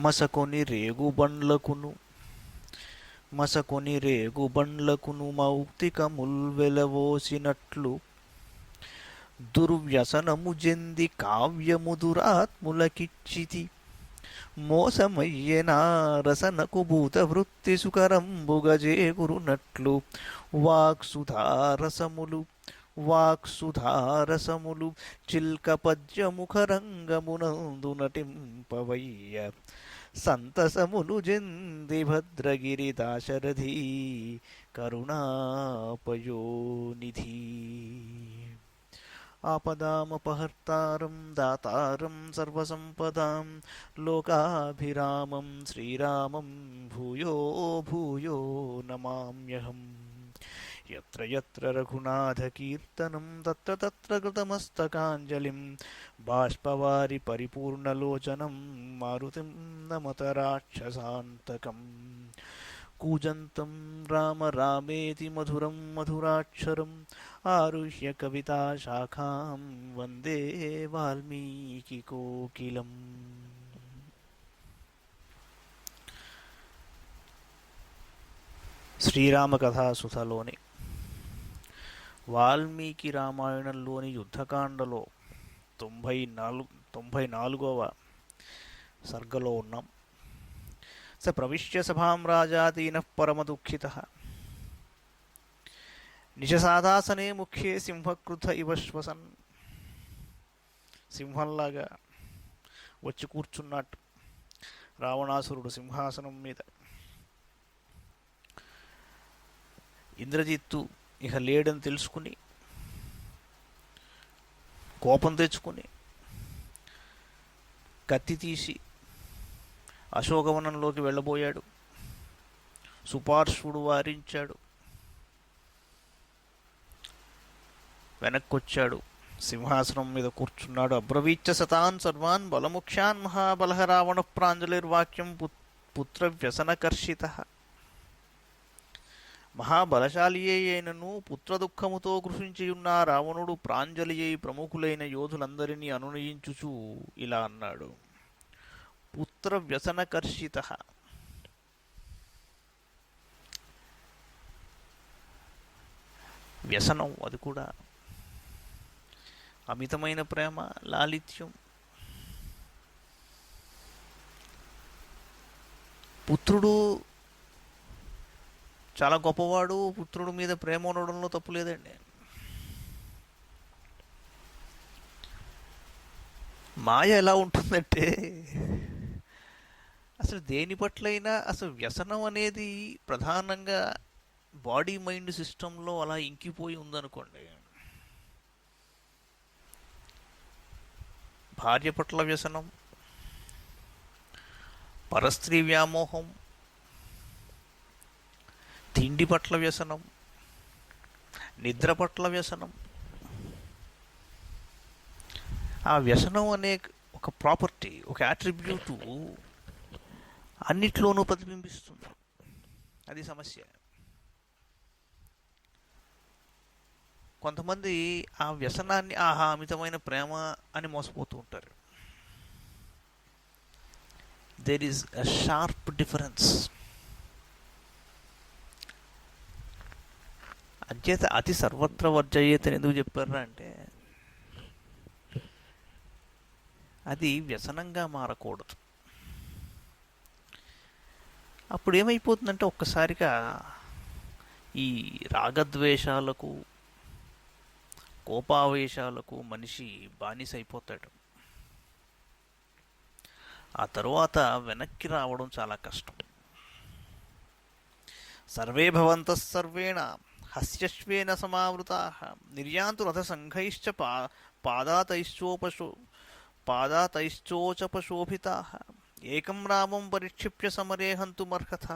మసకొని రేగుబండ్లకును మౌక్తికముల్ వెలవోసినట్లు దుర్వ్యసనము జెంది కావ్యము దురాత్ములకిచ్చితి. మోసమయ్యెనా రసనకు భూత వృత్తి సుకరంబుగజేగురునట్లు వాక్సుధారసములు వాక్సుధారసములు చిల్క పద్యముఖరంగమునందు నటింపవయ్య. సంతసములు జెంది భద్రగిరి దాశరథి కరుణాపయోనిధి. ఆపదామపహర్తారం దాతారం సర్వసంపదాం లోకాభిరామం శ్రీరామం భూయో భూయో నమామ్యహం. యత్ర యత్ర రఘునాథకీర్తనం తత్ర తత్ర కృతమస్తకాంజలిం బాష్పవారి పరిపూర్ణలోచనం మారుతిం నమత రాక్షసాంతకం. కూజంతం రామ రామేతి మధురం మధురాక్షరం ఆరుహ్య కవితాశాఖాం వందే వాల్మీకికోకిలం. శ్రీరామకథాసుధలోని వాల్మీకి రామాయణంలోని యుద్ధకాండలో 94వ సర్గలో ఉన్నాం. స ప్రవిశ్య సభాం రాజాదీన పరమదుఃఖితః నిశసాదాసనే ముఖ్యే సింహకృత ఇవ శ్వసన్. సింహంలాగా వచ్చి కూర్చున్నట్టు రావణాసురుడు సింహాసనం మీద. ఇంద్రజిత్తు ఇక లేడని తెలుసుకుని కోపం తెచ్చుకుని కత్తి తీసి అశోకవనంలోకి వెళ్ళబోయాడు. సుపార్శ్వుడు వారించాడు. వెనక్కొచ్చాడు. సింహాసనం మీద కూర్చున్నాడు. అబ్రవీచ్చ సతాన్ సర్వాన్ బలముఖ్యాన్ మహాబలహ రావణ ప్రాంజలిర్వాక్యం పుత్ర వ్యసనకర్షిత. మహాబలశాలి అయినను పుత్రదుఃఖముతో కృషించియున్న రావణుడు ప్రాంజలి అయి ప్రముఖులైన యోధులందరినీ అనునయించుచూ ఇలా అన్నాడు. పుత్ర వ్యసనకర్షిత. వ్యసనం, అది కూడా అమితమైన ప్రేమ, లాలిత్యం. పుత్రుడు చాలా గొప్పవాడు, పుత్రుడి మీద ప్రేమ ఉండడంలో తప్పు లేదండి. మాయ ఎలా ఉంటుందంటే అసలు దేని పట్లైనా అసలు వ్యసనం అనేది ప్రధానంగా బాడీ మైండ్ సిస్టంలో అలా ఇంకిపోయి ఉందనుకోండి. భార్య పట్ల వ్యసనం, పరస్త్రీ వ్యామోహం, తిండి పట్ల వ్యసనం, నిద్ర పట్ల వ్యసనం. ఆ వ్యసనం అనే ఒక ప్రాపర్టీ, ఒక యాట్రిబ్యూటు అన్నిట్లోనూ ప్రతిబింబిస్తుంది. అది సమస్య. కొంతమంది ఆ వ్యసనాన్ని అమితమైన ప్రేమ అని మోసపోతూ ఉంటారు. There is a sharp difference. అంచేత అతి సర్వత్ర వర్జయేత్ అని ఎందుకు చెప్పారా అంటే అది వ్యసనంగా మారకూడదు. అప్పుడు ఏమైపోతుందంటే ఒక్కసారిగా ఈ రాగద్వేషాలకు, కోపావేశాలకు మనిషి బానిసైపోతాడు. ఆ తరువాత వెనక్కి రావడం చాలా కష్టం. సర్వే భవంతః సర్వేణ హస్యశ్వేన సమావృతాః నిర్యాంతు రథసంఘైశ్చ పాదాతైశ్చోచపశోభితాః ఏకం రామం పరిక్షిప్య సమరే హంతుమర్హత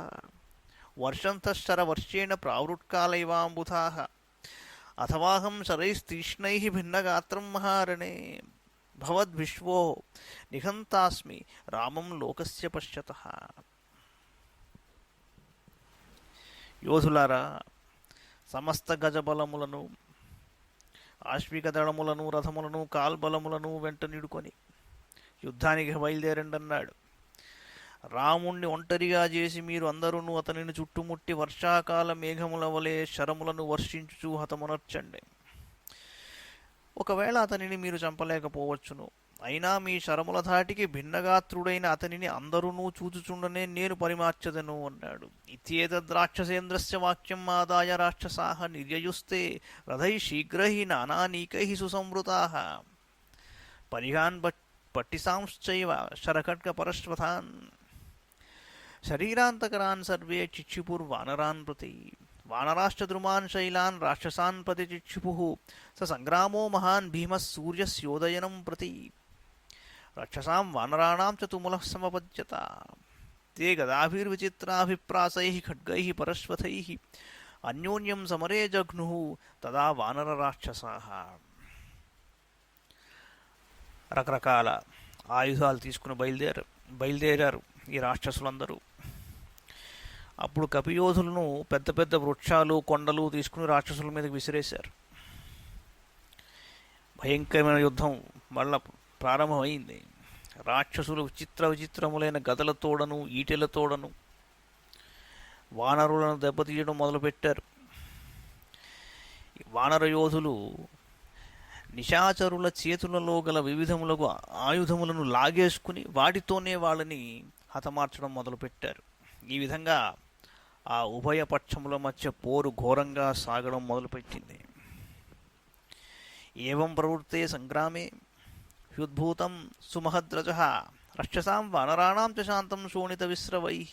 వర్షంతశ్చరవర్షేణ ప్రావృట్కాలైవాంబుధాః అథవాహం శరైస్తీక్ష్ణైః భిన్నగాత్రం మహారణే భవద్విశ్వో నిఘంతాస్మి రామం లోకస్య పశ్యతః. యోధులారా, సమస్త గజబలములను, ఆశ్విక దళములను, రథములను, కాల్బలములను వెంట నిడుకొని యుద్ధానికి బయలుదేరండి అన్నాడు. రాముణ్ణి ఒంటరిగా చేసి మీరు అందరూ అతనిని చుట్టుముట్టి వర్షాకాల మేఘముల వలె శరములను వర్షించుచు హతమునర్చండి. ఒకవేళ అతనిని మీరు చంపలేకపోవచ్చును. అయినా మీ శరముల ధాటికి భిన్నగాత్రుడైన అతనిని అందరూ చూచుచుండనే నేను పరిమార్చదను అన్నాడు. ఇత్యేతద్రాక్షసేంద్రస్య వాక్యం ఆదాయ రాక్షసాః నిర్యయుస్తే రథై శీఘ్రై నానానీకై సుసంవృతాః పరిహాన్ పట్టిసాంశ్చైవ శరఖడ్గపరశ్వథాన్ శరీరాంతకరాన్ సర్వే చిక్షిపుర్వానరాన్ ప్రతి వానరాశ్చ ద్రుమాన్ శైలాన్ రాక్షసాన్ ప్రతి చిక్షిపుః స సంగ్రామో మహాన్ భీమः సూర్యస్యోదయనం ప్రతి రక్షసాం వానరాణాం చ తుములః సమపద్యత తే గదాభిర్విచిత్రాభిప్రాసైః ఖడ్గైః పరశ్వథైః అన్యోన్యం సమరే జఘ్నుః తదా వానర రాక్షసాః. రకరకాల ఆయుధాలు తీసుకుని బయలుదేరారు ఈ రాక్షసులందరూ. అప్పుడు కపియోధులను పెద్ద పెద్ద వృక్షాలు కొండలు తీసుకుని రాక్షసుల మీదకి విసిరేశారు. భయంకరమైన యుద్ధం మళ్ళా ప్రారంభమైంది. రాక్షసులు విచిత్రములైన గదలతోడను ఈటెలతోడను వానరులను దెబ్బతీయడం మొదలుపెట్టారు. వానర యోధులు నిశాచరుల చేతులలో గల వివిధములకు ఆయుధములను లాగేసుకుని వాటితోనే వాళ్ళని హతమార్చడం మొదలుపెట్టారు. ఈ విధంగా ఆ ఉభయ పక్షముల మధ్య పోరు ఘోరంగా సాగడం మొదలుపెట్టింది. ఏవం ప్రవృత్తే సంగ్రామే హ్యుద్భూతం సుమహద్రజః రక్షసాం వానరాణాం చ శాంతం శోణిత విస్రవైః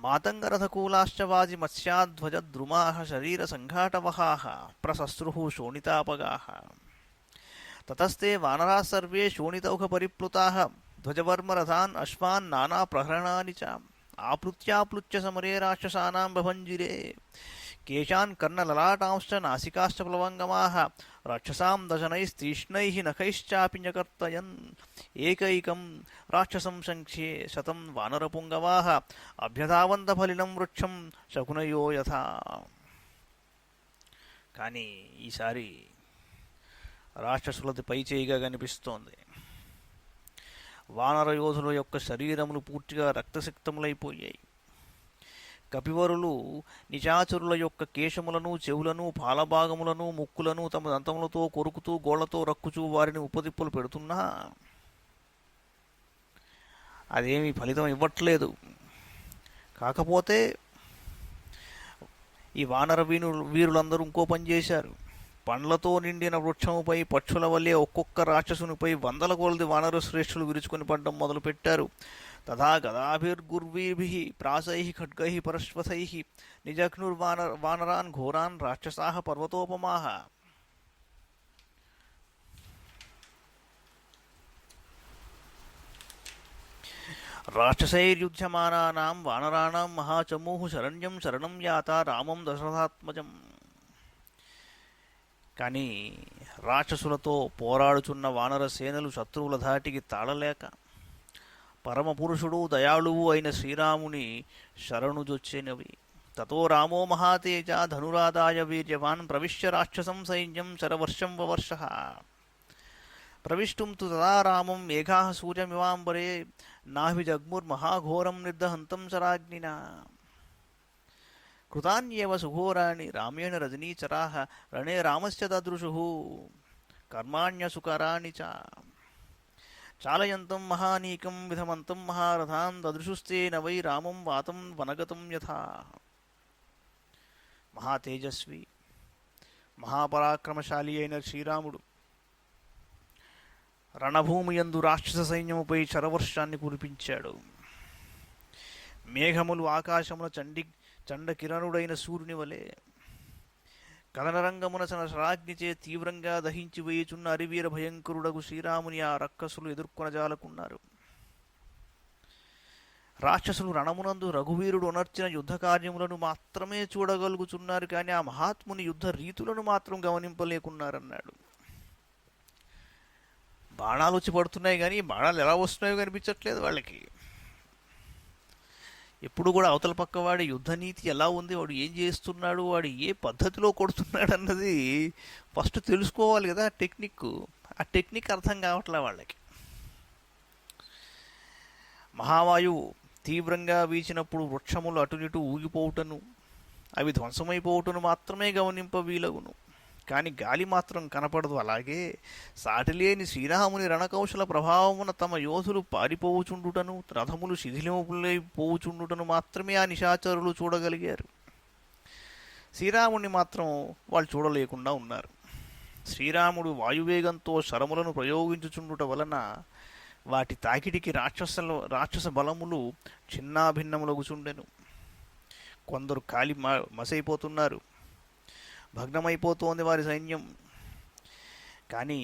మాతంగరథకూలాశ్చ వాజి మత్స్యాధ్వజద్రుమాః శరీర సంఘాటవహాః ప్రసస్రుః శోణితాపగాః తతస్తే వానరాः సర్వే శోణితౌఘ పరిప్లుతాః ధ్వజవర్మరథాన్ అశ్వాన్ నానా ప్రహరణాని చ ఆప్లుత్యాప్లుత్య సమరే రాక్షసానాం భభంజిరే కేశాన్ కర్ణలలాటాంశ్చ నాసికాశ్చ ప్లవంగమాః రాక్షసాం దశనైస్తీక్ష్ణైః నఖైశ్చాపి న్యకర్తయన్ ఏకైకం రాక్షసం సంఖ్యే శతం వానరపుంగవాః అభ్యధావంత ఫలినం వృక్షం శకునయో యథా. కానీ ఈసారి రాక్షసులది పైచేయిగా కనిపిస్తోంది. వానర యోధుల యొక్క శరీరములు పూర్తిగా రక్తసిక్తములైపోయాయి. కపివరులు నిశాచరుల యొక్క కేశములను, చెవులను, పాలభాగములను, ముక్కులను తమ దంతములతో కొరుకుతూ గోళ్లతో రక్కుచూ వారిని ఉపదిప్పులు పెడుతున్నా అదేమీ ఫలితం ఇవ్వట్లేదు. కాకపోతే ఈ వానర వీరులందరూ ఇంకో పని చేశారు. పండ్లతో నిండిన వృక్షముపై పక్షుల వల్లే ఒక్కొక్క రాక్షసునిపై వందల కొలది వానర శ్రేష్ఠులు విరుచుకొని పడ్డం మొదలుపెట్టారు. తథా గదాభిర్గుర్వీభిః ప్రాసైః ఖడ్గైః పరశ్వథైః నిజఘ్నుర్వానరాన్ ఘోరాన్ రాక్షసాః పర్వతోపమాః. రాక్షసైర్యుధ్యమానానాం వానరాణాం మహాచమూః శరణ్యం శరణం యాత రామం దశరథాత్మజం. కానీ రాక్షసులతో పోరాడుచున్న వానర సేనలు శత్రువుల ధాటికి తాళలేక పరమపురుషుడు దయాళువు అయిన శ్రీరాముని శరణుజొచ్చినవి. తతో రామో మహాతేజ ధనురాదాయ వీర్యవాన్ ప్రవిశ్య రాక్షసం సైన్యం శరవర్షం వవర్షః. ప్రవిష్టుం తు తదా రామం మేఘాః సూర్యమివాంబరే నాభిజగ్ముర్మహాఘోరం నిర్దహంతం శరాగ్నినా. కృతాన్యేవ సుఘోరాణి రామేణ రజనీచరాః రణే రామస్య దదృశుః కర్మాణ్యసుకరాణి చ. చాలయంతం మహానీకం విధమంతం మహారథాన్ దదృశుస్తేన వై రామం వాతం వనగతం యథా. మహాతేజస్వి మహాపరాక్రమశాలి అయిన శ్రీరాముడు రణభూమియందు రాక్షస సైన్యముపై శరవర్షాన్ని కురిపించాడు. మేఘములు ఆకాశమున చండకిరణుడైన సూర్యుని వలె కదనరంగమున శరాగ్నిచే తీవ్రంగా దహించి వేయుచున్న అరివీర భయంకరుడగు శ్రీరాముని ఆ రక్కసులు ఎదుర్కొనజాలకున్నారు. రాక్షసులు రణమునందు రఘువీరుడు ఉనర్చిన యుద్ధ కార్యములను మాత్రమే చూడగలుగుచున్నారు, కానీ ఆ మహాత్ముని యుద్ధ రీతులను మాత్రం గమనింపలేకున్నారన్నాడు. బాణాలు వచ్చి పడుతున్నాయి, కానీ బాణాలు ఎలా వస్తున్నాయో కనిపించట్లేదు వాళ్ళకి. ఎప్పుడు కూడా అవతల పక్క వాడి యుద్ధ నీతి ఎలా ఉంది, వాడు ఏం చేస్తున్నాడు, వాడు ఏ పద్ధతిలో కొడుతున్నాడు అన్నది ఫస్ట్ తెలుసుకోవాలి కదా. ఆ టెక్నిక్ అర్థం కావట్లే వాళ్ళకి. మహావాయువు తీవ్రంగా వీచినప్పుడు వృక్షములు అటునిటు ఊగిపోవుటను అవి ధ్వంసమైపోవుటను మాత్రమే గమనింప వీలగును. కాని గాలి మాత్రం కనపడదు. అలాగే సాటిలేని శ్రీరాముని రణకౌశల ప్రభావమున తమ యోధులు పారిపోవుచుండుటను, రథములు శిథిలమైపోవుచుండుటను మాత్రమే ఆ నిశాచరులు చూడగలిగారు. శ్రీరాముణ్ణి మాత్రం వాళ్ళు చూడలేకుండా ఉన్నారు. శ్రీరాముడు వాయువేగంతో శరములను ప్రయోగించుచుండుట వలన వాటి తాకిడికి రాక్షస బలములు చిన్నాభిన్నములగుచుండెను. కొందరు కాలి మసైపోతున్నారు, భగ్నమైపోతోంది వారి సైన్యం. కానీ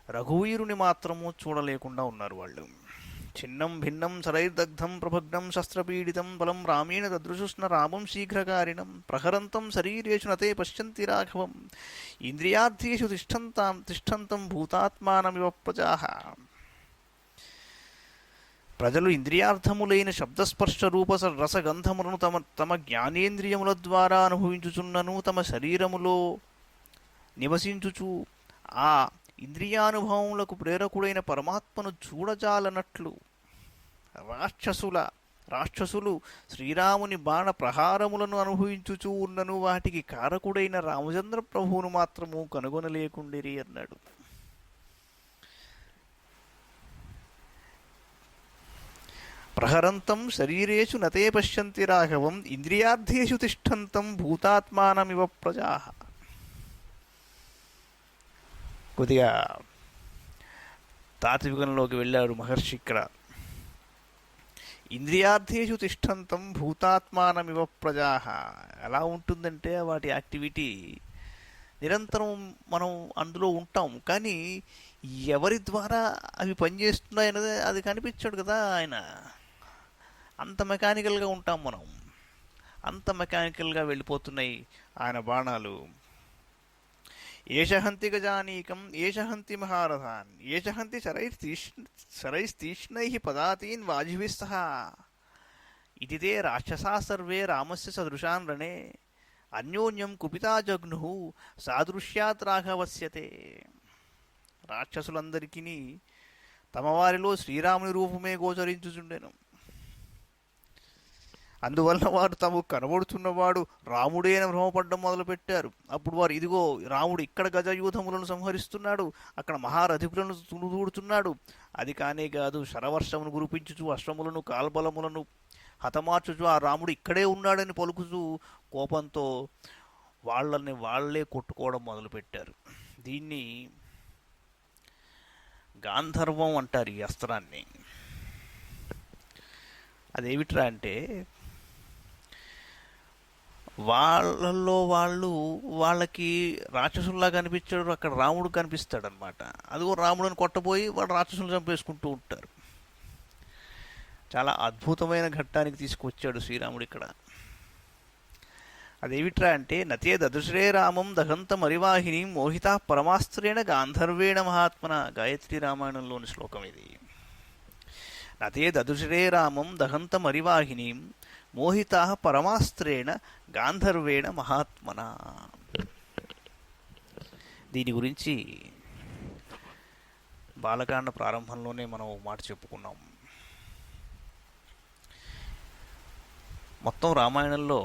రఘువీరుని మాత్రము చూడలేకుండా ఉన్నారు వాళ్ళు. చిన్నం భిన్నం శరైర్దగ్ధం ప్రభగ్నం శస్త్రపీడితం బలం రామేణ దదృశుష్ణ రామం శీఘ్రకారిణం ప్రహరంతం శరీరేషు నతే పశ్యంతి రాఘవం ఇంద్రియార్థేషు తిష్టంతం భూతాత్మానమివ ప్రజాః. ప్రజలు ఇంద్రియార్థములైన శబ్దస్పర్శ రూప రసగంధములను తమ తమ జ్ఞానేంద్రియముల ద్వారా అనుభవించుచున్నను తమ శరీరములో నివసించుచు ఆ ఇంద్రియానుభవములకు ప్రేరకుడైన పరమాత్మను చూడజాలనట్లు రాక్షసులు శ్రీరాముని బాణ ప్రహారములను అనుభవించుచూ ఉన్నను వాటికి కారకుడైన రామచంద్ర ప్రభువును మాత్రము కనుగొనలేకుండిరి అన్నాడు. ప్రహరంతం శరీరేషు నతే పశ్యంతి రాఘవం ఇంద్రియార్థేషు తిష్టంతం భూతాత్మానమివ ప్రజాః. కొద్దిగా తాత్వికంలోకి వెళ్ళాడు మహర్షి ఇక్కడ. ఇంద్రియార్థేషు తిష్టంతం భూతాత్మానమివ ప్రజాః ఎలా ఉంటుందంటే వాటి యాక్టివిటీ నిరంతరం మనం అందులో ఉంటాం, కానీ ఎవరి ద్వారా అవి పనిచేస్తున్నాయన్నది అది కనిపించాడు కదా ఆయన. అంత మెకానికల్గా ఉంటాం మనం, అంత మెకానికల్గా వెళ్ళిపోతున్నాయి ఆయన బాణాలు. ఏషహంతి గజానీకం ఏషహంతి మహారథాన్ ఏషహంతి శరైస్తీక్ష్ణైః పదాతీన్ వాజిభిః సహ ఇతి తే రాక్షసా సర్వే రామస్య సదృశాన్ రణే అన్యోన్యం కుపితా జగ్నుః సాదృశ్యాత్ రాఘవస్యతే. రాక్షసులందరికీ తమ వారిలో శ్రీరాముని రూపమే గోచరించుచుండెను. అందువలన వారు తమకు కనబడుతున్నవాడు రాముడే అని భ్రమపడ్డం మొదలుపెట్టారు. అప్పుడు వారు ఇదిగో రాముడు ఇక్కడ గజయూధములను సంహరిస్తున్నాడు, అక్కడ మహారథికులను తునుదూడుతున్నాడు, అది కానే కాదు శరవర్షమును గురిపించుచు అశ్వములను కాల్బలములను హతమార్చుచు ఆ రాముడు ఇక్కడే ఉన్నాడని పలుకుచూ కోపంతో వాళ్లే కొట్టుకోవడం మొదలుపెట్టారు. దీన్ని గాంధర్వం అంటారు ఈ అస్త్రాన్ని. అదేమిట్రా అంటే వాళ్ళకి రాక్షసుల్లా కనిపించాడు, అక్కడ రాముడు కనిపిస్తాడు అనమాట. అదిగో రాముడిని కొట్టబోయి వాళ్ళు రాక్షసులు చంపేసుకుంటూ ఉంటారు. చాలా అద్భుతమైన ఘట్టానికి తీసుకొచ్చాడు శ్రీరాముడు ఇక్కడ. అదేమిట్రా అంటే నతే దదృశ్రే రామం దహంత మరివాహిని మోహితా పరమాస్త్రేణ గాంధర్వేణ మహాత్మన. గాయత్రి రామాయణంలోని శ్లోకం ఇది. నతే దదృశ్రే రామం దహంత మరివాహిని మోహితా పరమాస్త్రేణ గాంధర్వేణ మహాత్మన. దీని గురించి బాలకాండ ప్రారంభంలోనే మనం మాట చెప్పుకున్నాం. మొత్తం రామాయణంలో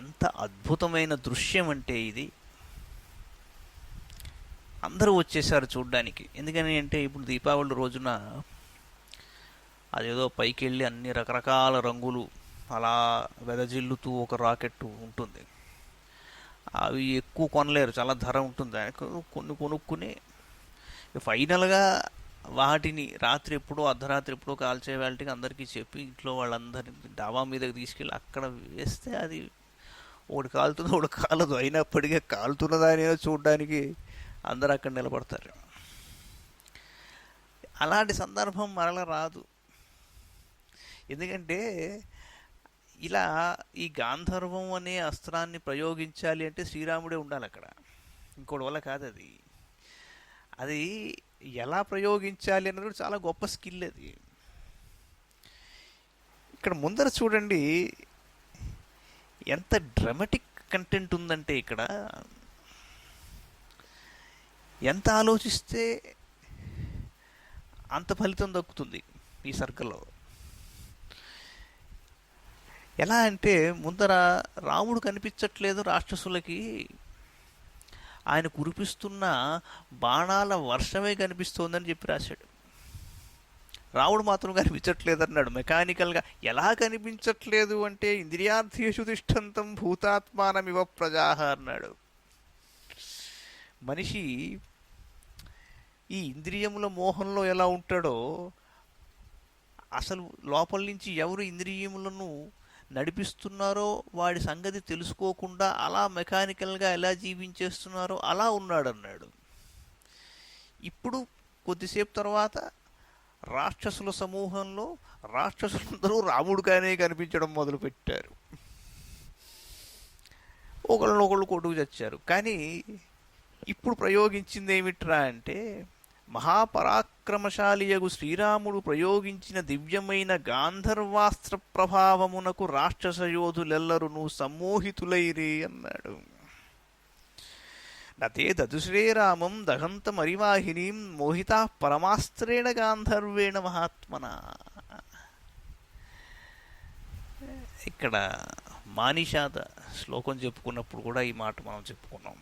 ఎంత అద్భుతమైన దృశ్యం అంటే ఇది. అందరూ వచ్చేసారు చూడ్డానికి. ఎందుకని అంటే ఇప్పుడు దీపావళి రోజున అదేదో పైకి వెళ్ళి అన్ని రకరకాల రంగులు అలా వెదజిల్లుతూ ఒక రాకెట్ ఉంటుంది. అవి ఎక్కువ కొనలేరు, చాలా ధర ఉంటుంది. కొన్ని కొనుక్కుని ఫైనల్గా వాటిని రాత్రి ఎప్పుడో అర్ధరాత్రి ఎప్పుడో కాల్చే వాళ్ళకి అందరికీ చెప్పి ఇంట్లో వాళ్ళందరినీ డాబా మీదకి తీసుకెళ్ళి అక్కడ వేస్తే అది ఒకటి కాలుతుంది ఒకటి కాలదు. అయినప్పటికీ కాలుతున్నదాని చూడడానికి అందరూ అక్కడ నిలబడతారు. అలాంటి సందర్భం మరల రాదు. ఎందుకంటే ఇలా ఈ గాంధర్వం అనే అస్త్రాన్ని ప్రయోగించాలి అంటే శ్రీరాముడే ఉండాలి అక్కడ, ఇంకోటి వల్ల కాదు. అది ఎలా ప్రయోగించాలి అన్నది కూడా చాలా గొప్ప స్కిల్ అది. ఇక్కడ ముందర చూడండి ఎంత డ్రామాటిక్ కంటెంట్ ఉందంటే, ఇక్కడ ఎంత ఆలోచిస్తే అంత ఫలితం దక్కుతుంది. ఈ సర్కల్లో. ఎలా అంటే ముందర రాముడు కనిపించట్లేదు రాక్షసులకి, ఆయన కురిపిస్తున్న బాణాల వర్షమే కనిపిస్తోందని చెప్పి రాశాడు. రాముడు మాత్రం కనిపించట్లేదు అన్నాడు మెకానికల్గా. ఎలా కనిపించట్లేదు అంటే ఇంద్రియార్థేషు తిష్టంతం భూతాత్మానమివ ప్రజాహ అన్నాడు. మనిషి ఈ ఇంద్రియముల మోహంలో ఎలా ఉంటాడో, అసలు లోపల నుంచి ఎవరు ఇంద్రియములను నడిపిస్తున్నారో వాడి సంగతి తెలుసుకోకుండా అలా మెకానికల్గా ఎలా జీవించేస్తున్నారో అలా ఉన్నాడన్నాడు. ఇప్పుడు కొద్దిసేపు తర్వాత రాక్షసుల సమూహంలో రాక్షసులందరూ రాముడిగానే కనిపించడం మొదలుపెట్టారు. ఒకళ్ళనొకళ్ళు కొట్టుకు చచ్చారు. కానీ ఇప్పుడు ప్రయోగించింది ఏమిట్రా అంటే, మహాపరాక్రమశాలియగు శ్రీరాముడు ప్రయోగించిన దివ్యమైన గాంధర్వాస్త్ర ప్రభావమునకు రాక్షస యోధులెల్లరును సమ్మోహితులైరి అన్నాడు. నతే దదుశ్రీరామం దహంతమరివాహినీం మోహితా పరమాస్త్రేణ గాంధర్వేణ మహాత్మన. ఇక్కడ మానిషాద శ్లోకం చెప్పుకున్నప్పుడు కూడా ఈ మాట మనం చెప్పుకున్నాం.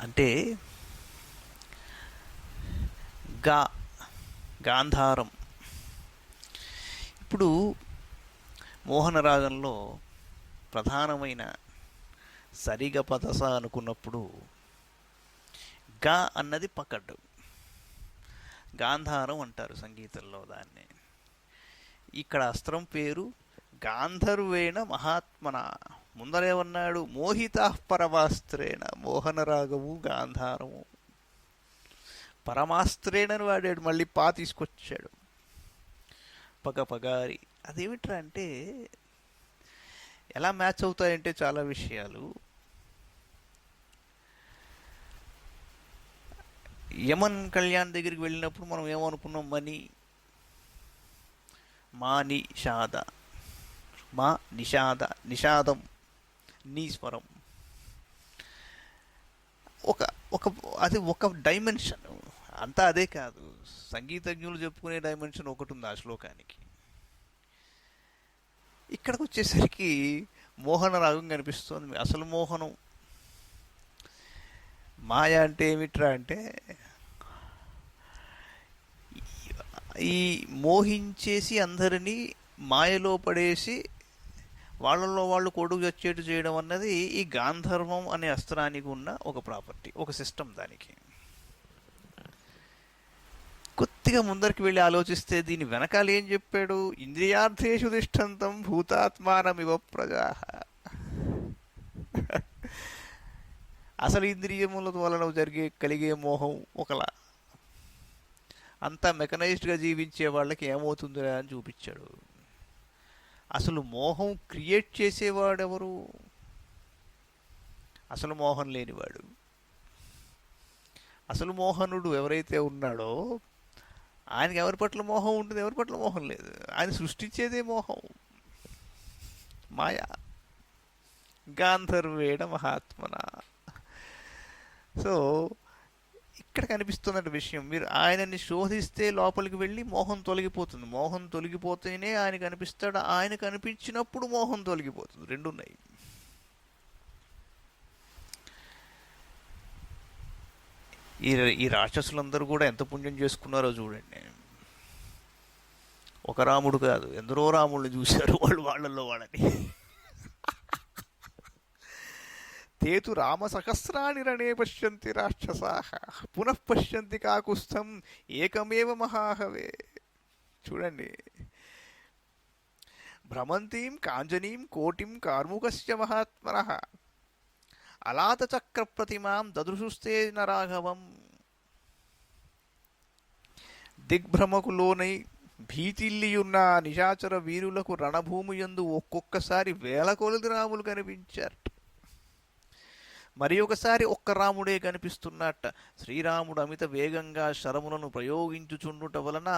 అంటే గాంధారం. ఇప్పుడు మోహన రాగంలో ప్రధానమైన సరిగపదస అనుకున్నప్పుడు గా అన్నది పకడ్డు, గాంధారం అంటారు సంగీతంలో దాన్ని. ఇక్కడ అస్త్రం పేరు గాంధర్వేణ మహాత్మన. ముందరేమన్నాడు? మోహితా పరమాస్త్రేణ. మోహన రాగము గాంధారము పరమాస్త్రేణని వాడాడు, మళ్ళీ పా తీసుకొచ్చాడు పగపగారి. అదేమిట్రా అంటే ఎలా మ్యాచ్ అవుతాయంటే చాలా విషయాలు. యమన్ కళ్యాణ్ దగ్గరికి వెళ్ళినప్పుడు మనం ఏమనుకున్నాం? మా నిషాద, మా నిషాద, నిషాదం నీ స్వరం. ఒక ఒక అది ఒక డైమెన్షన్, అంతా అదే కాదు. సంగీతజ్ఞులు చెప్పుకునే డైమెన్షన్ ఒకటి ఉంది ఆ శ్లోకానికి. ఇక్కడికి వచ్చేసరికి మోహన రాగం కనిపిస్తుంది. అసలు మోహనం మాయ అంటే ఏమిట్రా అంటే, ఈ మోహించేసి అందరినీ మాయలో పడేసి వాళ్ళలో వాళ్ళు కొడుకు చచ్చేటు చేయడం అన్నది ఈ గాంధర్వం అనే అస్త్రానికి ఉన్న ఒక ప్రాపర్టీ, ఒక సిస్టమ్. దానికి కొద్దిగా ముందరికి వెళ్ళి ఆలోచిస్తే దీని వెనకాల ఏం చెప్పాడు? ఇంద్రియార్థేషు తిష్టంతం భూతాత్మానమివ ప్రజాః. అసలు ఇంద్రియముల వలన కలిగే మోహం ఒకలా, అంతా మెకనైజ్డ్గా జీవించే వాళ్ళకి ఏమవుతుందిరా అని చూపించాడు. అసలు మోహం క్రియేట్ చేసేవాడెవరు? అసలు మోహం లేనివాడు. అసలు మోహనుడు ఎవరైతే ఉన్నాడో ఆయనకి ఎవరి పట్ల మోహం ఉంటుంది, ఎవరి పట్ల మోహం లేదు. ఆయన సృష్టించేదే మోహం, మాయా. గాంధర్వేణ మహాత్మన. సో ఇక్కడ కనిపిస్తున్న విషయం, మీరు ఆయనని శోధిస్తే లోపలికి వెళ్ళి మోహం తొలగిపోతుంది. మోహం తొలగిపోతేనే ఆయన కనిపిస్తాడు. ఆయన కనిపించినప్పుడు మోహం తొలగిపోతుంది. రెండు ఉన్నాయి. ఈ రాక్షసులందరూ కూడా ఎంత పుణ్యం చేసుకున్నారో చూడండి. ఒక రాముడు కాదు, ఎందరో రాముడిని చూశారు వాళ్ళల్లో వాళ్ళని. తేతు రామ సహస్రాణి రణే పశ్యంతి రాక్షసాః పునః పశ్యంతి కాకుస్థం ఏకమేవ మహాహవే. చూడండి, భ్రమంతీం కాంజనీం కోటిం కార్ముకస్య మహాత్మనః అలాత చక్ర ప్రతిమాం దదృశుస్తే నరాఘవం. దిగ్భ్రమకు లోనై భీతిల్లియున్న నిశాచర వీరులకు రణభూమి యందు ఒక్కొక్కసారి వేల కొలది రాములు కనిపించారు. మరి ఒకసారి ఒక్క రాముడే కనిపిస్తున్నట్ట. శ్రీరాముడు అమిత వేగంగా శరములను ప్రయోగించుచుండుట వలన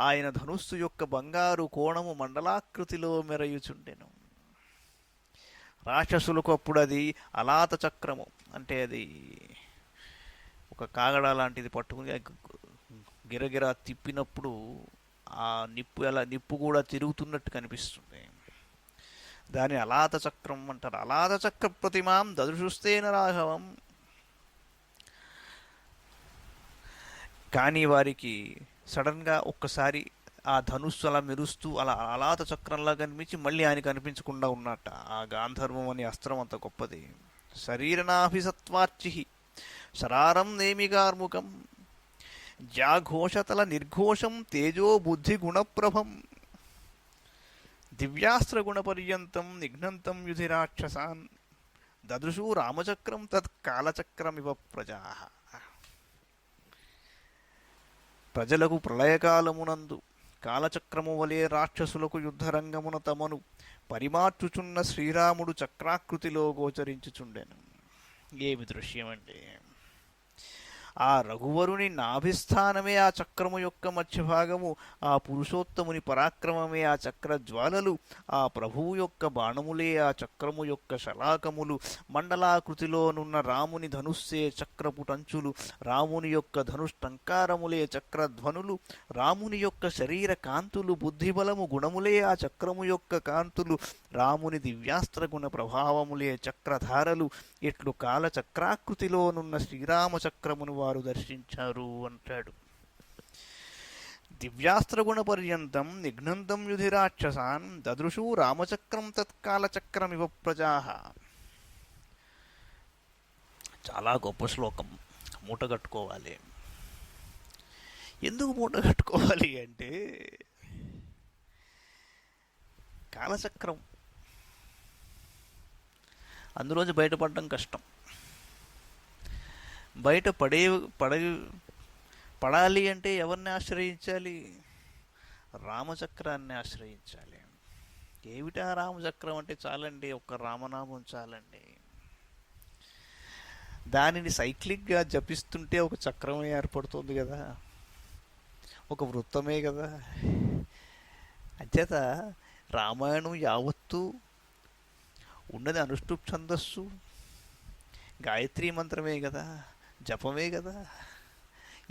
ఆయన ధనుస్సు యొక్క బంగారు కోణము మండలాకృతిలో మెరయుచుండెను. రాక్షసులకు అప్పుడు అది అలాత చక్రము, అంటే అది ఒక కాగడ లాంటిది పట్టుకుని గిరగిరా తిప్పినప్పుడు ఆ నిప్పు కూడా తిరుగుతున్నట్టు కనిపిస్తుంది. దాని అలాత చక్రం అంటారు. అలాత చక్ర ప్రతిమాం దదృశుస్తేన రాఘవం. కానీ వారికి సడన్గా ఒక్కసారి ఆ ధనుస్సు అలా మెరుస్తూ అలా అలాత చక్రంలా కనిపించి మళ్ళీ ఆయన కనిపించకుండా ఉన్నట్ట. ఆ గాంధర్వం అనే అస్త్రం అంత గొప్పది. శరీరనాభిసత్వార్చి శరారం నేమిగార్ముఖం జాఘోషతల నిర్ఘోషం తేజో బుద్ధి గుణప్రభం దివ్యాస్త్ర గుణపర్యంతం నిఘ్నంతం యుధి రాక్షసాన్ దదృశు రామచక్రం తత్ కాలచక్రమివ ప్రజా. ప్రజలకు ప్రళయకాలమునందు కాలచక్రము వలె రాక్షసులకు యుద్ధరంగమున తమను పరిమార్చుచున్న శ్రీరాముడు చక్రాకృతిలో గోచరించుచుండెను. ఏమి దృశ్యం అంటే, ఆ రఘువరుని నాభిస్థానమే ఆ చక్రము యొక్క మధ్యభాగము, ఆ పురుషోత్తముని పరాక్రమమే ఆ చక్ర జ్వాలలు, ఆ ప్రభువు యొక్క బాణములే ఆ చక్రము యొక్క శలాకములు, మండలాకృతిలోనున్న రాముని ధనుస్సే చక్రపుటంచులు, రాముని యొక్క ధనుష్టంకారములే చక్రధ్వనులు, రాముని యొక్క శరీర కాంతులు, బుద్ధిబలము గుణములే ఆ చక్రము యొక్క కాంతులు, రాముని దివ్యాస్త్ర గుణ ప్రభావములే చక్రధారలు, ఇట్లు కాలచక్రాకృతిలోనున్న శ్రీరామచక్రమును వారు దర్శించారు అంటాడు. దివ్యాస్త్రగుణ పర్యంతం నిఘ్నంతం యుధి రాక్షసాన్ దదృశు రామచక్రం తత్కాలచక్రమివ ప్రజా. చాలా గొప్ప శ్లోకం. మూట కట్టుకోవాలి. ఎందుకు మూట కట్టుకోవాలి అంటే, కాలచక్రం అందులోంచి బయటపడడం కష్టం. బయట పడాలి అంటే ఎవరిని ఆశ్రయించాలి? రామచక్రాన్ని ఆశ్రయించాలి. ఏమిటా రామచక్రం అంటే, చాలండి ఒక్క రామనామం చాలండి. దానిని సైక్లిక్గా జపిస్తుంటే ఒక చక్రమే ఏర్పడుతుంది కదా, ఒక వృత్తమే కదా. అంచేత రామాయణం యావత్తు ఉన్నది అనుష్ఠుప్ ఛందస్సు, గాయత్రీ మంత్రమే కదా, జపమే కదా.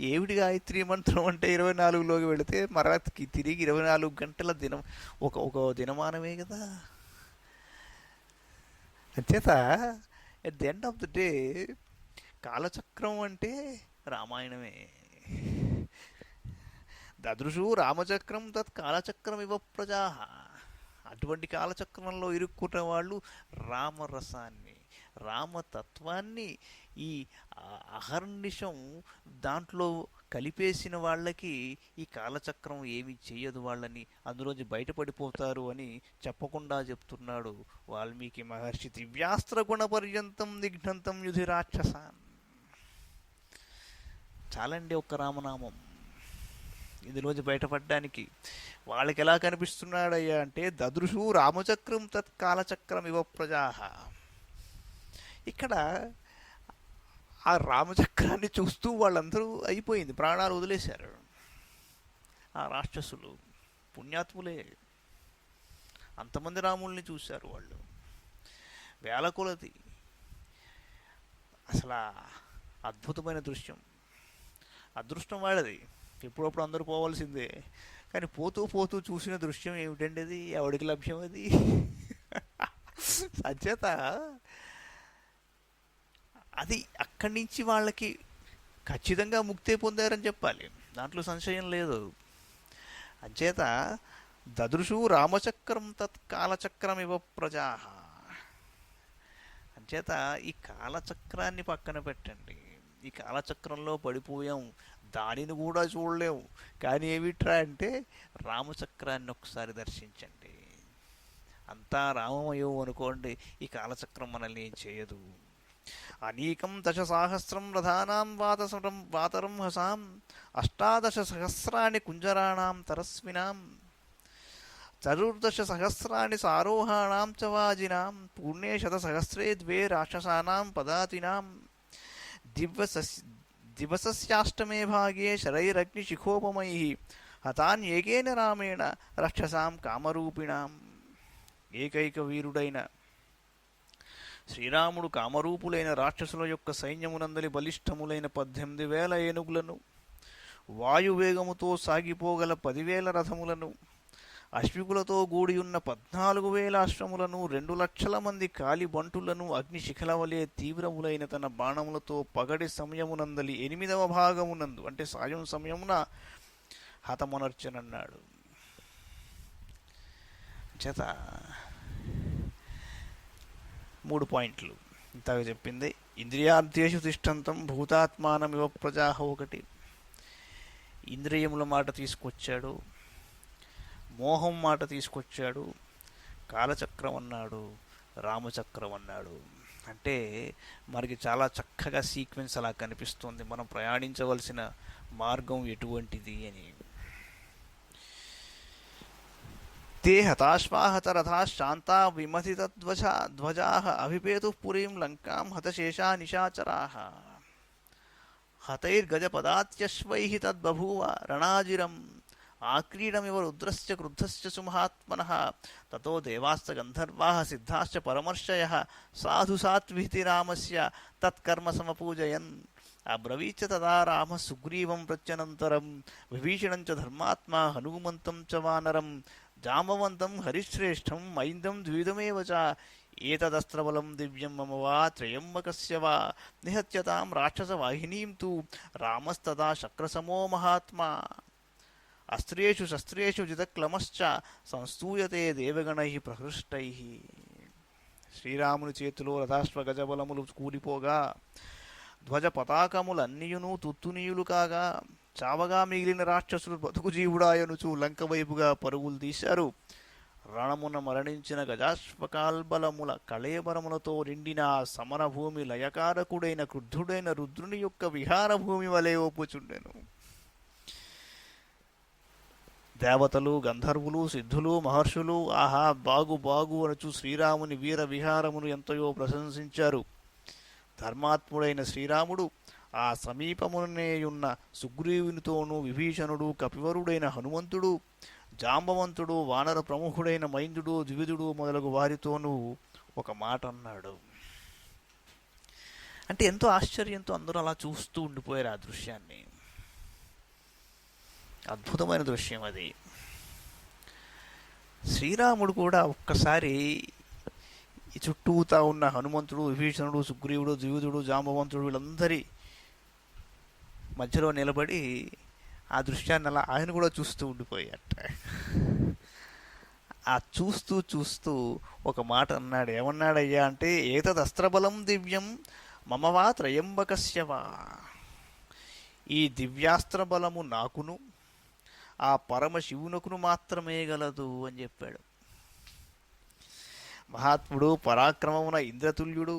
ఏమిటి గాయత్రీ మంత్రం అంటే 24లోకి వెళితే మరకి తిరిగి 24 గంటల దినం, ఒక దినమానమే కదా. అంచేత at the end of the day కాలచక్రం అంటే రామాయణమే. దదృశు రామచక్రం తత్ కాలచక్రం ఇవ ప్రజా. అటువంటి కాలచక్రంలో ఇరుక్కున్న వాళ్ళు రామరసాన్ని, రామతత్వాన్ని ఈ అహర్నిశం దాంట్లో కలిపేసిన వాళ్ళకి ఈ కాలచక్రం ఏమి చెయ్యదు వాళ్ళని, అందులోంచి బయటపడిపోతారు అని చెప్పకుండా చెప్తున్నాడు వాల్మీకి మహర్షి. దివ్యాస్త్ర గుణ పర్యంతం నిఘ్నంతం యుధి రాక్షసాన్. చాలండి ఒక్క రామనామం ఇందులోంచి బయటపడడానికి. వాళ్ళకి ఎలా కనిపిస్తున్నాడయ్యా అంటే, దదృశు రామచక్రం తత్ కాలచక్రం ఇవ ప్రజా. ఇక్కడ ఆ రామచక్రాన్ని చూస్తూ వాళ్ళందరూ అయిపోయింది, ప్రాణాలు వదిలేశారు. ఆ రాక్షసులు పుణ్యాత్ములే, అంతమంది రాముల్ని చూశారు వాళ్ళు, వేల కొలది. అసలు అద్భుతమైన దృశ్యం. అదృష్టం వాళ్ళది, ఎప్పుడప్పుడు అందరూ పోవాల్సిందే. కానీ పోతూ పోతూ చూసిన దృశ్యం ఏమిటండి అది? ఎవడికి లభ్యం అది? అంచేత అది అక్కడి నుంచి వాళ్ళకి ఖచ్చితంగా ముక్తే పొందారని చెప్పాలి, దాంట్లో సంశయం లేదు. అంచేత దదృశు రామచక్రం తత్ కాలచక్రం ఇవ ప్రజా. అంచేత ఈ కాలచక్రాన్ని పక్కన పెట్టండి. ఈ కాలచక్రంలో పడిపోయాం, దానిని కూడా చూడలేము. కానీ ఏమిట్రా అంటే, రామచక్రాన్ని ఒకసారి దర్శించండి. అంతా రామమయం అనుకోండి, ఈ కాలచక్రం మనల్ని ఏం చేయదు. అనేకం దశసాహస్రం రథానాం వాతరం హసాం అష్టాదశ సహస్రాణి కుంజరాణాం తరస్వినాం చతుర్దశ సహస్రాణి సారోహాణాం చ వాజినాం పూర్ణే శతసహస్రే ద్వే రాక్షసానాం పదాతినాం దివసస్యాష్టమే భాగే శరైరగ్నిశిఖోపమైః హతాన్యేకేన రామేణ రక్షసాం కామరూపిణాం. ఏకైక వీరుడైన శ్రీరాముడు కామరూపులైన రాక్షసుల యొక్క సైన్యమునందలి బలిష్టములైన 18,000 ఏనుగులను వాయువేగముతో సాగిపోగల 10,000 రథములను, అశ్వికులతో కూడియున్న 14,000 అశ్వములను, 2,00,000 మంది కాలిబంటులను, అగ్నిశిఖల వలె తీవ్రములైన తన బాణములతో పగటి సమయమునందలి 8వ భాగమునందు, అంటే సాయం సమయమున హతమునర్చనన్నాడు. చేత 3 పాయింట్లు ఇంతగా చెప్పింది. ఇంద్రియార్థేషు తిష్టంతం భూతాత్మానమివ ప్రజాహ ఒకటి, ఇంద్రియముల మాట తీసుకొచ్చాడు, మోహం మాట తీసుకొచ్చాడు, కాలచక్రం అన్నాడు, రామచక్రం అన్నాడు. అంటే మనకి చాలా చక్కగా సీక్వెన్స్ అలా కనిపిస్తుంది, మనం ప్రయాణించవలసిన మార్గం ఎటువంటిది అని. తే హతాశ్వాహతరథాశ్చాంతా విమథితధ్వజాః అభిపేతుః పురీం లంకాం హతశేషా నిశాచరాః హతైర్గజపదాత్యశ్వైః తద్బభూవ రణాజిరం ఆక్రీడమివ రుద్రస్య క్రుద్ధస్య సుమహాత్మనః తతో దేవాశ్చ గంధర్వాః సిద్ధాశ్చ పరమర్షయః సాధు సాత్వితి రామస్య తత్కర్మ సమపూజయన్ అబ్రవీచ తదా రామ సుగ్రీవం ప్రత్యనంతరం విభీషణం చ ధర్మాత్మా హనుమంతం చ వానరం జాంబవంతం హరిశ్రేష్టం మైందం ద్విధమేవ చ ఏతదస్త్రబలం దివ్యం మమ వా త్రయంబకస్య వా నిహత్యతాం రాక్షసవాహినీం తు రామస్తదా శక్రసమో మహాత్మా అస్త్రేషు శస్త్రేషు జితక్లమశ్చ సంస్తూయతే దేవగణైః ప్రహృష్టైః. శ్రీరాముని చేతిలో రథాశ్వ గజబలములు కూలిపోగా ధ్వజ పతాకములన్నీయును తుత్తునీయులు కాగా చావగా మిగిలిన రాక్షసులు బతుకు జీవుడాయనుచు లంక వైపుగా పరుగులు తీశారు. రణమున మరణించిన గజాశ్వకాల్బలముల కళేబరములతో నిండిన సమరభూమి లయకారకుడైన క్రుద్ధుడైన రుద్రుని యొక్క విహార భూమి వలె ఒప్పుచుండెను. దేవతలు, గంధర్వులు, సిద్ధులు, మహర్షులు ఆహా బాగు బాగు అనుచు శ్రీరాముని వీర విహారమును ఎంతయో ప్రశంసించారు. ధర్మాత్ముడైన శ్రీరాముడు ఆ సమీపమునేయున్న సుగ్రీవునితోనూ, విభీషణుడు, కపివరుడైన హనుమంతుడు, జాంబవంతుడు, వానర ప్రముఖుడైన మైందుడు, ద్వివిధుడు మొదలగు వారితోనూ ఒక మాట అన్నాడు. అంటే ఎంతో ఆశ్చర్యంతో అందరూ అలా చూస్తూ ఉండిపోయారు ఆ దృశ్యాన్ని. అద్భుతమైన దృశ్యం అది. శ్రీరాముడు కూడా ఒక్కసారి ఈ చుట్టూతా ఉన్న హనుమంతుడు, విభీషణుడు, సుగ్రీవుడు, ద్వివిధుడు, జాంబవంతుడు వీళ్ళందరి మధ్యలో నిలబడి ఆ దృశ్యాన్ని అలా ఆయన కూడా చూస్తూ ఉండిపోయాట. ఆ చూస్తూ చూస్తూ ఒక మాట అన్నాడు. ఏమన్నాడయ్యా అంటే, ఏతదస్త్రబలం దివ్యం మమవా త్రయంబకస్యవా, ఈ దివ్యాస్త్ర బలము నాకును ఆ పరమశివునకును మాత్రమే గలదు అని చెప్పాడు. మహాత్ముడు, పరాక్రమమున ఇంద్రతుల్యుడు,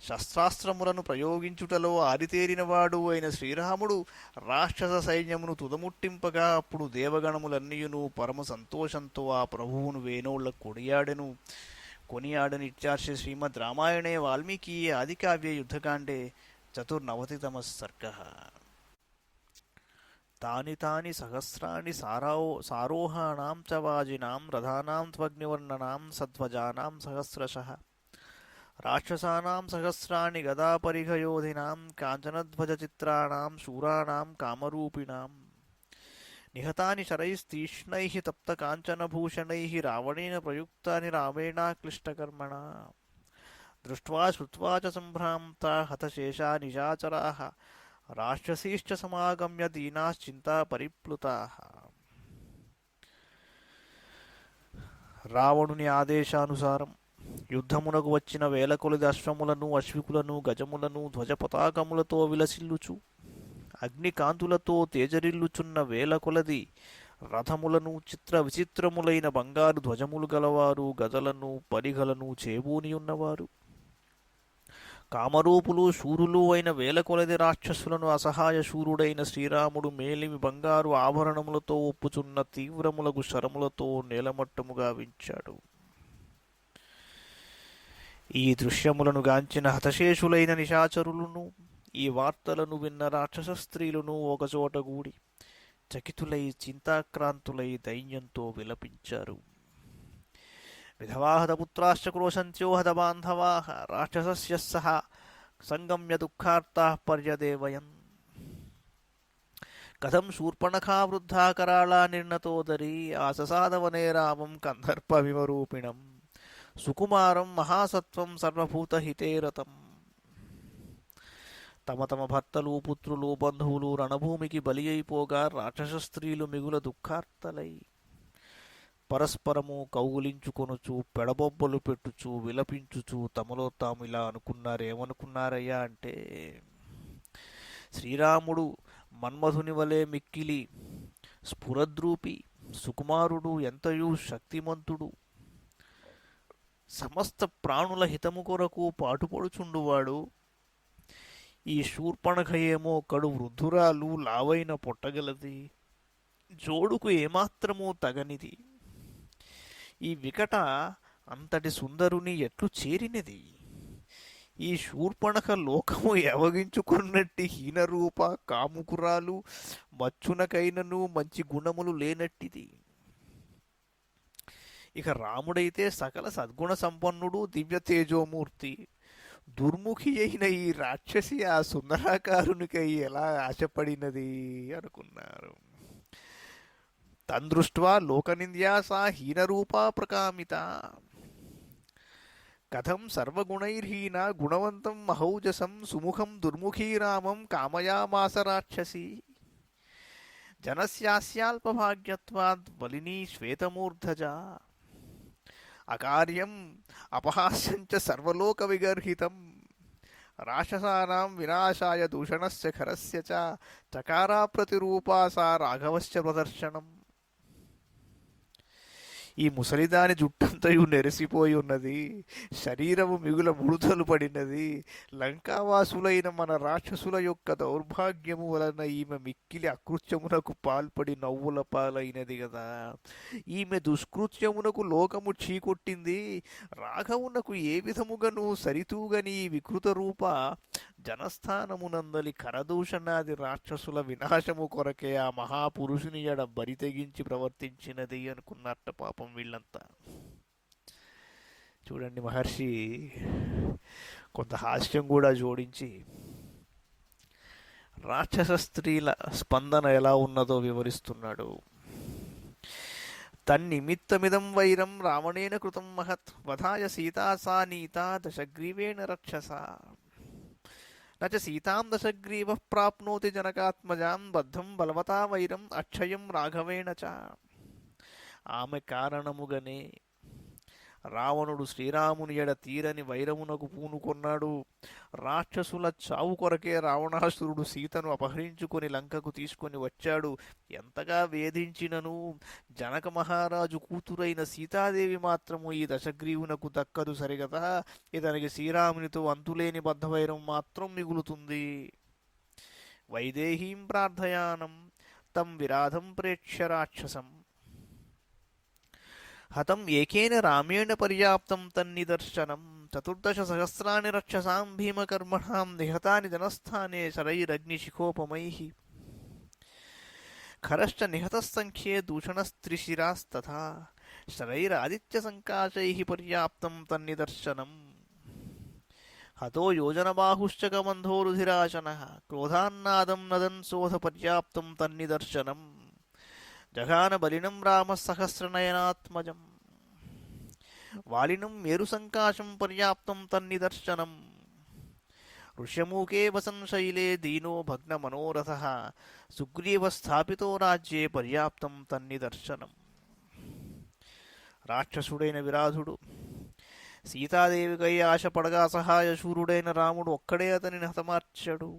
శస్త్రాస్త్రములను ప్రయోగించుటలో ఆరితేరినవాడు అయిన శ్రీరాముడు రాక్షస సైన్యమును తుదముట్టింపగా అప్పుడు దేవగణములన్నీయును పరమ సంతోషంతో ఆ ప్రభువును వేణోళ్ల కొనియాడని ఇత్యార్షే శ్రీమద్ రామాయణే వాల్మీకి ఆదికావ్యే యుద్ధకాండే 94తమ సర్గః. తాని తాని సహస్రాణి సారోహాణాం చ వాజినాం రథానాం త్వగ్నివర్ణనాం సధ్వజానాం సహస్రశః రాక్షసానాం సహస్రాణి గదాపరిఘయోధినాం కాంచనధ్వజచిత్రాణాం శూరాణాం కామరూపిణాం నిహతాని శరైస్తీక్ష్ణైః తప్తకాంచనభూషణైః రావణేన ప్రయుక్తాని రామేణాక్లిష్టకర్మణా దృష్ట్వా శ్రుత్వా చ సంభ్రాంతా హతశేషా నిశాచరాః రాక్షసీశ్చ సమాగమ్య దీనాశ్చింతా పరిప్లుతాః. రావణుని ఆదేశానుసారం యుద్ధమునకు వచ్చిన వేల కొలది అశ్వములను, అశ్వికులను, గజములను ధ్వజ పతాకములతో విలసిల్లుచు అగ్నికాంతులతో తేజరిల్లుచున్న వేల కొలది రథములను, చిత్ర విచిత్రములైన బంగారు ధ్వజములు గలవారు, గదలను, పరిగలను చేబూనియున్నవారు, కామరూపులు, శూరులు అయిన వేల కొలది రాక్షసులను అసహాయ శూరుడైన శ్రీరాముడు మేలిమి బంగారు ఆభరణములతో ఒప్పుచున్న తీవ్రములగు శరములతో నేలమట్టముగా వించాడు. ఈ దృశ్యములను గాంచిన హతశేషులైన నిశాచరులను, ఈ వార్తలను విన్న రాక్షస స్త్రీలను ఒకచోటగూడి చకితులై చింతాక్రాంతులై దైన్యంతో విలపించారు. విధవాహతపుత్రాశ్చ క్రోశంత్యో హతబాంధవాః రాక్షసస్య సహ సంగమ్య దుఃఖార్తాః పర్యదేవయన్. కథం శూర్పణఖా వృద్ధా కరాళా నిర్ణతోదరీ ఆససాదవనే రామం కందర్పవిమరూపిణం సుకుమారం మహాసత్వం సర్వభూతహితే రతం. తమ తమ భర్తలు పుత్రులు బంధువులు రణభూమికి బలి అయిపోగా రాక్షస స్త్రీలు మిగుల దుఃఖార్తలై పరస్పరము కౌగులించుకొనుచు పెడబొబ్బలు పెట్టుచు విలపించుచు తమలో తాము ఇలా అనుకున్నారేమనుకున్నారయ్యా అంటే, శ్రీరాముడు మన్మధుని వలె మిక్కిలి స్ఫురద్రూపి, సుకుమారుడు ఎంతయు శక్తిమంతుడు, సమస్త ప్రాణుల హితము కొరకు పాటుపడుచుండువాడు. ఈ శూర్పణఖ ఏమో కడు వృద్ధురాలు, లావైన పొట్టగలది, జోడుకు ఏమాత్రమూ తగనిది. ఈ వికట అంతటి సుందరుని ఎట్లు చేరినది? ఈ శూర్పణఖ లోకము ఎవగించుకున్నట్టి హీనరూప కాముకురాలు, మచ్చునకైనను మంచి గుణములు లేనట్టిది. ఇక రాముడైతే సకల సద్గుణ సంపన్నుడు, దివ్య తేజోమూర్తి. దుర్ముఖి అయిన ఈ రాక్షసి ఆ సుందరాకారునికై ఎలా ఆశపడినది అనుకున్నారు. తందృష్ట్వా లోకనింద్యా సా హీనరూపా ప్రకామిత. కథం సర్వగుణైర్హీన గుణవంతం మహౌజసం సుముఖం దుర్ముఖీ రామం కామయామాస రాక్షసి. జనస్యాస్యాల్పభాగ్యత్వాద్ బలినీ శ్వేతమూర్ధజ. అకార్యం అపహాస్యంచ సర్వలోక విగర్హితం. రాక్షసానాం వినాశాయ దూషణస్య ఖరస్య చ చకారా ప్రతిరూపా సా రాఘవస్య ప్రదర్శనం. ఈ ముసలిదాని జుట్టంతయు నెరిసిపోయి ఉన్నది, శరీరము మిగుల ముడతలు పడినది. లంకావాసులైన మన రాక్షసుల యొక్క దౌర్భాగ్యము వలన ఈమె మిక్కిలి అకృత్యమునకు పాల్పడి నవ్వుల పాలైనది కదా. ఈమె దుష్కృత్యమునకు లోకము చీకొట్టింది. రాఘవునకు ఏ విధముగను సరితూగని వికృత రూప జనస్థానమునందలి కరదూషణాది రాక్షసుల వినాశము కొరకే ఆ మహాపురుషుని ఎడ బరి తెగించి ప్రవర్తించినది అనుకున్నట్ట పాపం వీళ్ళంతా. చూడండి, మహర్షి కొంత హాస్యం కూడా జోడించి రాక్షస స్త్రీల స్పందన ఎలా ఉన్నదో వివరిస్తున్నాడు. తన్నిమిత్తమిదం వైరం రావణేన కృతం మహత్ వధాయ సీతా సా నీతా దశగ్రీవేణ రక్షస. నచ సీతాం దశగ్రీవ ప్రాప్నోతి జనకాత్మజాం బద్ధం బలవతా వైరం అక్షయం రాఘవేణ చ. ఆమె కారణముగనే రావణుడు శ్రీరాముని ఎడ తీరని వైరమునకు పూనుకొన్నాడు. రాక్షసుల చావు కొరకే రావణాసురుడు సీతను అపహరించుకొని లంకకు తీసుకొని వచ్చాడు. ఎంతగా వేధించినను జనక మహారాజు కూతురైన సీతాదేవి మాత్రము ఈ దశగ్రీవునకు దక్కదు సరిగదా. ఇతనికి శ్రీరామునితో అంతులేని బద్ధవైరం మాత్రం మిగులుతుంది. వైదేహీం ప్రార్థయానం తం విరాధం ప్రేక్ష్య రాక్షసం. హతం ఏకేన రామేణ పర్యాప్తం తన్నిదర్శనం. 14 సహస్రాణి రక్షసాం భీమకర్మణాం నిహతాని జనస్థానే శరైరగ్నిశిఖోపమైః. ఖరశ్చ నిహతస్సంఖ్యే దూషణస్త్రిశిరాస్తథా శరైరాదిత్యసంకాశైః పర్యాప్తం తన్నిదర్శనం. హతో యోజనబాహుశ్చ కబంధోరుధిరాశనః క్రోధాన్నాదం నదన్ శోధ పర్యాప్తం తన్నిదర్శనం. జఘాన బలినం రామ సహస్రనయనాత్మజం వాలినం మేరుసంకాశం పర్యాప్తం తన్నిదర్శనం. ఋష్యమూకే వసన్ శైలే దీనో భగ్న మనోరథః సుగ్రీవ స్థాపితో రాజ్యే పర్యాప్తం తన్నిదర్శనం. రాక్షసుడైన విరాధుడు సీతాదేవికై ఆశపడగా సహాయశూరుడైన రాముడు ఒక్కడే అతనిని హతమార్చాడు.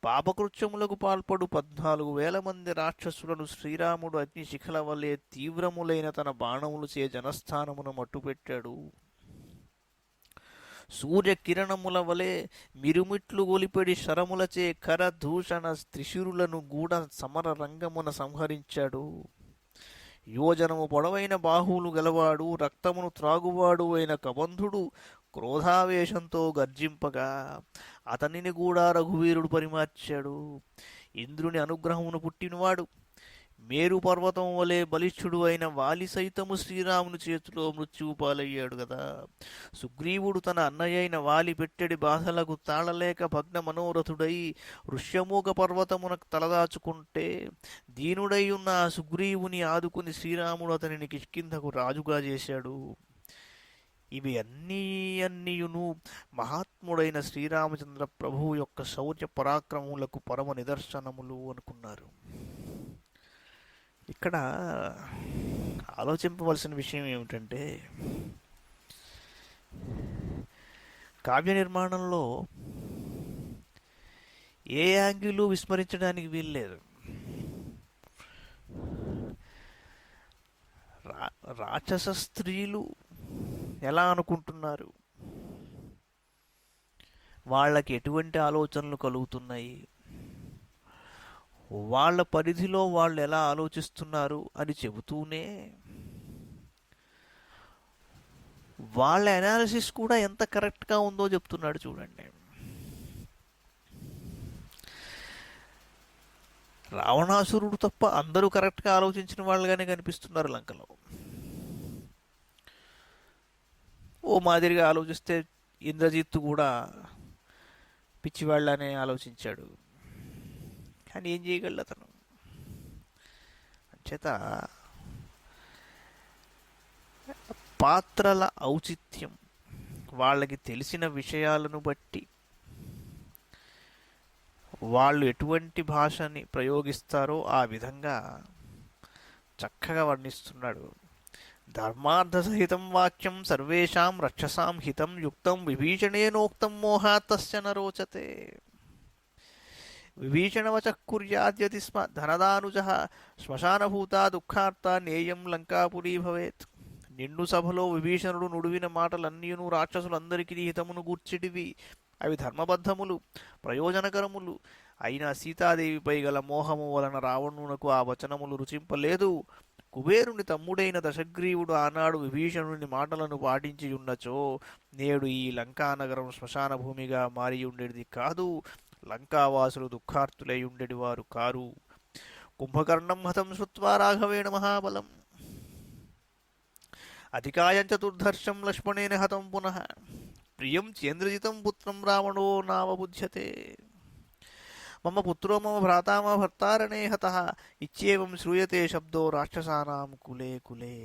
పాపకృత్యములకు పాల్పడు 14,000 మంది రాక్షసులను శ్రీరాముడు అగ్నిశిఖల వలె తీవ్రములైన తన బాణములచే జనస్థానమున మట్టుపెట్టాడు. సూర్యకిరణముల వలె మిరుమిట్లు గొలిపెడి శరములచే కరదూషణ త్రిశిరులను గూఢ సమర రంగమున సంహరించాడు. యోజనము పొడవైన బాహువులు గలవాడు, రక్తమును త్రాగువాడు అయిన కబంధుడు క్రోధావేశంతో గర్జింపగా అతనిని కూడా రఘువీరుడు పరిమార్చాడు. ఇంద్రుని అనుగ్రహమును పుట్టినవాడు, మేరు పర్వతం వలె బలిష్ఠుడు అయిన వాలి సైతము శ్రీరాముని చేతిలో మృత్యువు పాలయ్యాడు కదా. సుగ్రీవుడు తన అన్నయ్య అయిన వాలి పెట్టెడి బాధలకు తాళలేక భగ్న మనోరథుడై ఋష్యమూక పర్వతమునకు తలదాచుకుంటే దీనుడై ఉన్న ఆ సుగ్రీవుని ఆదుకుని శ్రీరాముడు అతనిని కిష్కింధకు రాజుగా చేశాడు. ఇవి అన్నీయును మహాత్ముడైన శ్రీరామచంద్ర ప్రభువు యొక్క శౌర్య పరాక్రమములకు పరమ నిదర్శనములు అనుకున్నారు. ఇక్కడ ఆలోచింపవలసిన విషయం ఏమిటంటే, కావ్య నిర్మాణంలో ఏ యాంగిల్ విస్మరించడానికి వీల్లేదు. రాక్షస స్త్రీలు ఎలా అనుకుంటున్నారు, వాళ్ళకి ఎటువంటి ఆలోచనలు కలుగుతున్నాయి, వాళ్ళ పరిధిలో వాళ్ళు ఎలా ఆలోచిస్తున్నారు అని చెబుతూనే వాళ్ళ అనాలిసిస్ కూడా ఎంత కరెక్ట్గా ఉందో చెప్తున్నాడు చూడండి. రావణాసురుడు తప్ప అందరూ కరెక్ట్గా ఆలోచించిన వాళ్ళుగానే కనిపిస్తున్నారు లంకలో. ఓ మాదిరిగా ఆలోచిస్తే ఇంద్రజిత్తు కూడా పిచ్చివాళ్ళనే ఆలోచించాడు. కానీ ఏం చేయగలడు అతను? అంచేత పాత్రల ఔచిత్యం, వాళ్ళకి తెలిసిన విషయాలను బట్టి వాళ్ళు ఎటువంటి భాషని ప్రయోగిస్తారో ఆ విధంగా చక్కగా వర్ణిస్తున్నాడు. ధర్మార్థ సహితం వాక్యం సర్వేషాం రక్షసాం హితం యుక్తం విభీషణేనోక్తం మోహాత్తస్య నరోచతే. విభీషణవచ కుర్యాద్యతి స్మ ధనదానుజ శ్మశానభూత దుఃఖార్త నేయం లంకాపురీ భవేత్. నిండు సభలో విభీషణుడు నుడివిన మాటలన్నీయును రాక్షసులందరికీ హితమును గూర్చిటివి. అవి ధర్మబద్ధములు, ప్రయోజనకరములు. అయినా సీతాదేవిపై గల మోహము వలన రావణునకు ఆ వచనములు రుచింపలేదు. కుబేరుని తమ్ముడైన దశగ్రీవుడు ఆనాడు విభీషణుని మాటలను పాటించి ఉన్నచో నేడు ఈ లంకానగరం శ్మశాన భూమిగా మారి ఉండేది కాదు. లంకావాసులు దుఃఖార్తులై ఉండేటివారు కారు. కుంభకర్ణం హతం శ్రుత్వా రాఘవేణ మహాబలం అధికాయం చతుర్ధర్షం లక్ష్మణేన హతం పునః ప్రియం చేంద్రజితం పుత్రం రావణో నావబుధ్యతే. మమ పుత్రో మమ భ్రాతా మమ భర్తారణే హతః ఇచ్చేవం శ్రూయతే శబ్దో రాక్షసానాం కులే కులే.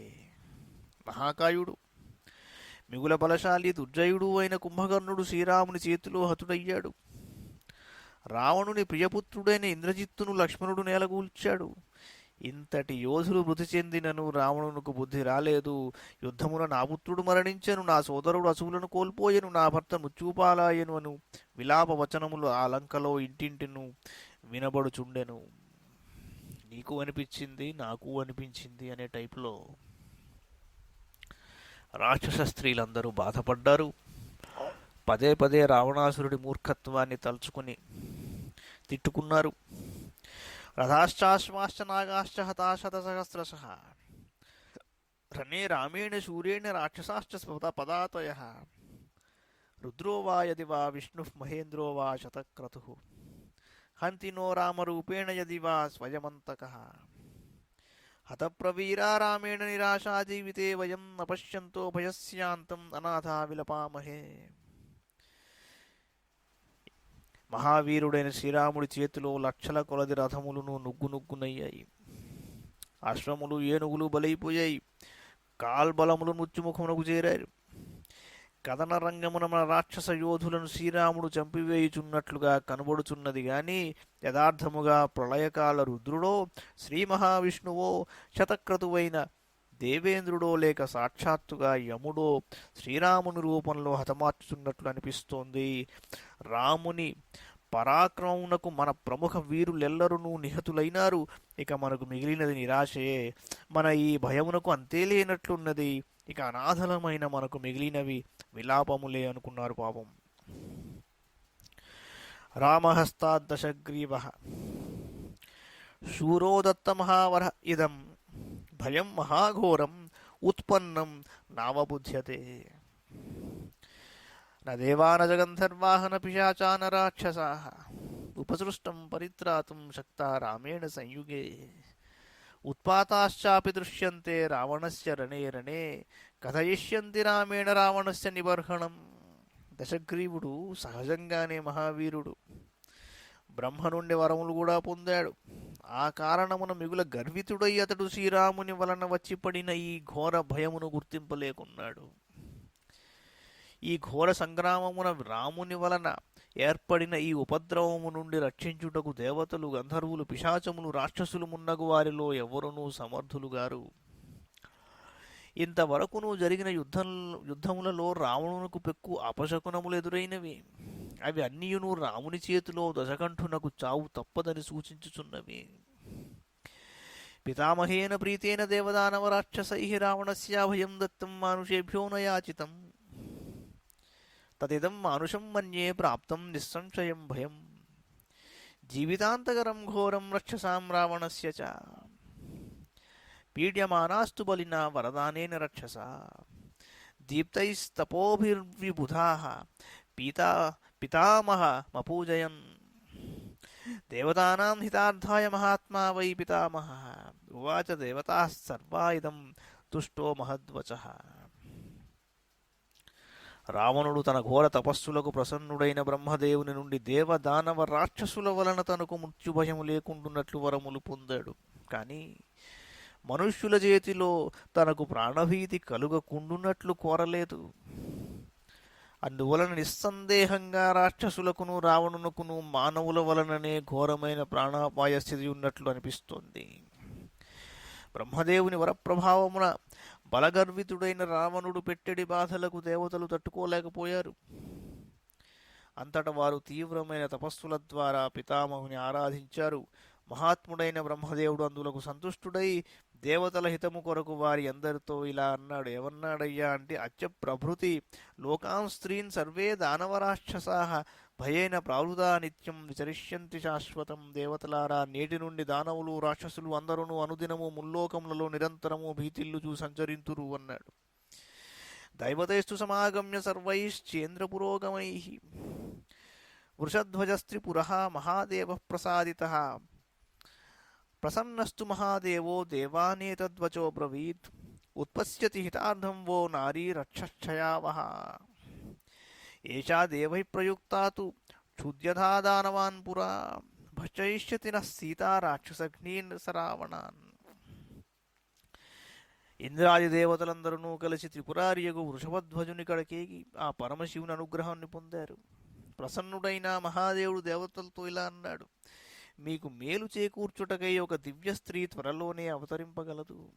మహాకాయుడు, మిగుల బలశాలి, దుర్జయుడు అయిన కుంభకర్ణుడు శ్రీరాముని చేతిలో హతుడయ్యాడు. రావణుని ప్రియపుత్రుడైన ఇంద్రజిత్తును లక్ష్మణుడు నేలగూల్చాడు. ఇంతటి యోధులు మృతి చెందినను రావణునకు బుద్ధి రాలేదు. యుద్ధమున నా పుత్రుడు మరణించెను, నా సోదరుడు అసువులను కోల్పోయెను, నా భర్త మృత్యుపాలాయను అను విలాప వచనములు ఆ లంకలో ఇంటింటిను వినబడుచుండెను. నీకు అనిపించింది, నాకు అనిపించింది అనే టైపులో రాక్షస స్త్రీలందరూ బాధపడ్డారు. పదే పదే రావణాసురుడి మూర్ఖత్వాన్ని తలుచుకుని తిట్టుకున్నారు. రథాశ్చాశ్వాశ్చ నాగాశ్చ హతాశతసహస్రశః రణే రామేణ శూరేణ రాక్షసాశ్చ పదాతయః రుద్రో వా యది వా విష్ణుః మహేంద్రో వా శతక్రతుః హంతి నో రామరూపేణ యది వా స్వయమంతకః హతప్రవీరా రామేణ నిరాశా జీవితే వయం నపశ్యంతో భయస్యాంతం అనాథా విలపామహే. మహావీరుడైన శ్రీరాముడి చేతిలో లక్షల కొలది రథములను నుగ్గునయ్యాయి. అశ్వములు, ఏనుగులు బలైపోయాయి. కాల్బలములు మృత్యుముఖమునకు చేరారు. కథన రంగమున మన రాక్షస యోధులను శ్రీరాముడు చంపివేయుచున్నట్లుగా కనబడుచున్నది గాని యథార్థముగా ప్రళయకాల రుద్రుడో, శ్రీ మహావిష్ణువో, శతక్రతువైన దేవేంద్రుడో లేక సాక్షాత్తుగా యముడో శ్రీరాముని రూపంలో హతమార్చుతున్నట్లు అనిపిస్తోంది. రాముని పరాక్రమమునకు మన ప్రముఖ వీరులెల్లరూ నిహతులైనారు. ఇక మనకు మిగిలినది నిరాశయే. మన ఈ భయమునకు అంతే లేనట్లున్నది. ఇక అనాథలమైన మనకు మిగిలినవి విలాపములే అనుకున్నారు పాపం. రామహస్తాద్దశగ్రీవ శూరోదత్త మహావర ఇదం భయం మహాఘోరం ఉత్పన్నం నావబుధ్యతే. నదేవాన జగంధర్వాహన పిశాచాన రాక్షసాః ఉపసృష్టం పరిత్రాతుం శక్తా రామేణ సంయుగే. ఉత్పాతాశ్చాపి దృశ్యంతే రావణస్య రణే రణే కథయిష్యంతి రామేణ రావణస్య నిబర్హణం. దశగ్రీవుడు సహజంగానే మహావీరుడు. బ్రహ్మ నుండి వరములు కూడా పొందాడు. ఆ కారణమున మిగుల గర్వితుడై అతడు శ్రీరాముని వలన వచ్చి పడిన ఈ ఘోర భయమును గుర్తింపలేకున్నాడు. ఈ ఘోర సంగ్రామమున రాముని వలన ఏర్పడిన ఈ ఉపద్రవము నుండి రక్షించుటకు దేవతలు, గంధర్వులు, పిశాచములు, రాక్షసులు మున్నగు వారిలో ఎవరునూ సమర్థులు గారు. ఇంతవరకును జరిగిన యుద్ధములలో రావణునకు పెక్కు అపశకునములు ఎదురైనవి. అవి అన్నియును రాముని చేతిలో దశకంఠునకు చావు తప్పదని సూచించుచున్నవి. పితామహేన ప్రీతేన దేవదానవ రాక్షసై రావణస్యాభయం దత్తం మానుషేభ్యో న యాచితం తదిదం మానుషం మన్యే ప్రాప్తం నిస్సంశయం భయం జీవితాంతకరం ఘోరం రక్షసాం రావణస్య చ పీడ్యమానాస్తు బలినా వరదానేన రక్షసా దీప్తైస్తపోభిర్విబుధాః పితామహ మపూజయన్ దేవతానాం హితార్థాయ మహాత్మా వై పితామహః ఉవాచ దేవతాః సర్వా ఇదం తుష్టో మహద్వచః. రావణుడు తన ఘోర తపస్సులకు ప్రసన్నుడైన బ్రహ్మదేవుని నుండి దేవదానవ రాక్షసుల వలన తనకు మృత్యుభయము లేకుండున్నట్లు వరములు పొందాడు. కానీ మనుష్యుల చేతిలో తనకు ప్రాణభీతి కలుగకుండున్నట్లు కోరలేదు. అందువలన నిస్సందేహంగా రాక్షసులకును రావణునకును మానవుల వలననే ఘోరమైన ప్రాణాపాయ స్థితి ఉన్నట్లు అనిపిస్తోంది. బ్రహ్మదేవుని వరప్రభావమున బలగర్వితుడైన రావణుడు పెట్టెడి బాధలకు దేవతలు తట్టుకోలేకపోయారు. అంతటా వారు తీవ్రమైన తపస్సుల ద్వారా పితామహుని ఆరాధించారు. మహాత్ముడైన బ్రహ్మదేవుడు అందులకు సంతుష్టుడై దేవతల హితము కొరకు వారి అందరితో ఇలా అన్నాడు. ఏమన్నాడయ్యా అంటే, అత్య ప్రభృతి లోకాం స్త్రీన్ సర్వే దానవరాక్షసాః భయేన ప్రావృతా నిత్యం విచరిష్యంతి శాశ్వతం. దేవతలారా, నేటి నుండి దానవులు రాక్షసులు అందరూ అనుదినము ముల్లోకములలో నిరంతరము భీతిల్లుచూ సంచరింతురు అన్నాడు. దైవతైస్తు సమాగమ్య సర్వైశ్చేంద్రపురోగమైః వృషధ్వజస్త్రిపురః మహాదేవః ప్రసాదితః ప్రసన్నస్తు మహాదేవో దేవానేతద్వచో బ్రవీత్ ఉత్పశ్యతి హితార్థం వో నారీ రక్షక్షయావహ ఏషా దేవైః ప్రయుక్తా తు క్షుద్యథా దానవాన్ పురా భక్షయిష్యతి నః సీతా రాక్షసఘ్నీన్ సరావణాన్. ఇంద్రాది దేవతలందరూ కలిసి త్రిపురారియగు వృషభధ్వజుని కడకేగి ఆ పరమశివుని అనుగ్రహాన్ని పొందారు. ప్రసన్నుడైన మహాదేవుడు దేవతలతో ఇలా అన్నాడు. మీకు మేలు చేకూర్చుటకై ఒక దివ్య స్త్రీ త్వరలోనే అవతరింపగలదు.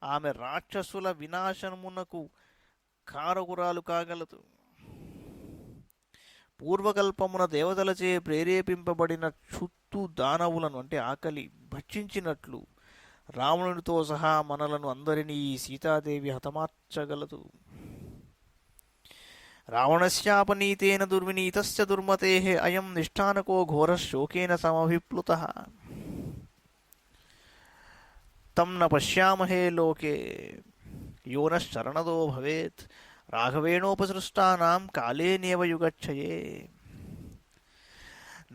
ఆమె రాక్షసుల వినాశనమునకు కారకురాలు కాగలదు. పూర్వకల్పమున దేవతలచే ప్రేరేపింపబడిన క్షుత్తు దానవులను అంటే ఆకలి భక్షించినట్లు రావణునితో సహా మనలను అందరినీ ఈ సీతాదేవి హతమార్చగలదు. రావణస్యాపనీతేన దుర్వినీతస్య దుర్మతేః అయం నిష్ఠానకో ఘోరశోకేన సమభిప్లుతః తం న పశ్యామహే లోకే యో నః శరణదో భవేత్ రాఘవేణోపసృష్టానాం కాలేనేవ యుగక్షయే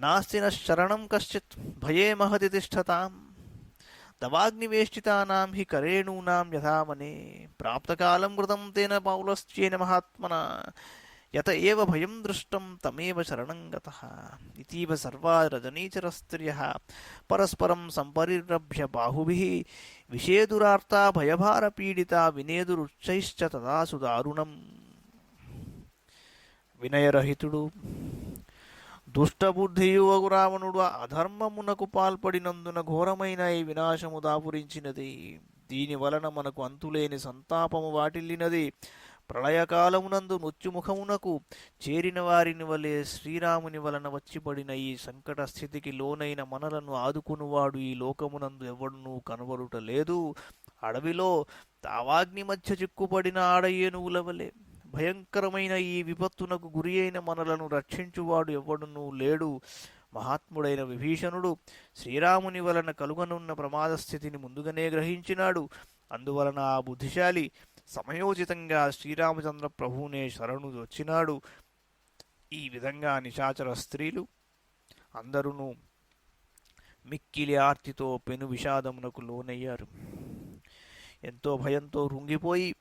నాస్తి నః శరణం కశ్చిత్ భయే మహతి తిష్ఠతాం దవాగ్నివేష్టితానాం హి కరేణూనాం యథామనే ప్రాప్తకాలం కృతం తేన పౌలశ్చేన మహాత్మనా యత ఏవ భయం దృష్టం తమేవ శరణం గతః ఇతీవ సర్వా రజనీచరస్త్రియః పరస్పరం సంపరిరభ్య బాహుభిః విషేదురార్తా భయభారపీడితా వినేదురుచ్చైశ్చ తదాసు దారుణం. వినయరహితుడు దుష్టబుద్ధియువగు రావణుడు అధర్మమునకు పాల్పడినందున ఘోరమైన ఈ వినాశము దాపురించినది. దీని వలన మనకు అంతులేని సంతాపము వాటిల్లినది. ప్రళయకాలమునందు మృత్యుముఖమునకు చేరిన వారిని వలె శ్రీరాముని వలన వచ్చిపడిన ఈ సంకట స్థితికి లోనైన మనలను ఆదుకునివాడు ఈ లోకమునందు ఎవడునూ కనబడుట లేదు. అడవిలో తావాగ్ని మధ్య చిక్కుపడిన ఆడయేనుగుల వలె భయంకరమైన ఈ విపత్తునకు గురి అయిన మనలను రక్షించువాడు ఎవడునూ లేడు. మహాత్ముడైన విభీషణుడు శ్రీరాముని వలన కలుగనున్న ప్రమాద స్థితిని ముందుగానే గ్రహించినాడు. అందువలన ఆ బుద్ధిశాలి సమయోచితంగా శ్రీరామచంద్ర ప్రభువునే శరణు వచ్చినాడు. ఈ విధంగా నిశాచర స్త్రీలు అందరూ మిక్కిలి ఆర్తితో పెను విషాదమునకు లోనయ్యారు. ఎంతో భయంతో రుంగిపోయి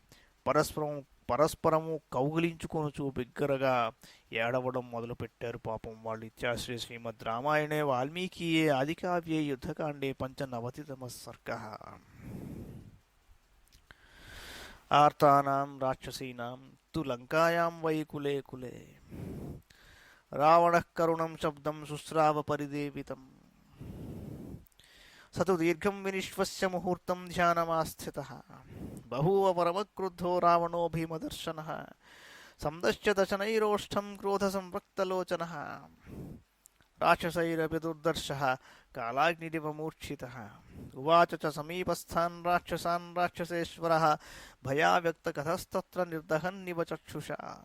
పరస్పరం పరస్పరము కౌగిలించుకొనుచు బిగ్గరగా ఏడవడం మొదలుపెట్టారు. పాపం వాళ్ళు. ఇత్యాశ్రీ శ్రీమద్ రామాయణే వాల్మీకియే ఆదికావ్యే యుద్ధకాండే పంచనవతితమ సర్గ. ఆర్తానాం రాక్షసీనాం తు లంకాయాం వై కులే కులే రావణః కరుణం శబ్దం శుశ్రావ పరిదేవితం సతు దీర్ఘం వినిశ్వస్య ముహూర్తం ధ్యానమాస్థితః బహూవ పరమక్రుద్ధో రావణో భీమదర్శనః సందశ్య దశనైరోష్ఠం క్రోధ సంవక్తలోచనః రాక్షసైరపి దుర్దర్శః కాలాగ్నిరివ మూర్ఛితః ఉవాచ చ సమీపస్థాన్ రాక్షసాన్ రాక్షసేశ్వరः భయావ్యక్తకథస్తత్ర నిర్దహన్నివ చక్షుషా.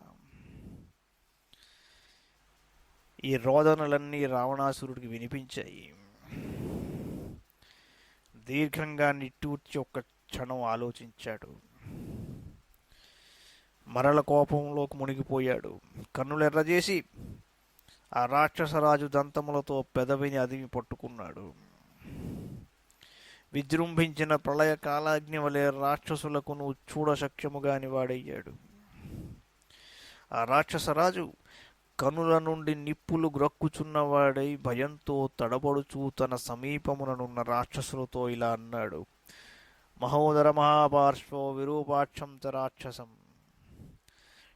ఈ రోదనలన్నీ రావణాసురుడికి వినిపించాయి. దీర్ఘంగా నిట్టూర్చి ఒక్క క్షణం ఆలోచించాడు. మరల కోపంలోకి మునిగిపోయాడు. కన్నులెర్రజేసి ఆ రాక్షసరాజు దంతములతో పెదవిని అదిమి పట్టుకున్నాడు. విజృంభించిన ప్రళయ కాలాగ్ని వలె రాక్షసులకును చూడశక్యముగాని వాడయ్యాడు. ఆ రాక్షసరాజు కనుల నుండి నిప్పులు గ్రక్కుచున్నవాడై భయంతో తడబడుచూ తన సమీపముననున్న రాక్షసులతో ఇలా అన్నాడు. మహోదర మహాపార్శ్వో విరూపాక్షం చ రాక్షసం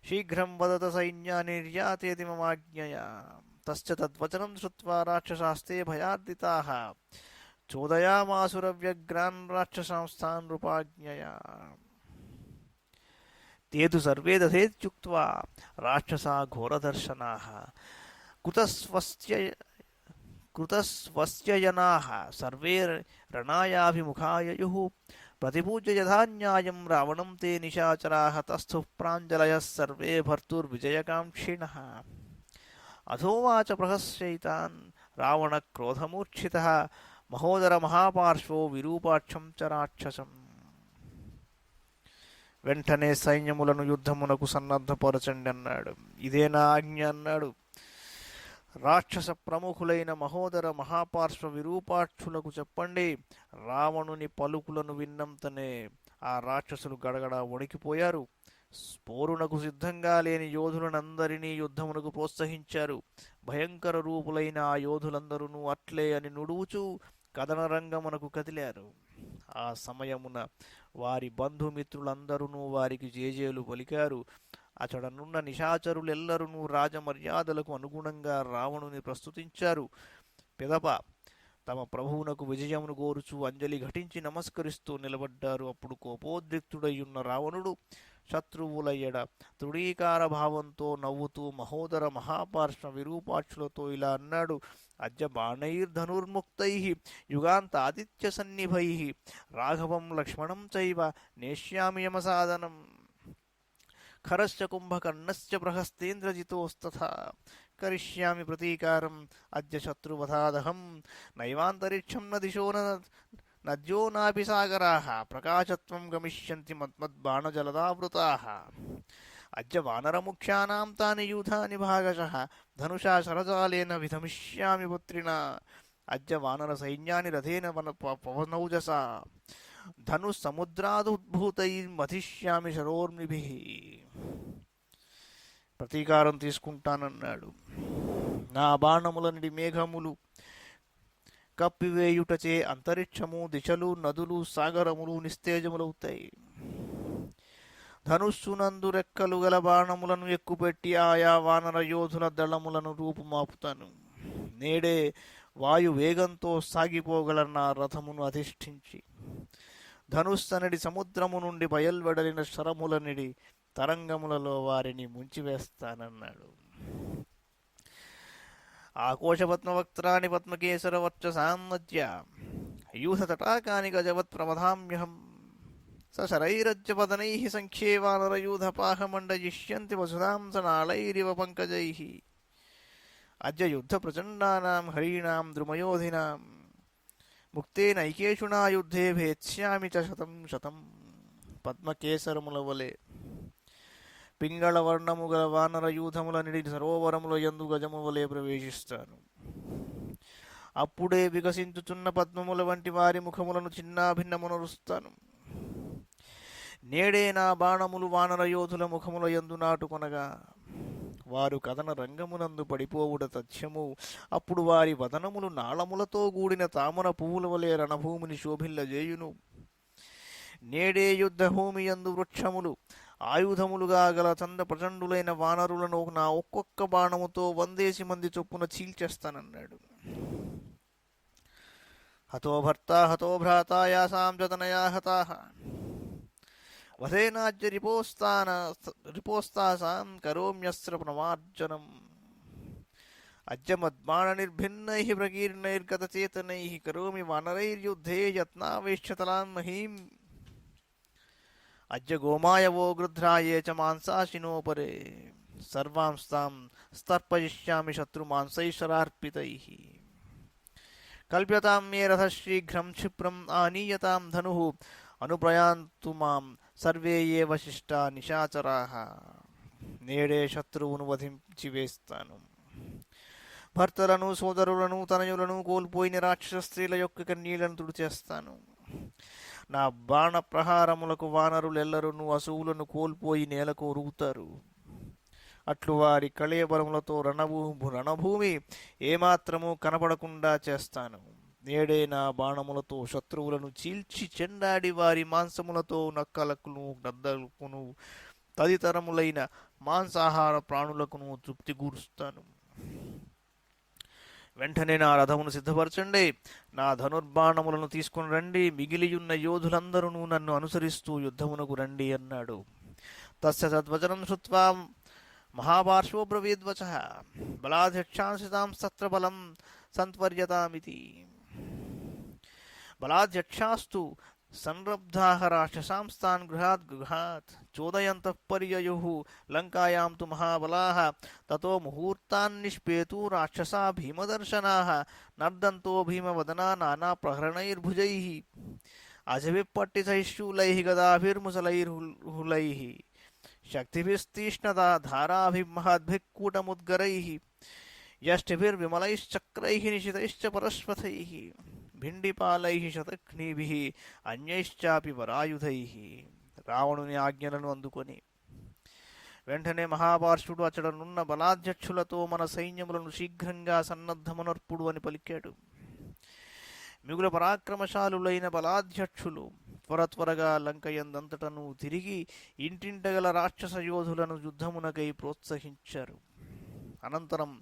శీఘ్రం వదత సైన్యాన్ని నిర్యాతేతి మమాజ్ఞయా. తస్య తద్వచనం శ్రుత్వా రాక్షసాస్తే భయార్దితాః చోదయామాసురవ్యగ్రాన్ రాక్షసాంస్తాన్ నృపాజ్ఞయా. ते तु सर्वे दधेत्युक्त्वा राक्षसा घोरदर्शनाः कृतस्वस्यजनाः सर्वे रणायाभिमुखाययुः प्रतिपूज्य यथा न्यायं रावणं ते निशाचराः तस्थुः प्राञ्जलयः सर्वे भर्तुर्विजयकाङ्क्षिणः. अथोवाच प्रहस्यैतान् रावणक्रोधमूर्च्छितः महोदरमहापार्श्वो विरूपाक्षं च राक्षसम्. వెంటనే సైన్యములను యుద్ధమునకు సన్నద్ధపరచండి అన్నాడు. ఇదే నా ఆజ్ఞ అన్నాడు. రాక్షస ప్రముఖులైన మహోదర మహాపార్శ్వ విరూపాక్షులకు చెప్పండి. రావణుని పలుకులను విన్నంతనే ఆ రాక్షసులు గడగడ వణికిపోయారు. పోరునకు సిద్ధంగా లేని యోధులనందరినీ యుద్ధమునకు ప్రోత్సహించారు. భయంకర రూపులైన ఆ యోధులందరూ అట్లే అని నుడువుచూ కథన రంగమునకు కదిలారు. ఆ సమయమున వారి బంధుమిత్రులందరూ వారికి జేజేలు పలికారు. అచడనున్న నిశాచరులెల్లరూ రాజమర్యాదలకు అనుగుణంగా రావణుని ప్రస్తుతించారు. పిదప తమ ప్రభువునకు విజయమును కోరుచూ అంజలి ఘటించి నమస్కరిస్తూ నిలబడ్డారు. అప్పుడు కోపోద్రిక్తుడయ్యున్న రావణుడు శత్రువుల ఎడ తృణీకార భావంతో నవ్వుతూ మహోదర మహాపార్శ్వ విరూపాక్షులతో ఇలా అన్నాడు. అద్య బాణైర్ధనుర్ముక్తైః యుగాంతాదిత్య సన్నిభైః రాఘవం లక్ష్మణం చైవ నేష్యామి యమసాదనం ఖరశ్చ కుంభకర్ణశ్చ ప్రహస్తేంద్రజితోస్తథా కరిష్యామి ప్రతీకారం అద్య శత్రువధాదహం నైవాంతరిక్షం న దిశో నద్యో నాపి సాగరాః ప్రకాశత్వం గమిష్యంతి మద్బాణజలదావృతాః అద్య వానరముఖ్యానాం తాని యూథాని భాగశః ధనుషా శరజాలేన విధమిష్యామి పుత్రిణా అద్య వానర సైన్యాని రథేన పవనౌజసా ధనుస్సముద్రాదుద్భూతైర్మథిష్యామి శరోర్మిభిః. ప్రతీకారం తీసుకుంటానన్నాడు. నా బాణములనిడి మేఘములు కప్పివేయుటచే అంతరిక్షము దిశలు నదులు సాగరములు నిస్తేజములవుతాయి. ధనుస్సునందు రెక్కలు గల బాణములను ఎక్కుపెట్టి ఆయా వానర యోధుల దళములను రూపుమాపుతాను. నేడే వాయు వేగంతో సాగిపోగల నా రథమును అధిష్ఠించి ధనుస్సనడి సముద్రము నుండి బయల్వెడలిన శరములనిడి తరంగములలో వారిని ముంచివేస్తానన్నాడు. ఆకోశపద్మవక్త్రాణి పద్మకేసర వర్చసాన్నద్య యూథ తటాకాని గజవత్ ప్రమథామ్యహం సశరైరజ్యపదనైః సంఖ్యే వానరయూథపాహమండయిష్యంతి వసుధాం సనాళైరివ పంకజైః అద్య యుద్ధ ప్రచండానాం హరీణాం ద్రుమయోధినాం ముక్తేనైకేషుణా యుద్ధే భేత్స్యామి చ శతం శతం. పద్మకేసరముల వలె పింగళ వర్ణము గల వానర యూథముల నిడి సరోవరముల యందు గజము వలె ప్రవేశిస్తాను. అప్పుడే వికసించుచున్న పద్మముల వంటి వారి ముఖములను చిన్నాభిన్నమునరుస్తాను. నేడే నా బాణములు వానర యోధుల ముఖముల యందు నాటుకొనగా వారు కథన రంగమునందు పడిపోవుట తథ్యము. అప్పుడు వారి వదనములు నాళములతో కూడిన తామర పువ్వుల వలె రణభూమిని శోభిల్లజేయును. నేడే యుద్ధభూమి యందు వృక్షములు ఆయుధములుగా గల చంద ప్రచండులైన వానరులను నా ఒక్కొక్క బాణముతో 100 మంది చొప్పున చీల్చేస్తానన్నాడు. హతో భర్త హతో భ్రాత యాసాం జతనయా హతాః వధేనాజ్య రిపోస్తాసాం కరోమ్యస్త్ర ప్రమార్జనం అజ్యమద్బాణ నిర్భిన్నైః ప్రకీర్ణైర్గతచేతనైః కరోమి వానరైర్యుద్ధే యత్నావేశ్యతలాన్ మహీం అజ్య గోమాయవో గృధ్రాయే చ మాంసాశినోపరే సర్వాంస్తాం స్తర్పయిష్యామి శత్రుమాంసైశ్వరార్పితైః కల్ప్యతాం మే రథః శీఘ్రం క్షిప్రం ఆనీయతాం ధనుః అనుప్రయాంతు మాం సర్వే ఏ వశిష్టా నిశాచరాః నేడే శత్రువును వధించి వేస్తాను. భర్తలను సోదరులను తనయులను కోల్పోయిన రాక్షస స్త్రీల యొక్క కన్నీళ్లను తుడిచేస్తాను. నా బాణ ప్రహారములకు వానరులెల్లరూ అసువులను కోల్పోయి నేలకు ఒరుగుతారు. అట్లు వారి కళేబరములతో రణభూమి ఏమాత్రము కనపడకుండా చేస్తాను. నేడే నా బాణములతో శత్రువులను చీల్చి చెండాడి వారి మాంసములతో నక్కలకును గద్దలకును తదితరములైన మాంసాహార ప్రాణులకును తృప్తి కూరుస్తాను. వెంటనే నా రథమును సిద్ధపరచండి, నా ధనుర్బాణములను తీసుకుని రండి, మిగిలియున్న యోధులందరూ నన్ను అనుసరిస్తూ యుద్ధమునకు రండి అన్నాడు. తస్య తద్వచనం శ్రుత్వా మహాపార్శ్వో బ్రవీద్వచః బలాధ్యక్షాంసితాం సత్ర బలం సంత్వర్యతామితి. బలాధ్యక్షాస్తు సంరబ్ధాః రాక్షసాంస్తాన్ గృహాత్ చోదయంతః పర్యయుః లంకాయాం తు మహాబలాః తతో ముహూర్తాన్నిష్పేతు రాక్షసా భీమదర్శనాః నర్దంతో భీమవదనా నానా ప్రహరణైర్భుజైః అజవిప్పట్టితైః శూలైః గదాభిర్ముసలైర్హులైః శక్తిభిస్తీక్ష్ణతా ధారాభిర్మహద్భిః కూటముద్గరైః యష్టిభిర్విమలైశ్చక్రైః నిశితైశ్చ పరశ్వథైః భిండిపాలైః శతఘ్నీభిః అన్యైశ్చాపి వరాయుధైః. రావణుని ఆజ్ఞలను అందుకొని వెంటనే మహాపార్శ్వుడు అచ్చడనున్న బలాధ్యక్షులతో మన సైన్యములను శీఘ్రంగా సన్నద్ధమునర్పుడు అని పలికాడు. మిగుల పరాక్రమశాలులైన బలాధ్యక్షులు త్వరగా లంకయందంతటను తిరిగి ఇంటింటగల రాక్షస యోధులను యుద్ధమునకై ప్రోత్సహించారు. అనంతరం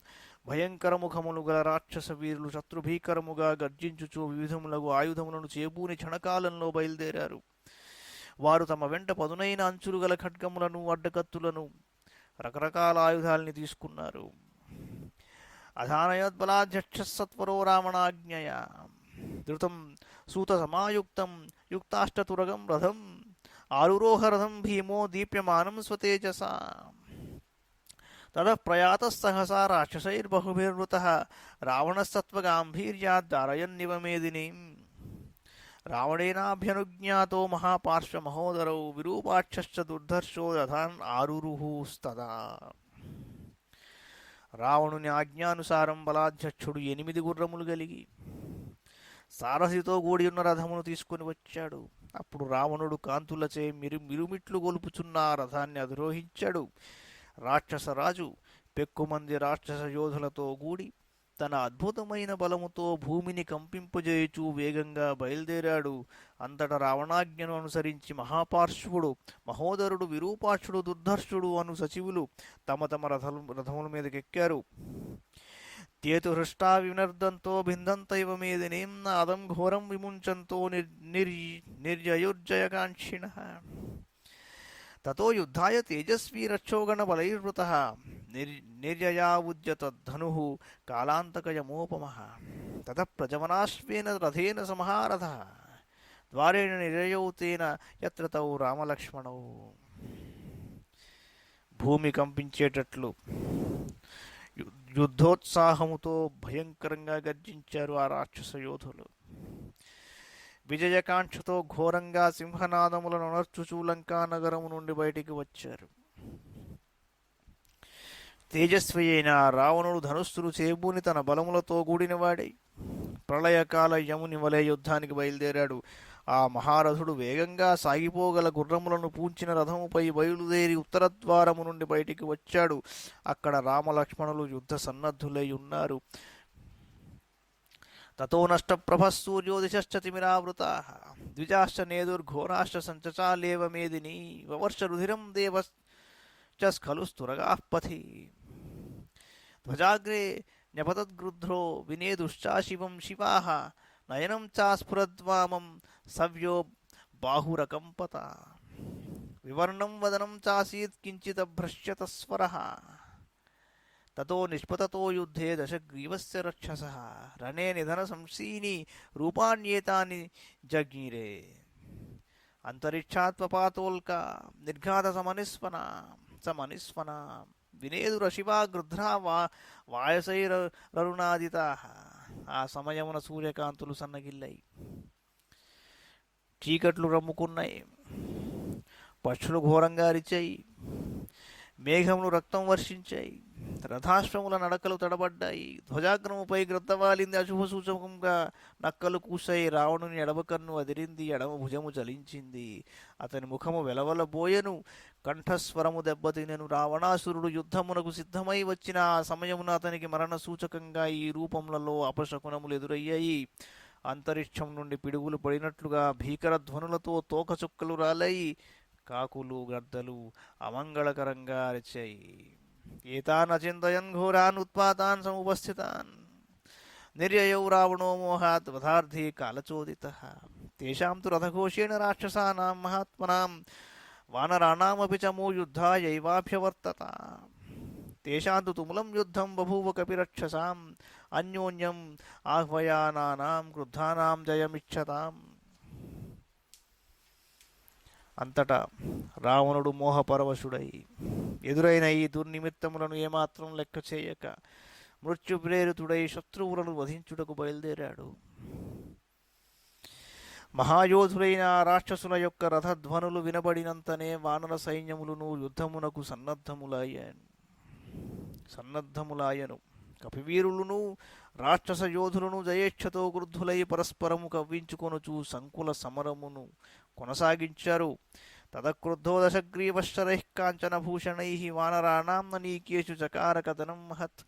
భయంకరముఖములు గల రాక్షస వీరులు శత్రుభీకరముగా గర్జించుచు వివిధములకు ఆయుధములను చేబూని క్షణకాలంలో బయలుదేరారు. వారు తమ వెంట పదునైన అంచులు గల ఖడ్గములను అడ్డకత్తులను రకరకాల ఆయుధాలని తీసుకున్నారు. అధానయోద్బలాధ్యక్ష సత్వరో రావణాజ్ఞయ ధృతం సూత సమాయుక్తం యుక్తాష్టతురగం రథం ఆరురోహ రథం భీమో దీప్యమానం స్వతేజసా తతః ప్రయాతః సహసా రాక్షసైర్బహుభిర్వృతః రావణసత్వగాంభీర్యాద్ధారయన్నివ మేదినీం. రావణేనాభ్యనుజ్ఞాతో మహాపార్శ్వమహోదరౌ విరూపాక్షశ్చ దుర్ధర్షో రథాన్ ఆరురుహుస్తదా. రావణుని ఆజ్ఞానుసారం బలాధ్యక్షుడు 8 గుర్రములు కలిగి సారథితో కూడి ఉన్న రథమును తీసుకుని వచ్చాడు. అప్పుడు రావణుడు కాంతులచే మిరుమిట్లు గొలుపుచున్న ఆ రథాన్ని అధిరోహించాడు. రాక్షసరాజు పెక్కుమంది రాక్షస యోధులతో కూడి తన అద్భుతమైన బలముతో భూమిని కంపింపజేయుచూ వేగంగా బయలుదేరాడు. అంతట రావణాజ్ఞను అనుసరించి మహాపార్శ్వుడు మహోదరుడు విరూపాక్షుడు దుర్ధర్షుడు అను సచివులు తమ తమ రథముల మీదకెక్కారు. తేతు హృష్టా వినర్దంతో భిందంతైవ మేదినీం నాదం ఘోరం విముంచంతో నిర్జయుర్జయకాంక్షిణః. తతో యుద్ధాయ తేజస్వీ రక్షోగణబలైర్వృతః నిర్యయావుద్యత ధనుః కాలాంతకయమోపమః. తతః ప్రజమనాశ్వేన రథేన సమహారథః ద్వారేణ నిర్యయౌ తేన యత్ర తౌ రామలక్ష్మణౌ. భూమి కంపించేటట్లు యుద్ధోత్సాహముతో భయంకరంగా గర్జించారు ఆ రాక్షస యోధులు. విజయకాంక్షతో ఘోరంగా సింహనాదములను నర్చుచూ లంకా నగరము నుండి బయటికి వచ్చారు. తేజస్వి అయిన రావణుడు ధనుస్సులు చేబూని తన బలములతో కూడినవాడై ప్రళయకాల యముని వలె యుద్ధానికి బయలుదేరాడు. ఆ మహారథుడు వేగంగా సాగిపోగల గుర్రములను పూంచిన రథముపై బయలుదేరి ఉత్తరద్వారము నుండి బయటికి వచ్చాడు. అక్కడ రామలక్ష్మణులు యుద్ధ సన్నద్ధులై ఉన్నారు. తతో నష్టప్రభः సూర్యో దిశశ్చ తిమిరావృతాః ద్విజాశ్చ నేదుర్ఘోరాశ్చ సంచచాలేవ మేదినీ వవర్ష రుధిరం దేవశ్చ స్ఖలు స్తురగాః పథి ధ్వజాగ్రే న్యపతద్గృధ్రో వినేదుశ్చాశివం శివాః నయనం చాస్ఫురద్వామం సవ్యో బాహురకంపత వివర్ణం వదనం చాసీత్ కించిదభ్రశ్యత స్వరః తతో నిష్పతతో యుద్ధే దశగ్రీవస్య రక్షసః రణే నిధన సంశీని రూపాణ్యేతాని జజ్ఞిరే అంతరిక్షాత్వపాతోల్క నిర్ఘాత సమనిస్వన వినేదురశివా గృధ్రా వాయసైరరుణాదితాః ఆ సమయమున సూర్యకాంతులు సన్నగిల్లాయి, చీకట్లు రమ్ముకున్నాయి, పక్షులు ఘోరంగా అరిచాయి, మేఘములు రక్తం వర్షించాయి, రథాశ్వముల నడకలు తడబడ్డాయి, ధ్వజాగ్రముపై గ్రద్దవాలింది అశుభ సూచకంగా నక్కలు కూసాయి, రావణుని ఎడమ కన్ను అదిరింది, ఎడమ భుజము చలించింది, అతని ముఖము వెలవలబోయెను, కంఠస్వరము దెబ్బతినెను. రావణాసురుడు యుద్ధమునకు సిద్ధమై వచ్చిన ఆ సమయమున అతనికి మరణ సూచకంగా ఈ రూపములలో అపశకునములు ఎదురయ్యాయి. అంతరిక్షం నుండి పిడుగులు పడినట్లుగా భీకర ధ్వనులతో తోకచుక్కలు రాలాయి, కాకులు గద్దలు అమంగళకరంగా అరిచాయి. ఏతాన్ అచింతయన్ ఘోరాన్ ఉత్పాతాన్ సముపస్థితాన్ నిర్యయౌ రావణో మోహాత్ వధార్థే కాలచోదితః తేషాం తు రథఘోషేణ రాక్షసానాం మహాత్మనాం వానరాణామపి చ మో యుద్ధాయైవాభ్యవర్తత తేషాం తు తుములం యుద్ధం బభూవ కపిరక్షసాం అన్యోన్యం ఆహ్వయానానాం క్రుద్ధానాం జయమిచ్చతాం. అంతటా రావణుడు మోహపరవశుడై ఎదురైన ఈ దుర్నిమిత్తములను ఏమాత్రం లెక్క చేయక మృత్యుప్రేరితుడై శత్రువులను వధించుటకు బయలుదేరాడు. మహాయోధులైన రాక్షసుల యొక్క రథధ్వనులు వినబడినంతనే వానర సైన్యములను యుద్ధమునకు సన్నద్ధములాయను. కపివీరులను రాక్షస యోధులను జయేచ్ఛతో క్రుద్ధులై పరస్పరము కవ్వించుకొనుచు సంకుల సమరమును కొనసాగించారు. తదక్రుద్ధో దశగ్రీవశ్చరైః కాంచనభూషణైః వానరాణాం ననీకేషు చకార కథనం మహత్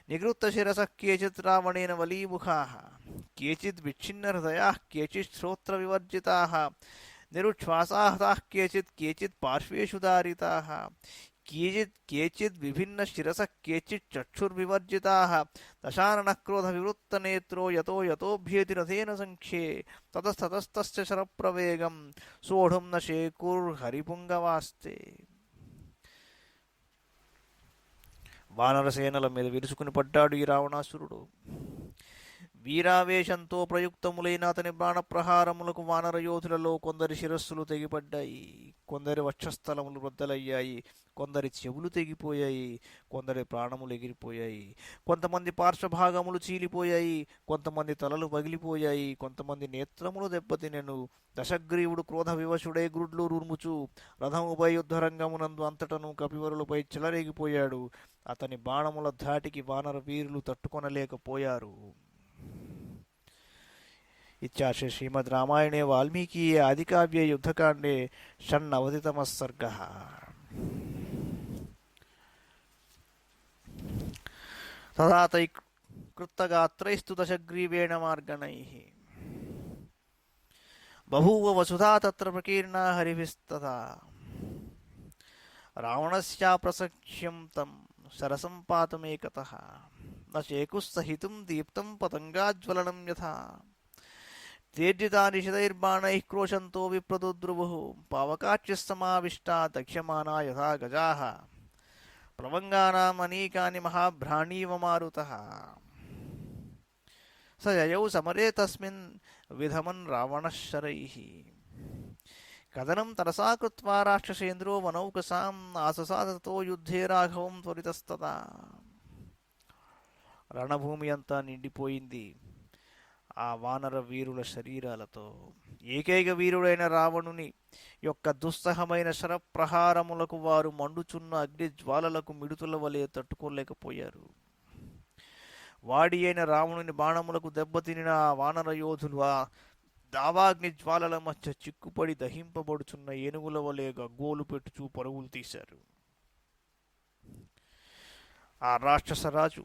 నిగృత్తశిరసః కేచిత్ రావణేన వలీముఖాః కేచిద్ విచ్ఛిన్నహృదయాః కేచిత్ శ్రోత్రవివర్జితాః నిరుచ్ఛ్వాసాహతాః కేచిత్ పార్శ్వేషు దారితాః కేచిద్ విభిన్న శిరసః కేచిత్ చక్షుర్వివర్జితాః దశాననః క్రోధ వివృత్తనేత్రో యతో యతోభ్యేతి రథేన సంఖ్యే తతస్తతస్తస్య శరప్రవేగం సోఢుం న శేకుర్హరిపుంగవాస్తే. వానరసేనల మీద విరుచుకుని పడ్డాడు ఈ రావణాసురుడు. వీరావేశంతో ప్రయుక్తములైన అతని బాణప్రహారములకు వానర యోధులలో కొందరి శిరస్సులు తెగిపడ్డాయి, కొందరి వక్షస్థలములు బద్దలయ్యాయి, కొందరి చెవులు తెగిపోయాయి, కొందరి ప్రాణములు ఎగిరిపోయాయి, కొంతమంది పార్శ్వభాగములు చీలిపోయాయి, కొంతమంది తలలు పగిలిపోయాయి, కొంతమంది నేత్రములు దెబ్బతినెను. దశగ్రీవుడు క్రోధ వివశుడై గ్రుడ్లు రుర్ముచు రథముపై యుద్ధరంగమునందు అంతటను కపివరులపై చెలరేగిపోయాడు. అతని బాణముల ధాటికి వానర వీరులు తట్టుకొనలేకపోయారు. इत्याशे श्रीमद् रामायणे वाल्मीकि आदिकाव्ये युद्धकाण्डे षण्णवतितमः सर्गः। तदा तैकृत्तगात्रैस्तु दशग्रीवेण मार्गणैः बभूव वसुधा तत्र प्रकीर्णा हरिभिस्तथा रावणस्याप्रसख्यं तं सरसं पातमेकतः न चेकुस्सहितं दीप्तं पतङ्गाज्वलनं यथा तेर्जितानिशितैर्बाणैः क्रोशन्तो विप्रदुद्रुवुः पावकाच्यः समाविष्टा दक्ष्यमाना यथा गजाः प्लवङ्गानाम् अनेकानि महाभ्राणीव मारुतः स ययौ समरे तस्मिन् विधमन् रावणः शरैः कदनं तरसा कृत्वा राक्षसेन्द्रो वनौकसाम् आससादतो युद्धे राघवं त्वरितस्तदा. రణభూమి అంతా నిండిపోయింది ఆ వానర వీరుల శరీరాలతో. ఏకైక వీరుడైన రావణుని యొక్క దుస్సహమైన శరప్రహారములకు వారు మండుచున్న అగ్ని జ్వాలలకు మిడుతుల వలె తట్టుకోలేకపోయారు. వాడి అయిన రావణుని బాణములకు దెబ్బతినిన ఆ వానర యోధులు ఆ దావాగ్ని జ్వాలల మధ్య చిక్కుపడి దహింపబడుచున్న ఏనుగుల వలె గగ్గోలు పెట్టుచూ పరుగులు తీశారు. ఆ రాక్షసరాజు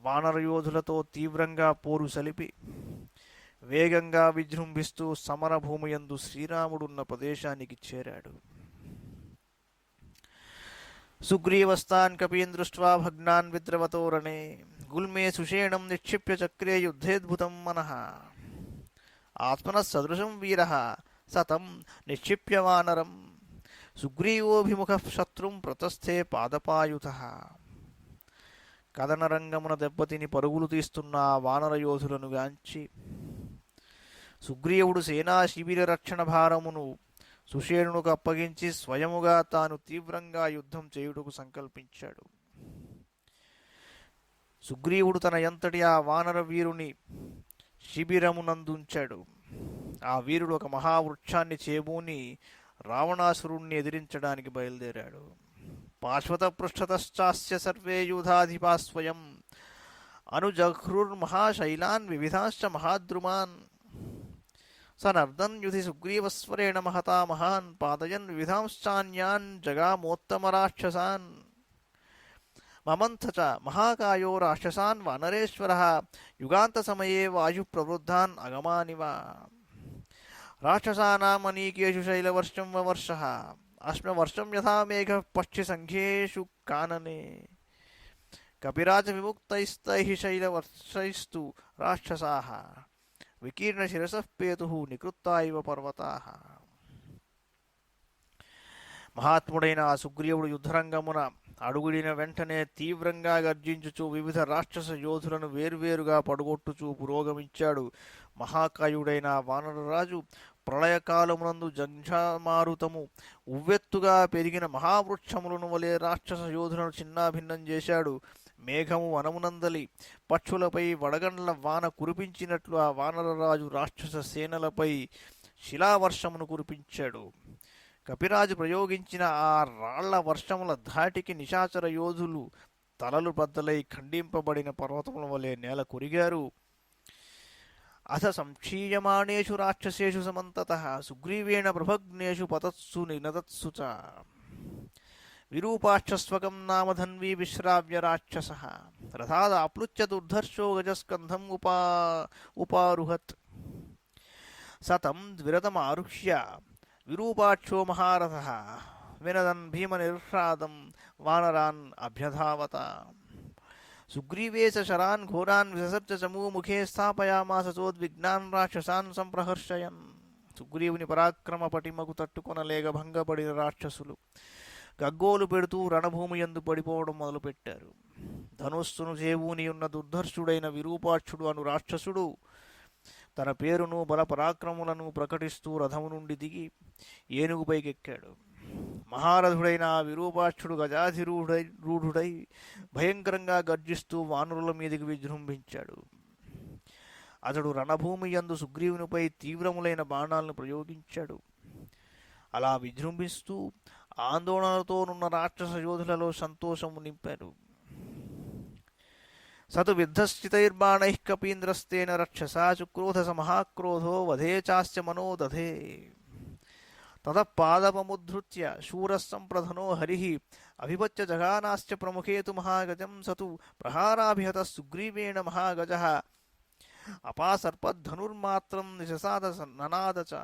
వానర యోధులతో తీవ్రంగా పోరు సలిపి వేగంగా విజృంభిస్తూ సమరభూమియందు శ్రీరాముడున్న ప్రదేశానికి చేరాడు. సుగ్రీవస్తాన్ కపీన్ దృష్ట్వా భగ్నాన్ విద్రవతో రణే గుల్మే సుషేణం నిక్షిప్య చక్రే యుద్ధేద్భుతం మనః ఆత్మనః సదృశం వీరః సతం నిక్షిప్య వానరం సుగ్రీవోభిముఖః శత్రుం ప్రతస్థే పాదపాయుధః. కదనరంగమున దెబ్బతిని పరుగులు తీస్తున్న ఆ వానర యోధులను గాంచి సుగ్రీవుడు సేనా శిబిర రక్షణ భారమును సుషేణునికి అప్పగించి స్వయముగా తాను తీవ్రంగా యుద్ధం చేయుటకు సంకల్పించాడు. సుగ్రీవుడు తన ఎంతటి ఆ వానర వీరుని శిబిరమునందుంచాడు. ఆ వీరుడు ఒక మహావృక్షాన్ని చేబూని రావణాసురుణ్ణి ఎదిరించడానికి బయలుదేరాడు. పార్శ్వత పృష్ఠతశ్చాస్య సర్వే యూధాధిపా స్వయం అనుజఘ్రుర్మహాశైలాన్ వివిధాశ్చ మహాద్రుమాన్ సనర్దన్ యుధి సుగ్రీవస్వరేణ మహతా మహాన్ పాదయన్ వివిధాంశ్చాన్యాన్ జగామోత్తమరాక్షసాన్ మమంథ చ మహాకాయో రాక్షసాన్ వానరేశ్వరః యుగాంతసమయే వాయుప్రవృద్ధాన్ అగమానివ రాక్షసానామనీకేషు శైలవర్షం వవర్షః అశ్మవర్షం యథా మేఘః పక్షి సంఖ్యేషు కాననే కపిరాజ విముక్తైస్తైః శైలవర్షైస్తు రాక్షసాః వికీర్ణ శిరసః పేతుః నికృత్తా ఇవ పర్వతాః. మహాత్ముడైన ఆ సుగ్రీవుడు యుద్ధరంగమున అడుగుడిన వెంటనే తీవ్రంగా గర్జించుచూ వివిధ రాక్షస యోధులను వేర్వేరుగా పడగొట్టుచూ పురోగమించాడు. మహాకాయుడైన వానరరాజు ప్రళయకాలమునందు జంఝామారుతము ఉవ్వెత్తుగా పెరిగిన మహావృక్షములను వలె రాక్షస యోధులను చిన్నాభిన్నం చేశాడు. మేఘము వనమునందలి పక్షులపై వడగండ్ల వాన కురిపించినట్లు ఆ వానరరాజు రాక్షస సేనలపై శిలావర్షమును కురిపించాడు. కపిరాజు ప్రయోగించిన ఆ రాళ్ల వర్షముల ధాటికి నిశాచర యోధులు తలలు బద్దలై ఖండింపబడిన పర్వతముల వలె నేల కొరిగారు. అథ సంక్షీయమాణేషు రాక్షసేషు సమంతతః సుగ్రీవేణ ప్రభగ్నేషు పతత్సు నినదత్సు చ విరూపాక్షస్వకం నామధన్వీ విశ్రావ్య రాక్షసః రథాదాప్లుత్య దుర్ధర్షో గజస్కంధం ఉపారుహత్ సతం ద్విరథమారుహ్య విరూపాక్షో మహారథః వినదన్ భీమనిర్హ్లాదం వానరాన్ అభ్యధావత సుగ్రీవే చ శరాన్ ఘోరాన్ విససర్జ చమూముఖే స్థాపయామాస చోద్విగ్నాన్ రాక్షసాన్ సంప్రహర్షయన్. సుగ్రీవుని పరాక్రమ పటిమకు తట్టుకొనలేక భంగపడిన రాక్షసులు గగ్గోలు పెడుతూ రణభూమి యందు పడిపోవడం మొదలుపెట్టారు. ధనుస్సును చేబూని ఉన్న దుర్ధర్షుడైన విరూపాక్షుడు అను రాక్షసుడు తన పేరును బలపరాక్రములను ప్రకటిస్తూ రథము నుండి దిగి ఏనుగుపైకెక్కాడు. మహారథుడైన ఆ విరూపాక్షుడు గజాధిరూఢుడై భయంకరంగా గర్జిస్తూ వానరుల మీదికి విజృంభించాడు. అతడు రణభూమి యందు సుగ్రీవునిపై తీవ్రములైన బాణాలను ప్రయోగించాడు. అలా విజృంభిస్తూ ఆందోళనతోనున్న రాక్షస యోధులలో సంతోషము నింపాడు. సతు విద్ధశ్చితైర్బాణైః కపీంద్రస్తేన రక్షసా చుక్రోధ సమహాక్రోధో వధే చాస్య మనో దధే తతః పాదపముద్ధృత్య శూరः సంప్రధనో హరిః అభిపత్య జఘానాశ్చ ప్రముఖే తు మహాగజం సతు ప్రహారాభిహతः సుగ్రీవేణ మహాగజः అపాసర్పద్ధనుర్మాత్రం నిశసాద ననాద చ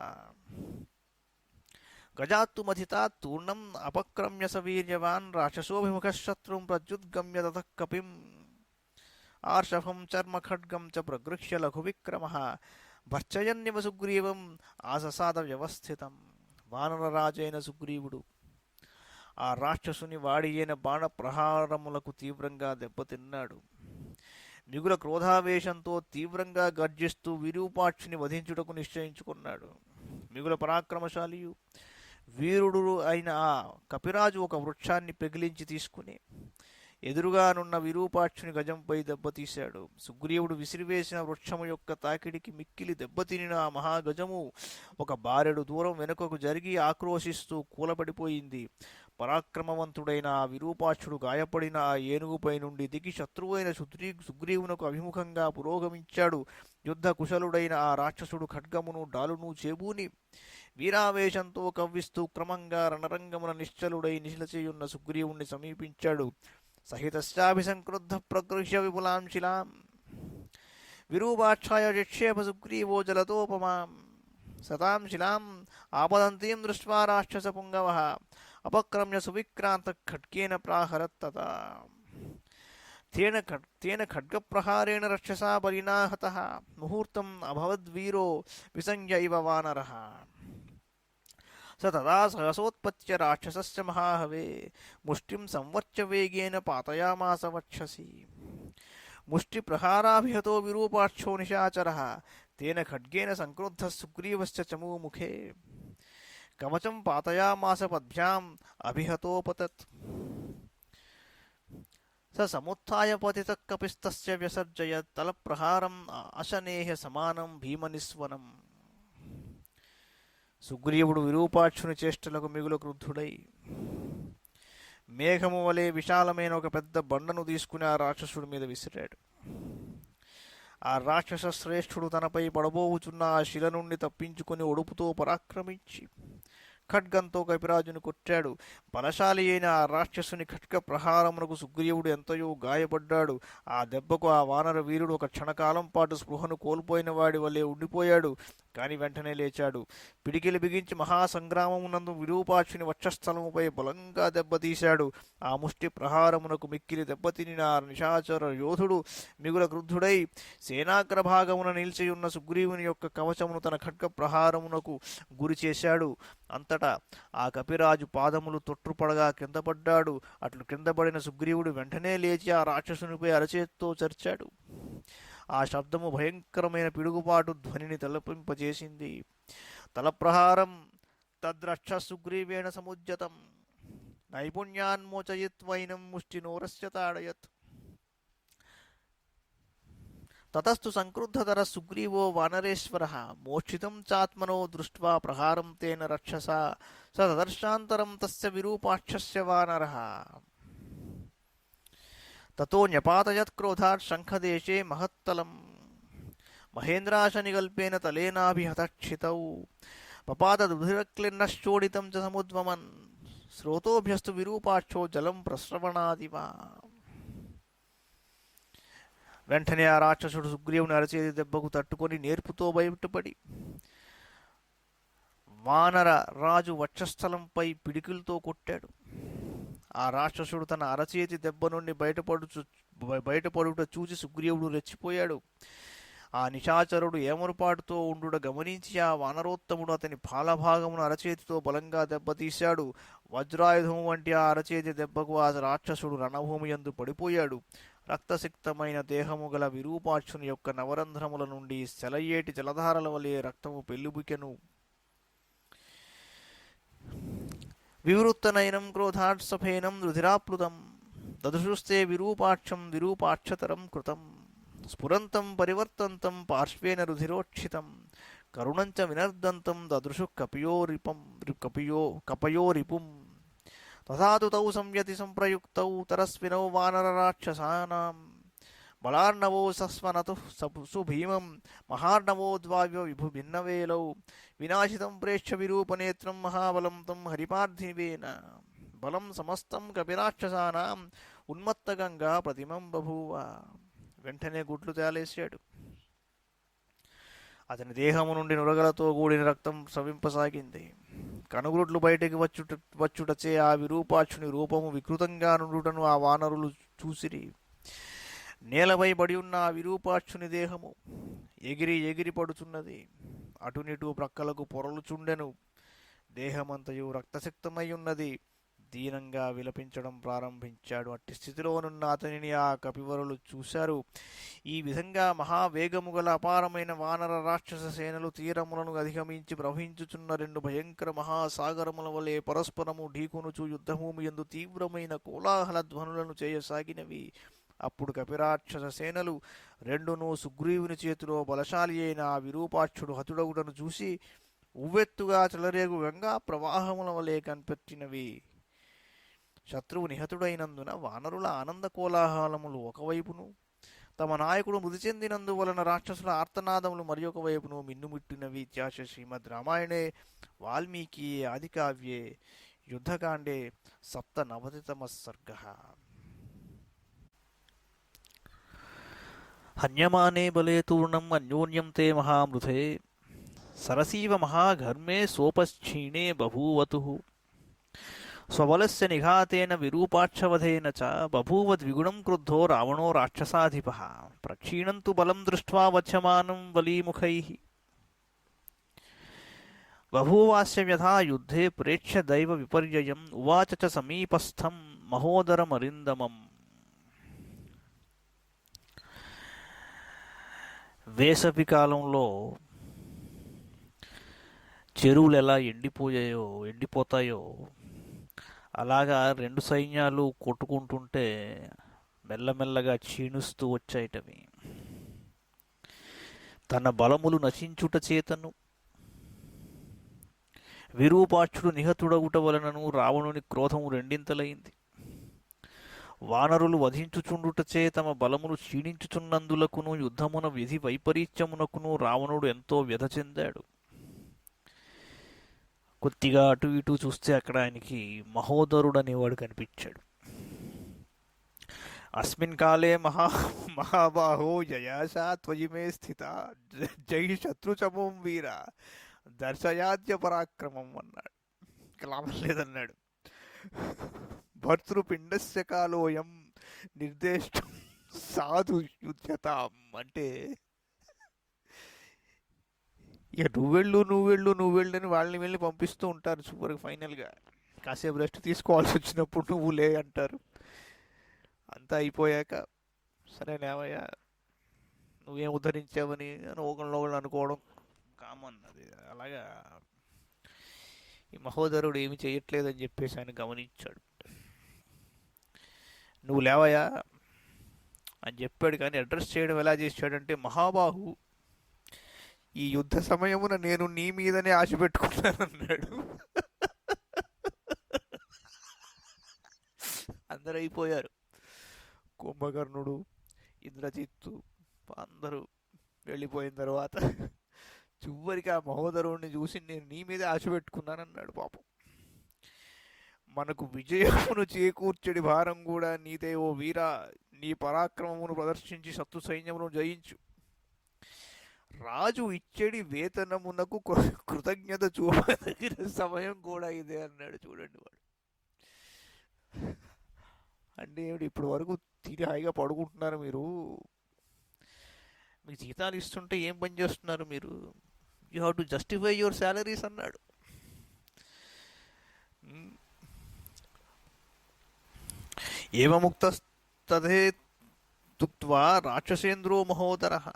గజాత్తు మథితాత్ తూర్ణం అపక్రమ్య సవీర్యవాన్ రాక్షసోభిముఖः శత్రుం ప్రత్యుద్గమ్య తతః కపిం ఆర్షభం చర్మఖడ్గం చ ప్రగృహ్య లఘువిక్రమః భర్చయన్నివ సుగ్రీవం ఆససాద వ్యవస్థితం. వానరరాజైన సుగ్రీవుడు ఆ రాక్షసుని వాడి అయిన బాణ ప్రహారములకు తీవ్రంగా దెబ్బతిన్నాడు. మిగుల క్రోధావేశంతో తీవ్రంగా గర్జిస్తూ విరూపాక్షుని వధించుటకు నిశ్చయించుకున్నాడు. మిగుల పరాక్రమశాలియు వీరుడు అయిన ఆ కపిరాజు ఒక వృక్షాన్ని పెగిలించి తీసుకుని ఎదురుగానున్న విరూపాక్షుని గజంపై దెబ్బతీశాడు. సుగ్రీవుడు విసిరివేసిన వృక్షము యొక్క తాకిడికి మిక్కిలి దెబ్బతినిన ఆ మహాగజము ఒక బారెడు దూరం వెనుకకు జరిగి ఆక్రోశిస్తూ కూలబడిపోయింది. పరాక్రమవంతుడైన ఆ విరూపాక్షుడు గాయపడిన ఆ ఏనుగుపై నుండి దిగి శత్రువైన సుగ్రీవునకు అభిముఖంగా పురోగమించాడు. యుద్ధ కుశలుడైన ఆ రాక్షసుడు ఖడ్గమును డాలును చేబూని వీరావేశంతో కవ్విస్తూ క్రమంగా రణరంగమున నిశ్చలుడై నిశిలచేయున్న సుగ్రీవుణ్ణి సమీపించాడు. సహితశ్చాభిసంక్రుద్ధ ప్రగృహ్య విపులాం శిలాం విరూపాక్షాయ చిక్షేప సుగ్రీవో జలతోపమాం సతాం శిలాం ఆపదంతీం దృష్ట్వా రాక్షసపుంగవః అపక్రమ్య సువిక్రాంత ఖడ్గేన ప్రాహరత్తత తేన ఖడ్గప్రహారేణ రక్షసా బలినా హతః ముహూర్తం అభవద్వీరో విసంజ్య ఇవ వానరః స తదా సహసోత్పత్య రాక్షసస్య మహాహవే ముష్టిం సంవర్చ్య వేగేన పాతయామాస వక్షసి ముష్టిప్రహారాభిహతో విరూపాక్షో నిశాచరः తేన ఖడ్గేన సంక్రుద్ధः సుగ్రీవస్య చమూముఖే కవచం పాతయామాస పద్భ్యాం అభిహతోపతత్ స సముత్థాయ పతితః కపిస్తస్య వ్యసర్జయత్ తలప్రహారం అశనేహ సమానం భీమనిస్వనం. సుగ్రీవుడు విరూపాక్షుని చేష్టలకు మిగులు క్రుద్ధుడై మేఘము వలె విశాలమైన ఒక పెద్ద బండను తీసుకుని ఆ రాక్షసుడి మీద విసిరాడు. ఆ రాక్షస శ్రేష్ఠుడు తనపై పడబోవుచున్న ఆ శిల నుండి తప్పించుకొని ఒడుపుతో పరాక్రమించి ఖడ్గంతో కపిరాజుని కొట్టాడు. బలశాలి అయిన ఆ రాక్షసుని ఖడ్గ ప్రహారమునకు సుగ్రీవుడు ఎంతయో గాయపడ్డాడు. ఆ దెబ్బకు ఆ వానర వీరుడు ఒక క్షణకాలం పాటు స్పృహను కోల్పోయిన వాడి వల్లే ఉండిపోయాడు. కాని వెంటనే లేచాడు. పిడికిలి బిగించి మహాసంగ్రామమునందు విరూపాక్షుని వక్షస్థలముపై బలంగా దెబ్బతీశాడు. ఆ ముష్టి ప్రహారమునకు మిక్కిలి దెబ్బతినిన ఆ నిశాచర యోధుడు మిగుల క్రుద్ధుడై సేనాగ్రభాగమున నిలిచియున్న సుగ్రీవుని యొక్క కవచమును తన ఖడ్గ ప్రహారమునకు గురి చేశాడు. అంతటా ఆ కపిరాజు పాదములు తొట్టుపడగా కిందపడ్డాడు. అట్లు కిందపడిన సుగ్రీవుడు వెంటనే లేచి ఆ రాక్షసునిపై అరచేత్తో చర్చాడు. ఆ శబ్దము భయంకరమైన పిడుగుపాటు ధ్వనిని తలపింపజేసింది. తలప్రహారం తద్రక్ష సుగ్రీవేణ సముజ్జతం నైపుణ్యాన్మోచయిత్వైనం ముష్టినోరస్య తాడయత్ తతస్తు సంక్రుద్ధతర సుగ్రీవో వానరేశ్వరః మోక్షితం చాత్మనో దృష్ట్వా ప్రహారం తేన రక్షసా స తదర్శాంతరం తస్య విరూపాక్షస్య వానరః తతో న్యపాతయత్ క్రోధాత్ శంఖదేశే మహత్తలం మహేంద్రాశనిగల్పేన తలేనాభిహతక్షితౌ పపాతదుధిరక్లిన్నశ్చోడితం చ సముద్వమన్ స్రోతోభ్యస్తు విరూపాక్షో జలం ప్రస్రవణాదివా. వెంటనే ఆ రాక్షసుడు సుగ్రీవుని అరచేతి దెబ్బకు తట్టుకొని నేర్పుతో బయటపడి వానర రాజు వక్షస్థలంపై పిడికిలతో కొట్టాడు. ఆ రాక్షసుడు తన అరచేతి దెబ్బ నుండి బయటపడుట చూసి సుగ్రీవుడు రెచ్చిపోయాడు. ఆ నిశాచరుడు ఏమరుపాటుతో ఉండుట గమనించి ఆ వానరోత్తముడు అతని పాలభాగమును అరచేతితో బలంగా దెబ్బతీశాడు. వజ్రాయుధము వంటి ఆ అరచేతి దెబ్బకు ఆ రాక్షసుడు రణభూమి యందు పడిపోయాడు. రక్తసిక్తమైన దేహము గల విరూపాక్షుని యొక్క నవరంధ్రముల నుండి సెలయేటి జలధారల వలె రక్తము పెళ్ళుబికెను. వివృత్తనయనం క్రోధాత్సఫేనం రుధిరాప్లుతం దదృశుస్తే విరూపాక్షం విరూపాక్షతరం కృతం స్ఫురంతం పరివర్తంతం పార్శ్వేన రుధిరోక్షితం కరుణంచ వినర్దంతం దదృశు కపయోరిపుం తథాతు తౌ సంయతి సంప్రయుక్తౌ తరస్వినౌ వానరరాక్షసానాం బలార్ణవో సస్వనతు సుభీమం మహార్ణవో ద్వావ్య విభుభిన్నవేలౌ వినాశితం ప్రేక్ష విరూపనేత్రం మహాబలం తం హరిపార్థివేన బలం సమస్తం కపిరాక్షసానాం ఉన్మత్తగంగా ప్రతిమం బభూవ. వెంటనే గుడ్లు తేలేశాడు. అతని దేహము నుండి నురగలతో కూడిన రక్తం స్రవింపసాగింది. కనుగురుట్లు బయటికి వచ్చుటచే ఆ విరూపాక్షుని రూపము వికృతంగా నుండుటను ఆ వానరులు చూసిరి. నేలపై పడి ఉన్న ఆ విరూపాక్షుని దేహము ఎగిరి ఎగిరి పడుచున్నది. అటునిటు ప్రక్కలకు పొరలుచుండెను. దేహమంతయు రక్తసిక్తమై ఉన్నది. దీనంగా విలపించడం ప్రారంభించాడు. అట్టి స్థితిలోనున్న అతనిని ఆ కపివరులు చూశారు. ఈ విధంగా మహావేగము గల అపారమైన వానర రాక్షస సేనలు తీరములను అధిగమించి ప్రవహించుచున్న రెండు భయంకర మహాసాగరముల వలె పరస్పరము ఢీకొనుచు యుద్ధభూమి యందు తీవ్రమైన కోలాహల ధ్వనులను చేయసాగినవి. అప్పుడు కపిరాక్షస సేనలు రెండును సుగ్రీవుని చేతిలో బలశాలి అయిన ఆ విరూపాక్షుడు హతుడగుటను చూసి ఉవ్వెత్తుగా చెలరేగు గంగా ప్రవాహముల వలె కనిపెట్టినవి. శత్రువు నిహతుడైనందున వానరుల ఆనంద కోలాహలములు ఒకవైపును, తమ నాయకుడు మృతి చెందినందువలన రాక్షసుల ఆర్తనాదములు మరి ఒక వైపును మిన్నుముట్టినవి. ఇత్యాశ శ్రీమద్ రామాయణే వాల్మీకి ఆదికావ్యే యుద్ధకాండే సప్తనవతితమ సర్గ. హన్యమానే బలే తూర్ణం అన్యోన్యం తే మహామృతే సరసీవ మహాఘర్మే సోపశ్క్షీణే బభూవతు స్వబలస్య నిఘాతేన విరూపాక్షవధేన చ బభూవ ద్విగుణం క్రుద్ధో రావణో రాక్షసాధిపః ప్రక్షీణం తు బలం దృష్ట్వా వచ్యమానం వలీముఖైః బభూవాస్య వ్యథా యుద్ధే ప్రేక్ష్య దైవ విపర్యయం ఉవాచ చ సమీపస్థం మహోదరమరిందమం. వేసవి కాలంలో చెరువులు ఎలా ఎండిపోతాయో అలాగా రెండు సైన్యాలు కొట్టుకుంటుంటే మెల్లమెల్లగా క్షీణిస్తూ వచ్చాయిటవి. తన బలములు నశించుట చేతను విరూపాక్షుడు నిహతుడగుట వలనను రావణుని క్రోధము రెండింతలైంది. వానరులు వధించుచుండుటచే తమ బలములు క్షీణించుచున్నందులకును యుద్ధమున విధి వైపరీత్యమునకును రావణుడు ఎంతో వ్యధ చెందాడు. కొద్దిగా అటు ఇటు చూస్తే అక్కడ ఆయనకి మహోదరుడు అనేవాడు కనిపించాడు. అస్మిన్ కాలే మహాబాహో యయాశా త్వయి మే స్థిత జై శత్రుచమోం వీర దర్శయాద్య పరాక్రమం అన్నాడు. లాభం లేదన్నాడు. భర్తృపిండస్య కాలోయం నిర్దేష్టం సాధు యుధ్యతాం అంటే ఇక నువ్వెళ్ళు అని వాళ్ళని వెళ్ళి పంపిస్తూ ఉంటారు. సూపర్గా ఫైనల్గా కాసేపు రెస్ట్ తీసుకోవాల్సి వచ్చినప్పుడు నువ్వు లే అంటారు. అంతా అయిపోయాక సరే లేవయ్యా నువ్వేం ఉద్ధరించావని అని ఒకళ్ళు అనుకోవడం కామన్. అది అలాగా ఈ మహోదరుడు ఏమి చేయట్లేదని చెప్పేసి ఆయన గమనించాడు. నువ్వు లేవయా అని చెప్పాడు. కానీ అడ్రస్ చేయడం ఎలా చేశాడంటే, మహాబాహు ఈ యుద్ధ సమయమున నేను నీ మీదనే ఆశ పెట్టుకున్నానన్నాడు. అందరూ అయిపోయారు. కుంభకర్ణుడు, ఇంద్రజిత్తు అందరూ వెళ్ళిపోయిన తర్వాత చివరికి ఆ మహోదరుడిని చూసి నేను నీ మీదే ఆశ పెట్టుకున్నానన్నాడు. పాపం మనకు విజయమును చేకూర్చడి భారం కూడా నీదే ఓ వీరా, నీ పరాక్రమమును ప్రదర్శించి శత్రు సైన్యమును జయించు. రాజు ఇచ్చడి వేతనమునకు కృతజ్ఞత చూపదగిన సమయం కూడా ఇదే అన్నాడు. చూడండి వాడు అంటే ఇప్పుడు వరకు తిరిగి హాయిగా పడుకుంటున్నారు మీరు, మీకు జీతాలు ఇస్తుంటే ఏం పని చేస్తున్నారు మీరు, you have to justify your salaries అన్నాడు. ఏవముక్తస్తథే తుక్త్వా రాక్షసేంద్రో మహోదరః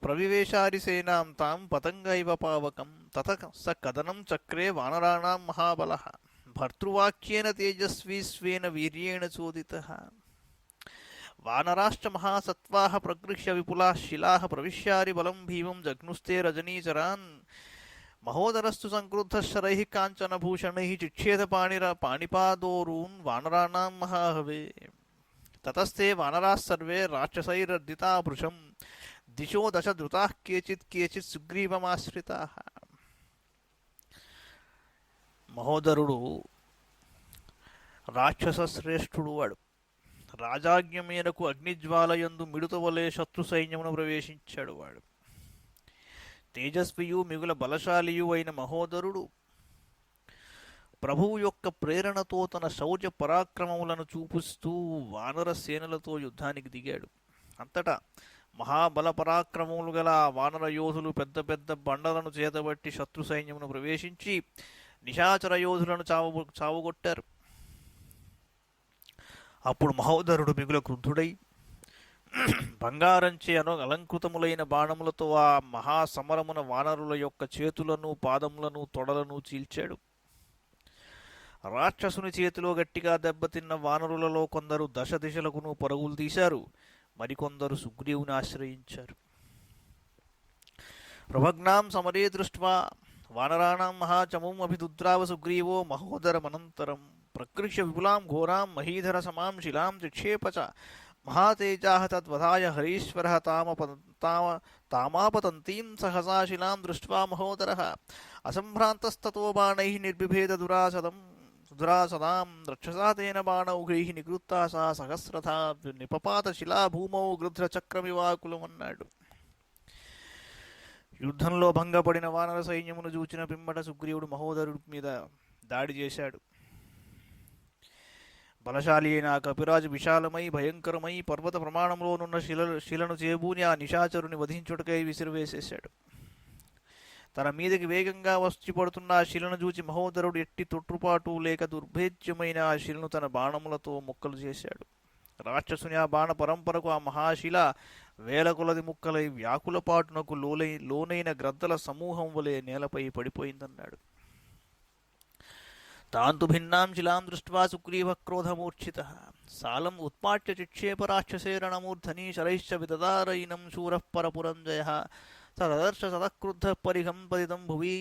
ప్రవివేశారిసేనాం తాం పతంగైవ పావకం తత స కదనం చక్రే వానరాణాం మహాబలః భర్తృవాక్యేన తేజస్వీ స్వేన వీర్యేణ చోదితః వానరాశ్చ మహాసత్వాః ప్రగృహ్య విపులాః శిలాః ప్రవిశ్యారి బలం భీమం జఘ్నుస్తే రజనీచరాన్ మహోదరస్తు సంక్రుద్ధః శరైః కాంచనభూషణైః చిక్షేద పాణిపాదోరూన్ వానరాణాం మహాహవే తతస్తే వానరాः సర్వే రాక్షసైరర్దితా భృశం దిశో దశ ధృతాః కేచిత్ సుగ్రీవమాశ్రితాః. మహోదరుడు రాక్షస శ్రేష్ఠుడు. వాడు రాజాజ్ఞ మేరకు అగ్నిజ్వాలయందు మిడుతవలే శత్రు సైన్యమును ప్రవేశించాడు. వాడు తేజస్వియు మిగుల బలశాలియు అయిన మహోదరుడు ప్రభువు యొక్క ప్రేరణతో తన శౌర్య పరాక్రమములను చూపిస్తూ వానర సేనలతో యుద్ధానికి దిగాడు. అంతటా మహాబల పరాక్రమములు గల వానర యోధులు పెద్ద పెద్ద బండలను చేతబట్టి శత్రు సైన్యమును ప్రవేశించి నిశాచర యోధులను చావుగొట్టారు. అప్పుడు మహోదరుడు మిగుల క్రుద్ధుడై బంగారంచే అలంకృతములైన బాణములతో ఆ మహాసమరమున వానరుల యొక్క చేతులను పాదములను తొడలను చీల్చాడు. రాక్షసుని చేతిలో గట్టిగా దెబ్బతిన్న వానరులలో కొందరు దశ దిశలకును పరుగులు తీశారు. మరికొందరు సుగ్రీవుని ఆశ్రయించారు. ప్రభగ్నాం సమరే దృష్ట్వా వానరాణం మహాచమం అభిదుద్రావ సుగ్రీవో మహోదరమనంతరం ప్రకృష్య విపులాం ఘోరాం మహీధర సమాం శిలాం చిక్షేప చ మహాతేజాః తద్వధాయ హరీశ్వరः తామాపతంతీం సహసా శిలాం దృష్ట్వా మహోదరः అసంభ్రాంతస్తతో బాణైః నిర్బిభేద దురాసదాం రక్షసా తేన బాణౌఘైః నిగృత్తా సా సహస్రథా నిపపాత శిలా భూమౌ గృధ్రచక్రమివాకులమన్నాడు. యుద్ధంలో భంగపడిన వానర సైన్యమును చూచిన పిమ్మట సుగ్రీవుడు మహోదరుడి మీద దాడి చేశాడు. బలశాలి అయిన ఆ కపిరాజు విశాలమై భయంకరమై పర్వత ప్రమాణంలోనున్న శిలను చేబూని ఆ నిశాచరుని వధించుటకై విసిరివేసేశాడు. తన మీదకి వేగంగా వచ్చి పడుతున్న ఆ శిలను చూచి మహోదరుడు ఎట్టి తొట్టుపాటు లేక దుర్భేద్యమైన ఆ శిలను తన బాణములతో ముక్కలు చేశాడు. రాక్షసుని ఆ బాణ పరంపరకు ఆ మహాశిల వేల కొలది ముక్కలై వ్యాకులపాటునకు లోనైన గ్రద్దల సమూహం వలె నేలపై పడిపోయిందన్నాడు. తాంతు భిన్నాం శిలాం దృష్ట్వా సుగ్రీవ క్రోధమూర్ఛితః సాలం ఉత్పాట్య చిక్షేప రాక్షసే రణమూర్ధని శరైశ్చ విదదారైనం శూరః పరపురంజయః తదర్శ సదక్రుద్ధః పరిహం పతితం భువి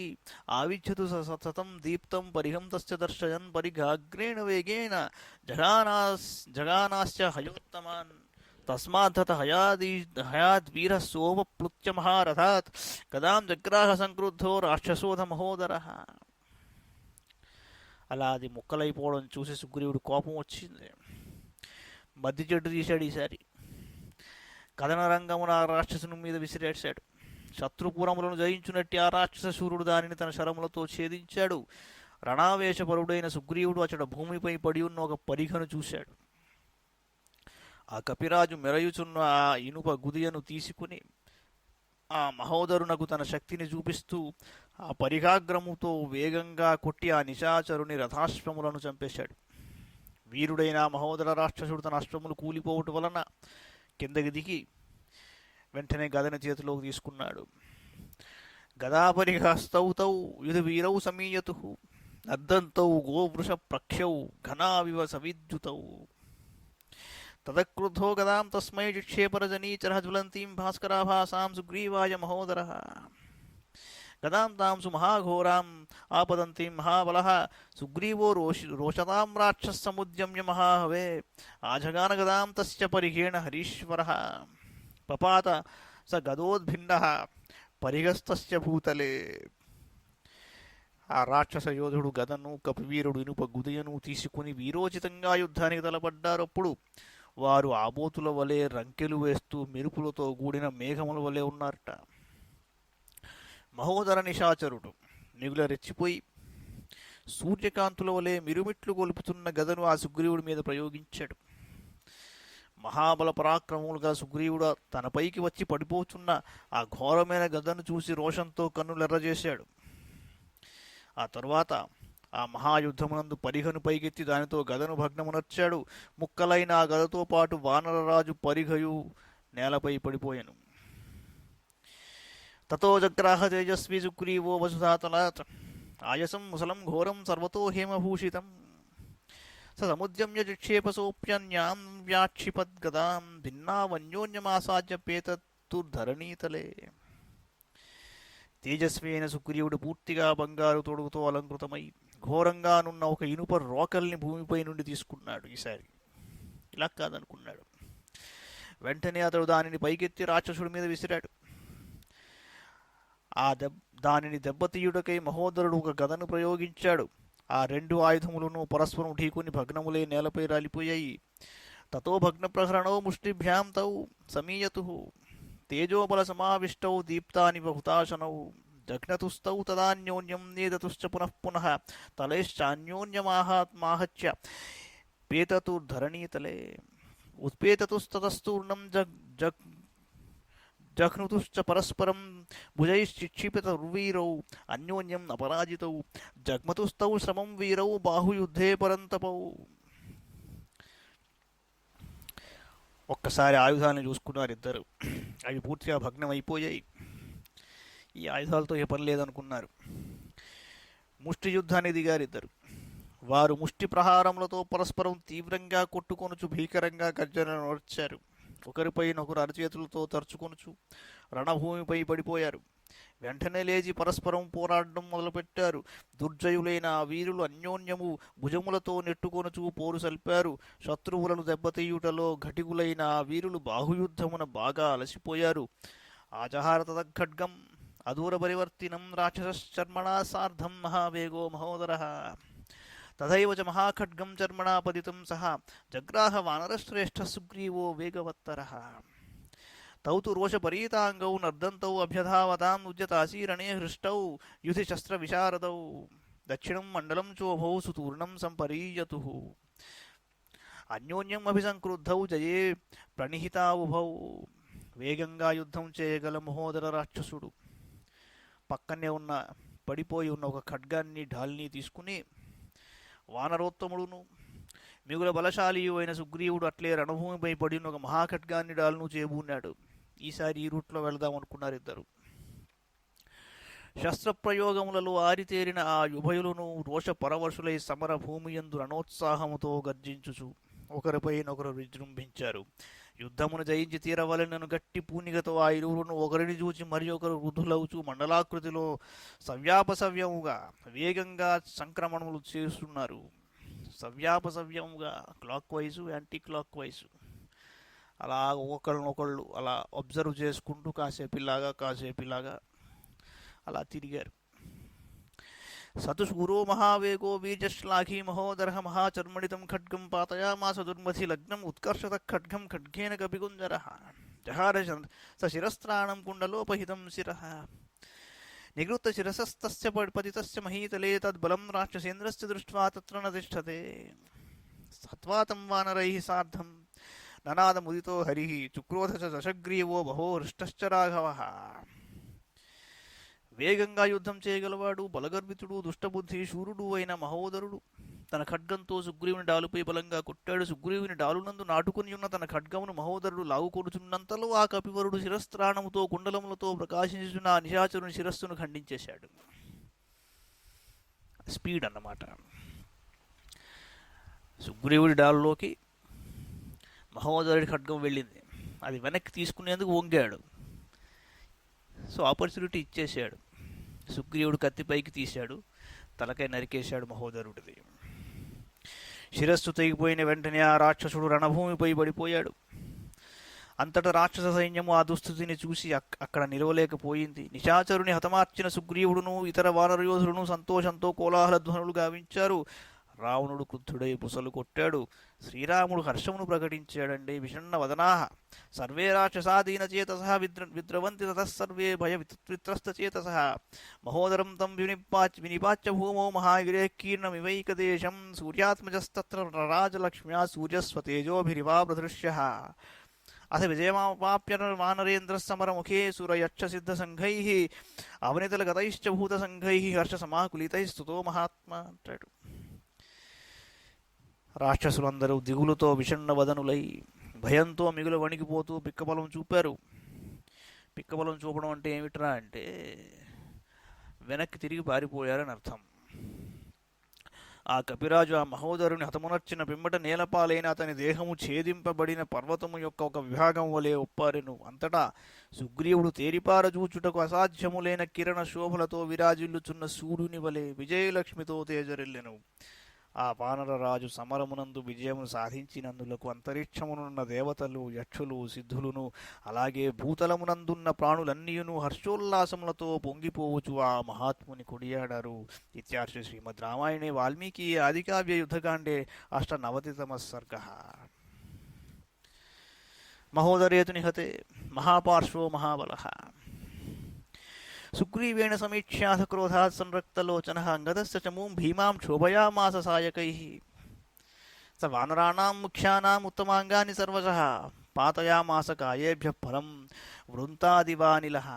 ఆవిచ్ఛతు సతం దీప్తం పరిహం తస్య దర్శయన్ పరిఘాగ్రేణ వేగేన జగానాస్య హయోత్తమాన్ తస్మాద్ధత హయాద్వీరः సోమప్లుత్య మహారథాత్ గదాం జగ్రాహ సంక్రుద్ధో రాక్షసోధ మహోదరః. అలా అది ముక్కలైపోవడం చూసి సుగ్రీవుడు కోపం వచ్చింది. మధ్య చెట్టు తీశాడు. ఈసారి కథన రంగమున ఆ రాక్షసుని మీద విసిరేశాడు. శత్రుపురములను జయించునట్టి ఆ రాక్షస శూరుడు దానిని తన శరములతో ఛేదించాడు. రణావేశపరుడైన సుగ్రీవుడు అచట భూమిపై పడి ఉన్న ఒక పరిఘను చూశాడు. ఆ కపిరాజు మెరయుచున్న ఆ ఇనుప గుదియను తీసుకుని ఆ మహోదరునకు తన శక్తిని చూపిస్తూ ఆ పరిఘాగ్రముతో వేగంగా కొట్టి ఆ నిశాచరుని రథాశ్వములను చంపేశాడు. వీరుడైన మహోదర రాక్షసుడు తన అశ్వములు కూలిపోవటం వలన కిందకి దిగి వెంటనే గదను చేతిలోకి తీసుకున్నాడు. గదాపరిఘస్తౌ తౌ యుధ వీరౌ సమీయతు నర్దంతౌ గోవృష ప్రక్షౌ ఘనావివ సవిద్యుతౌ తదక్రుద్ధో గదాం తస్మై చిక్షేపరజనీచరః జ్వలంతీం భాస్కరాభాసాం సుగ్రీవాయ మహోదరః గదాం తాం సుమహాఘోరాం ఆపదంతీం మహాబలః సుగ్రీవో రోషతాం రాక్షసముద్యమ్య మహాహవే ఆజగాన గదాం తస్య పరిఘేణ హరీశ్వరః పపాత స గదోద్భిన్నః పరిగస్తస్య భూతలే. ఆ రాక్షస యోధుడు గదను కపివీరుడు ఇనుప గుదయను తీసుకుని వీరోచితంగా యుద్ధానికి తలపడ్డారప్పుడు వారు ఆబోతుల వలె రంకెలు వేస్తూ మెరుపులతో కూడిన మేఘముల వలె ఉన్నారట. మహోదర నిశాచరుడు మిగుల రెచ్చిపోయి సూర్యకాంతుల వలె మిరుమిట్లు గొలుపుతున్న గదను ఆ సుగ్రీవుడి మీద ప్రయోగించాడు. మహాబల పరాక్రమములు గల సుగ్రీవుడు తనపైకి వచ్చి పడిపోతున్న ఆ ఘోరమైన గదను చూసి రోషంతో కన్నులెర్రజేశాడు. ఆ తరువాత ఆ మహాయుద్ధమునందు పరిఘను పైకెత్తి దానితో గదను భగ్నమునర్చాడు. ముక్కలైన ఆ గదతో పాటు వానరరాజు పరిఘయు నేలపై పడిపోయాను. తతో జగ్రాహ తేజస్వి సుగ్రీవో వసుధాతలాత్ ఆయసం ముసలం ఘోరం సర్వతో హేమభూషితం సముద్యమ్య చిక్షేపసోప్యన్యాం వ్యాక్షిపద్గదాం భిన్నావన్యోన్యమాసాద్య పేతత్తుర్ధరణీతలే. తేజస్వి అయిన సుగ్రీవుడు పూర్తిగా బంగారు తొడుగుతో అలంకృతమై ఘోరంగానున్న ఒక ఇనుప రోకల్ని భూమిపై నుండి తీసుకున్నాడు. ఈసారి ఇలా కాదనుకున్నాడు. వెంటనే అతడు దానిని పైకెత్తి రాక్షసుడి మీద విసిరాడు. దానిని దెబ్బతీయుటకై మహోదరుడు ఒక గదను ప్రయోగించాడు. ఆ రెండు ఆయుధములను పరస్పరం ఢీకొని భగ్నములే నేలపై రాలిపోయాయి. తతో భగ్న ప్రహరణో ముష్టిభ్యాం తౌ సమీయతు తేజోబల సమావిష్టౌ దీప్తాని బహుతాశనౌ జఘ్నతుస్తౌ తదాన్యోన్యం నేదతుశ్చ పునః పునః తలైశ్చాన్యోన్యమాహత్య పేతతుర్ధరణీతలే ఉత్పేతతుస్తతస్తూర్ణం జఘ్నుతుశ్చ పరస్పరం భుజైశ్చిక్షిపితరుర్వీరౌ అన్యోన్యం అపరాజితౌ జగ్మతుస్తౌ శ్రమం వీరౌ బాహుయుద్ధే పరంతపౌ. ఒక్కసారి ఆయుధాలను చూసుకున్నారు ఇద్దరు. అవి పూర్తిగా భగ్నమైపోయాయి. ఈ ఆయుధాలతో ఏ పని లేదనుకున్నారు. ముష్టి యుద్ధాన్ని దిగారు ఇద్దరు. వారు ముష్టి ప్రహారములతో పరస్పరం తీవ్రంగా కొట్టుకొనుచు భీకరంగా గర్జనలు నడిచారు. ఒకరిపైనొకరు అరచేతులతో తరుచుకొనుచు రణభూమిపై పడిపోయారు. వెంటనే లేచి పరస్పరం పోరాడడం మొదలుపెట్టారు. దుర్జయులైన ఆ వీరులు అన్యోన్యము భుజములతో నెట్టుకొనుచూ పోరు సల్పారు. శత్రువులను దెబ్బతీయుటలో ఘటికులైన ఆ వీరులు బాహుయుద్ధమున బాగా అలసిపోయారు. ఆజహార తదఖడ్గం అదూర పరివర్తినం రాక్షసశ్చర్మణా సార్ధం మహావేగో మహోదరః. తథైవ చ మహాఖడ్గం చర్మణా పతితం సహ జగ్రాహ వానరశ్రేష్ఠ సుగ్రీవో వేగవత్తరః. తౌ తు రోషపరీతాంగౌ నర్దంతౌ అభ్యధావతాం ఉద్యతాసీరణే హృష్టౌ యుధి శస్త్ర విశారదౌ దక్షిణం మండలం చోభౌ సుతూర్ణం సంపరీయతుః. అన్యోన్యం అభిసంక్రుద్ధౌ జయే ప్రణిహితావుభౌ. వేగంగా యుద్ధం చేయగల మహోదర రాక్షసుడు పక్కనే ఉన్న పడిపోయి ఉన్న ఒక ఖడ్గాన్ని ఢాల్ని తీసుకుని వానరోత్తముడును మిగుల బలశాలియు అయిన సుగ్రీవుడు అట్లే రణభూమిపై పడిన ఒక మహాఖడ్గాన్ని డాల్ను చేబూన్నాడు. ఈసారి ఈ రూట్లో వెళదాం అనుకున్నారు ఇద్దరు. శస్త్రప్రయోగములలో ఆరితేరిన ఆ ఉభయులను రోష పరవశులై సమర భూమియందు రణోత్సాహముతో గర్జించుచు ఒకరిపైనొకరు విజృంభించారు. యుద్ధమును జయించి తీరవలెనను గట్టి పూనిగతో ఆ ఇరువురును ఒకరిని చూచి మరి ఒకరు వృద్ధులవుచు మండలాకృతిలో సవ్యాపసవ్యముగా వేగంగా సంక్రమణములు చేస్తున్నారు. సవ్యాపసవ్యముగా clockwise anti clockwise అలా ఒకళ్ళనొకళ్ళు అలా అబ్జర్వ్ చేసుకుంటూ కాసేపిలాగా అలా తిరిగారు. సతుష్ గురో మహావేగో వీర్యశ్లాఘీ మహోదర మహాచర్మణితం ఖడ్గం పాతయామాస దుర్మథి లగ్నం ఉత్కర్షత ఖడ్గం ఖడ్గేన కపిగుంజర జహార సశిరస్త్రాణం కుండలోపహితం శిర నిగృత్త శిరసస్తస్య పతితస్య మహీతలే తద్బలం రాక్షసేంద్రస్య దృష్ట్వా తత్ర న తిష్టతే. హత్వా తం వానరైః సార్ధం ననాదముదితో హరిః చుక్రోధ చ దశగ్రీవో బహో హృష్టశ్చ రాఘవః. వేగంగా యుద్ధం చేయగలవాడు బలగర్వితుడు దుష్టబుద్ధి శూరుడు అయిన మహోదరుడు తన ఖడ్గంతో సుగ్రీవుని డాలుపై బలంగా కొట్టాడు. సుగ్రీవుని డాలునందు నాటుకుని ఉన్న తన ఖడ్గమును మహోదరుడు లాగుకొడుచున్నంతలో ఆ కపివరుడు శిరస్త్రాణముతో కుండలములతో ప్రకాశించున్న ఆ నిశాచరుని శిరస్సును ఖండించేశాడు. స్పీడ్ అన్నమాట. సుగ్రీవుడి డాలులోకి మహోదరుడి ఖడ్గం వెళ్ళింది. అది వెనక్కి తీసుకునేందుకు వంగాడు. సో ఆపర్చునిటీ ఇచ్చేశాడు. సుగ్రీవుడు కత్తిపైకి తీశాడు, తలకై నరికేశాడు మహోదరుడిది. శిరస్సు తెగిపోయిన వెంటనే ఆ రాక్షసుడు రణభూమిపై పడిపోయాడు. అంతటా రాక్షస సైన్యము ఆ దుస్థితిని చూసి అక్కడ నిలవలేకపోయింది. నిశాచరుని హతమార్చిన సుగ్రీవుడును ఇతర వానరయోధులను సంతోషంతో కోలాహల ధ్వనులు గావించారు. రావణుడు క్రుద్ధుడై బుసలు కొట్టాడు. శ్రీరాముడు హర్షమును ప్రకటించాడండి. విషణ్ణ వదనాహ సర్వే రాక్షసాదీనచేతస విద్రవంతి తతఃసర్వే భయ విత్రస్తచేతస మహోదరం తం వినిపాచ్య భూమో మహాగిరే కీర్ణమివైకదేశం సూర్యాత్మజస్తత్ర రాజలక్ష్మ్యా సూర్యస్వతేజోభిరివాప్రదృశ్యః. అథ విజయమాప్య వానరేంద్రస్సమరముఖే సురయక్షసిద్ధసంఘైః అవనితలగతైశ్చ భూతసంఘైః హర్షసమాకులితైస్తుతో మహాత్మా అంటాడు. రాక్షసులందరూ దిగులుతో విషణ్ణ వదనులై భయంతో మిగులు వణికిపోతూ పిక్కబలం చూపారు. పిక్కబలం చూపడం అంటే ఏమిట్రా అంటే వెనక్కి తిరిగి పారిపోయారని అర్థం. ఆ కపిరాజు ఆ మహోదరుని హతమునర్చిన పిమ్మట నేలపాలైన అతని దేహము ఛేదింపబడిన పర్వతము యొక్క ఒక విభాగం వలె ఒప్పారెను. అంతటా సుగ్రీవుడు తేరిపారజూచుటకు అసాధ్యములైన కిరణ శోభలతో విరాజిల్లుచున్న సూర్యుని వలె విజయలక్ష్మితో తేజరిల్లెను. ఆ వానరరాజు సమరమునందు విజయము సాధించినందులకు అంతరిక్షమునున్న దేవతలు యక్షులు సిద్ధులును అలాగే భూతలమునందున్న ప్రాణులన్నీయును హర్షోల్లాసములతో పొంగిపోవచ్చు ఆ మహాత్ముని కొడియాడారు. ఇత్యార్షి శ్రీమద్ రామాయణే వాల్మీకి ఆదికావ్య యుద్ధకాండే 890 సర్గః. మహోదరేతు నిహతే మహాపార్శ్వో మహాబలః. సుగ్రీవేణ సమీక్ష్యాథ క్రోధాత్ సంరక్తలోచనః అంగదస్య చమూం భీమాం క్షోభయామాస సాయకైః. స వానరాణాం ముఖ్యానాం ఉత్తమాంగాని సర్వశః పాతయామాస కాయేభ్యః ఫలం వృంతాదివానిలః.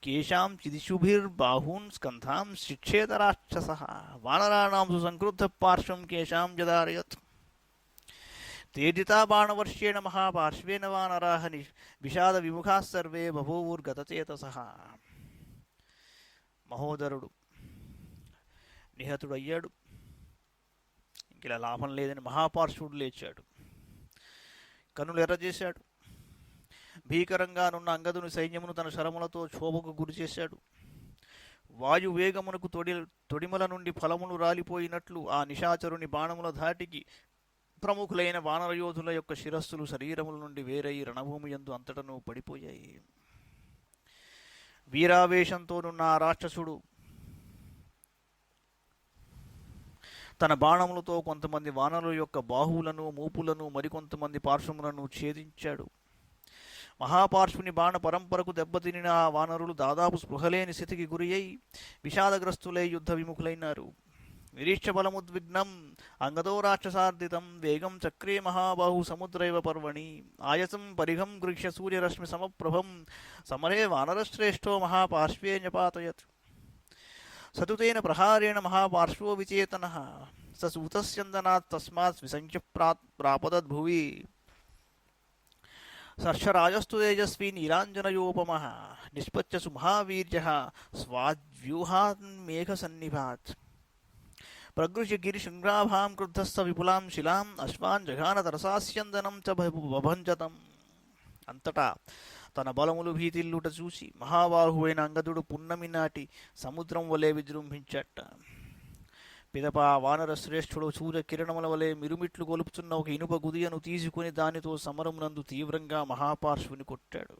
కేషాం చిదిషుభిర్బాహూన్ స్కంధాం శిక్షేత రాక్షసః వానరాణాం సుసంక్రుద్ధ పార్శ్వం కేషాం జదారయత్. తేజితా బాణవర్షేణ మహాపార్శ్వేన వానరాః విషాద విముఖాः సర్వే బభూవుర్గతచేతసః. మహోదరుడు నిహతుడయ్యాడు. ఇంకిలా లాభం లేదని మహాపార్శ్వుడు లేచాడు. కనులు ఎర్రజేశాడు. భీకరంగానున్న అంగదుని సైన్యమును తన శరములతో క్షోభకు గురిచేశాడు. వాయువేగమునకు తొడిమల నుండి ఫలములు రాలిపోయినట్లు ఆ నిశాచరుని బాణముల ధాటికి ప్రముఖులైన వానరయోధుల యొక్క శిరస్సులు శరీరముల నుండి వేరై రణభూమి యందు అంతటను పడిపోయాయి. వీరావేశంతోనున్న ఆ రాక్షసుడు తన బాణములతో కొంతమంది వానరుల యొక్క బాహువులను, మూపులను, మరికొంతమంది పార్శ్వములను ఛేదించాడు. మహాపార్శ్వుని బాణ పరంపరకు దెబ్బతినిన ఆ వానరులు దాదాపు స్పృహలేని స్థితికి గురి అయి విషాదగ్రస్తులై యుద్ధ విముఖులైనారు. నిరీక్ష బలముద్విగ్నం అంగదో రాక్షసార్దితం వేగం చక్రే మహాబాహు సముద్రైవ పర్వణి ఆయసం పరిఘం గృహ్య సూర్యరశ్మి సమప్రభం సమరే వానరశ్రేష్టో మహాపార్శ్వే న్యపాతయత్. సతుతేన ప్రహారేణ మహాపార్శ్వో విచేతన సూతస్యందనాత్ తస్మాత్ విసంఖ్య ప్రాపదద్భువి సర్షరాజస్తు తేజస్వీ నీలాంజనయోపమః నిష్పత్యసు మహావీర్యః స్వాద్వ్యూహాన్మేఘసన్నిభాత్. ప్రగృహ్య గిరిశృంగాభాం క్రుద్ధస్స విపులాం శిలాం అశ్వాన్ జఘాన తరసాస్యందనం చ బభంజతం. అంతటా తన బలములు భీతిల్లుట చూసి మహాబాహువైన అంగదుడు పున్నమి నాటి సముద్రం వలె విజృంభించట. పిదప వానర శ్రేష్ఠుడు సూర్య కిరణముల వలె మిరుమిట్లు కొలుపుతున్న ఒక ఇనుప గుదియను తీసుకుని దానితో సమరమునందు తీవ్రంగా మహాపార్శ్వుని కొట్టాడు.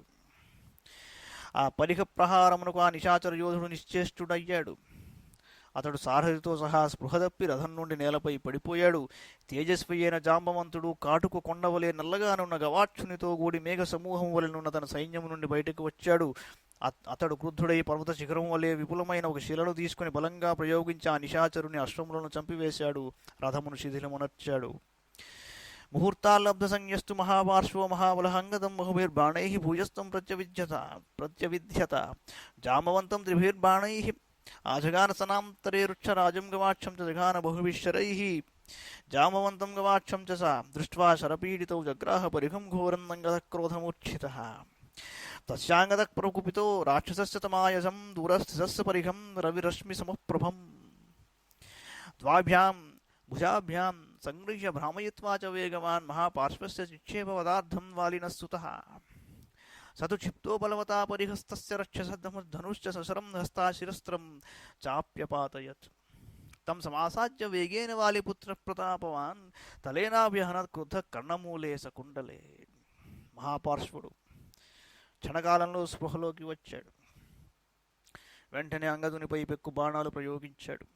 ఆ పరిఖ ప్రహారమునకు ఆ నిశాచర యోధుడు నిశ్చేష్టుడయ్యాడు. అతడు సారథితో సహా స్పృహదప్పి రథం నుండి నేలపై పడిపోయాడు. తేజస్వి అయిన జాంబవంతుడు కాటుకు కొండవలే నల్లగానున్న గవాక్షునితో కూడి మేఘ సమూహం వలెనున్న తన సైన్యము నుండి బయటకు వచ్చాడు. అతడు క్రుద్ధుడై పర్వత శిఖరం వలె విపులమైన ఒక శిలను తీసుకుని బలంగా ప్రయోగించి ఆ నిశాచరుని అశ్వములను చంపివేశాడు. రథమును శిథిలమునర్చాడు. ముహూర్తాల్లబ్ధ సంయస్తు మహాపార్శ్వో మహాబలహంగదం బహుభిర్బాణై భూయస్తం ప్రత్యవిధ్యత జాంబవంతం త్రిభిర్బాణై ఆజగాన సనాంతరే రుక్షరాజం గవాక్షం చ జగాన బహుభిశ్చరై జాంబవంతం గవాక్షం చ సా దృష్ట్వా శరపీడితౌ జగ్రాహ పరిఘం ఘోరం నంగద క్రోధమూర్ఛితః. తస్యాంగద ప్రకుపితో రాక్షసస్య తమాయసం దూరస్థితస్య పరిఘం రవిరశ్మి సమప్రభం. ద్వాభ్యాం భుజాభ్యాం సంగృహ్య భ్రామయిత్వా చ వేగవాన్ మహాపార్శ్వస్య చిక్షేప పదార్థం వాలినస్తుతః. సతు క్షిప్తో బలవతా పరిహస్తస్య రక్షసధనుశ్చ సశరం హస్తా శిరస్త్రం చాప్యపాతయత్. తం సమాసాద్య వేగేన వాలిపుత్ర ప్రతాపవాన్ తలేనాభ్యహనత్ క్రుద్ధ కర్ణమూలే సకుండలే. మహాపార్శ్వుడు క్షణకాలంలో స్పృహలోకి వచ్చాడు. వెంటనే అంగదునిపై పెక్కు బాణాలు ప్రయోగించాడు.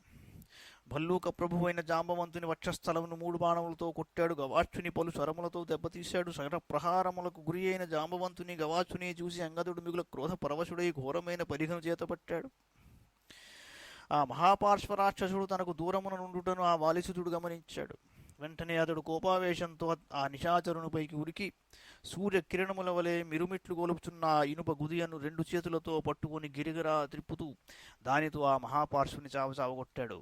భల్లూక ప్రభువైన జాంబవంతుని వక్షస్థలమును 3 బాణములతో కొట్టాడు. గవాక్షుని పలు శరములతో దెబ్బతీశాడు. శర ప్రహారములకు గురి అయిన జాంబవంతుని గవాక్షుని చూసి అంగదుడు మిగుల క్రోధ పరవశుడై ఘోరమైన పరిఘను చేతపట్టాడు. ఆ మహాపార్శ్వరాక్షసుడు తనకు దూరమున నుండుటను ఆ వాలిసుతుడు గమనించాడు. వెంటనే అతడు కోపావేశంతో ఆ నిశాచరునిపైకి ఉరికి సూర్య కిరణముల వలె మిరుమిట్లు గొలుపుచున్న ఆ ఇనుప గుదియను 2 చేతులతో పట్టుకుని గిరిగిరా త్రిప్పుతూ దానితో ఆ మహాపార్శ్వుని చావగొట్టాడు.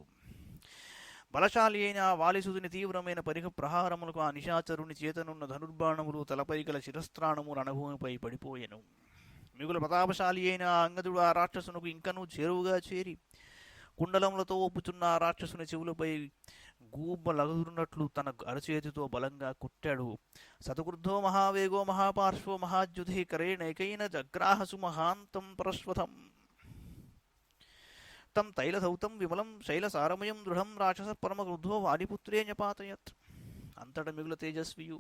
బలశాలి అయిన ఆ వాలిసుతుని తీవ్రమైన పరిఘ ప్రహారములకు ఆ నిశాచరుని చేతనున్న ధనుర్బాణములు తలపై గల శిరస్త్రాణము రణభూమిపై పడిపోయెను. మిగుల ప్రతాపశాలి అయిన ఆ అంగదుడు ఆ రాక్షసునకు ఇంకనూ చేరువుగా చేరి కుండలములతో ఒప్పుచున్న ఆ రాక్షసుని చెవులపై గూబ లగురున్నట్లు తన అరచేతితో బలంగా కుట్టాడు. సతకృద్ధో మహావేగో మహాపార్శ్వో మహాద్యుధి కరేణైకైన జగ్రాహసు మహాంతం పరస్వతం. తం తైలధౌతం విమలం శైలసారమయం దృఢం రాక్షస పరమక్రుద్ధో వాలిపుత్రే న్యపాతయత్. అంతట మిగుల తేజస్వియు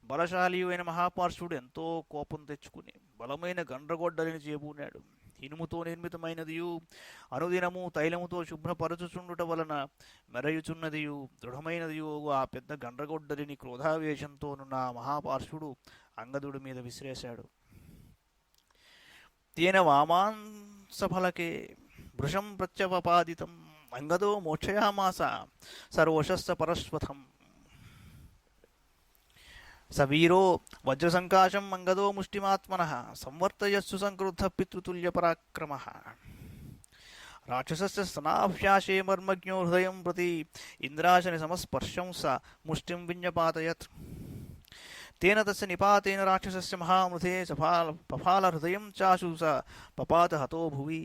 బలశాలియు అయిన మహాపార్శ్వుడు ఎంతో కోపం తెచ్చుకుని బలమైన గండ్రగొడ్డలిని చేబూనాడు. ఇనుముతో నిర్మితమైనదియు అనుదినము తైలముతో శుభ్రపరచుచుండుట వలన మెరయుచున్నదియు దృఢమైనదియు ఆ పెద్ద గండ్రగొడ్డలిని క్రోధావేశంతోనున్న ఆ మహాపార్శ్వుడు అంగదుడి మీద విసిరేశాడు. తేన వామాంసఫలకే వృషం ప్రత్యవపాదితం అంగదో మోక్షయామాస సరోషస్స పరస్వతం. స వీరో వజ్రసంకాశం అంగదో ముష్టిమాత్మనః సంవర్తయస్సు సంక్రుద్ధ పితృతుల్య పరాక్రమః. రాక్షసస్య స్తనాభ్యాసే మర్మజ్ఞో హృదయం ప్రతి ఇంద్రాశని సమస్పర్శం స ముష్టిం విన్యపాతయత్. తేన తస్య నిపాతేన రాక్షసస్య మహామృతే పఫాల హృదయం చాశు స పపాత హతో భువి.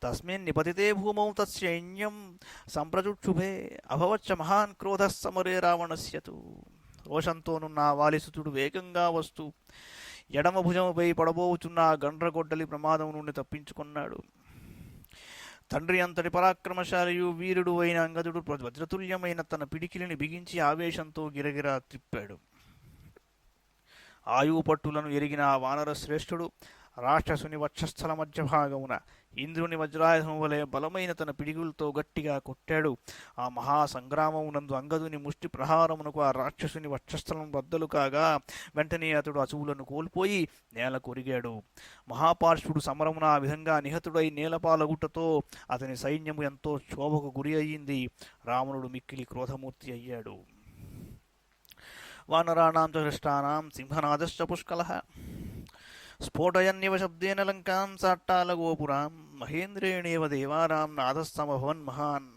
తస్మిన్ నిపతితే భూమౌ తత్సైన్యం సంప్రజుక్షుభే అభవచ్చ మహాన్ క్రోధः సమరే రావణస్య తు. రోషంతోనున్న వాలిసుతుడు వేగంగా వస్తూ ఎడమ భుజముపై పడబోచున్న ఆ గండ్రగొడ్డలి ప్రమాదం నుండి తప్పించుకున్నాడు. తండ్రి అంతటి పరాక్రమశాలియు వీరుడు అయిన అంగదుడు వజ్రతుల్యమైన తన పిడికిలిని బిగించి ఆవేశంతో గిరగిరా తిప్పాడు. ఆయువు పట్టులను ఎరిగిన ఆ వానర శ్రేష్ఠుడు రాక్షసుని వక్షస్థల మధ్య భాగమున ఇంద్రుని వజ్రాయుధం వలె బలమైన తన పిడిగులతో గట్టిగా కొట్టాడు. ఆ మహాసంగ్రామమునందు అంగదుని ముష్టి ప్రహారమునకు ఆ రాక్షసుని వక్షస్థలం బద్దలు కాగా వెంటనే అతడు అసువులను కోల్పోయి నేల కొరిగాడు. మహాపార్శ్వుడు సమరమున ఆ విధంగా నిహతుడై నేలపాలగుట్టతో అతని సైన్యము ఎంతో క్షోభకు గురి అయ్యింది. రావణుడు మిక్కిలి క్రోధమూర్తి అయ్యాడు. వానరాణాం చ హృష్టానాం సింహనాదశ్చ పుష్కలః స్ఫోటయన్నివ శబ్దేన లంకాం సాట్టాలగోపురాం మహేంద్రేణేవ దేవానాం నాదస్తమభవన్ మహాన్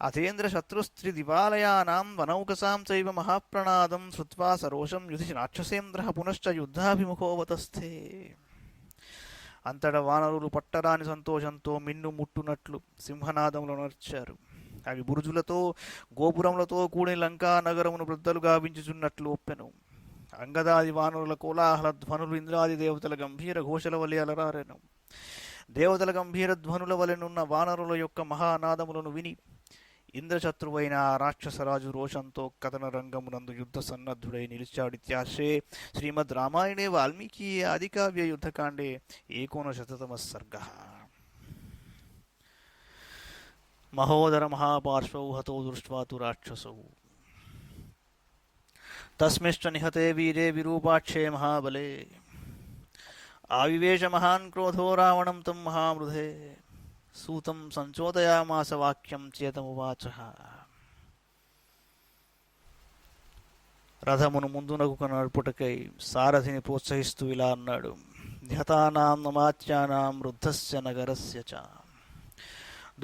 అతేంద్ర శత్రుస్త్రిదివాలయానాం వనౌకసాం చైవ మహాప్రణాదం శ్రుత్వా సరోషం యుధి రాక్షసేంద్ర పునశ్చ యుద్ధాభిముఖోవతస్థే. అంతట వానరులు పట్టరాని సంతోషంతో మిన్ను ముట్టునట్లు సింహనాదములు నర్చారు. అవి బురుజులతో గోపురములతో కూడిన లంకా నగరమును వృద్ధలు గావించుచున్నట్లు ఒప్పెను. అంగదాది వానరుల కోలాహల ధ్వనులు ఇంద్రాది దేవతల గంభీర ఘోషల వలె అలరారెను. దేవతల గంభీర ధ్వనుల వలెనున్న వానరుల యొక్క మహానాదములను విని ఇంద్రశత్రువైన ఆ రాక్షసరాజు రోషంతో కథన రంగమునందు యుద్ధ సన్నద్ధుడై నిలిచాడిత్యాశ్రే శ్రీమద్ రామాయణే వాల్మీకి ఆదికావ్య యుద్ధకాండే 19 సర్గః. మహోదర మహాపార్శ్వౌ హతో దృష్ట్వా తు రాక్షసౌ తస్మిశ్చ నిహతే వీరే విరూపాక్షే మహాబలే ఆవివేశ మహాన్ క్రోధో రావణం తం మహామృధే సూతం సంచోదయామాస వాక్యం చేతమువాచ. రథమును ముందునకు నడుపుటకై సారథిని ప్రోత్సహిస్తూ ఇలా అన్నాడు. నిహతానాం నమాత్యానాం వృద్ధస్య నగరస్య చ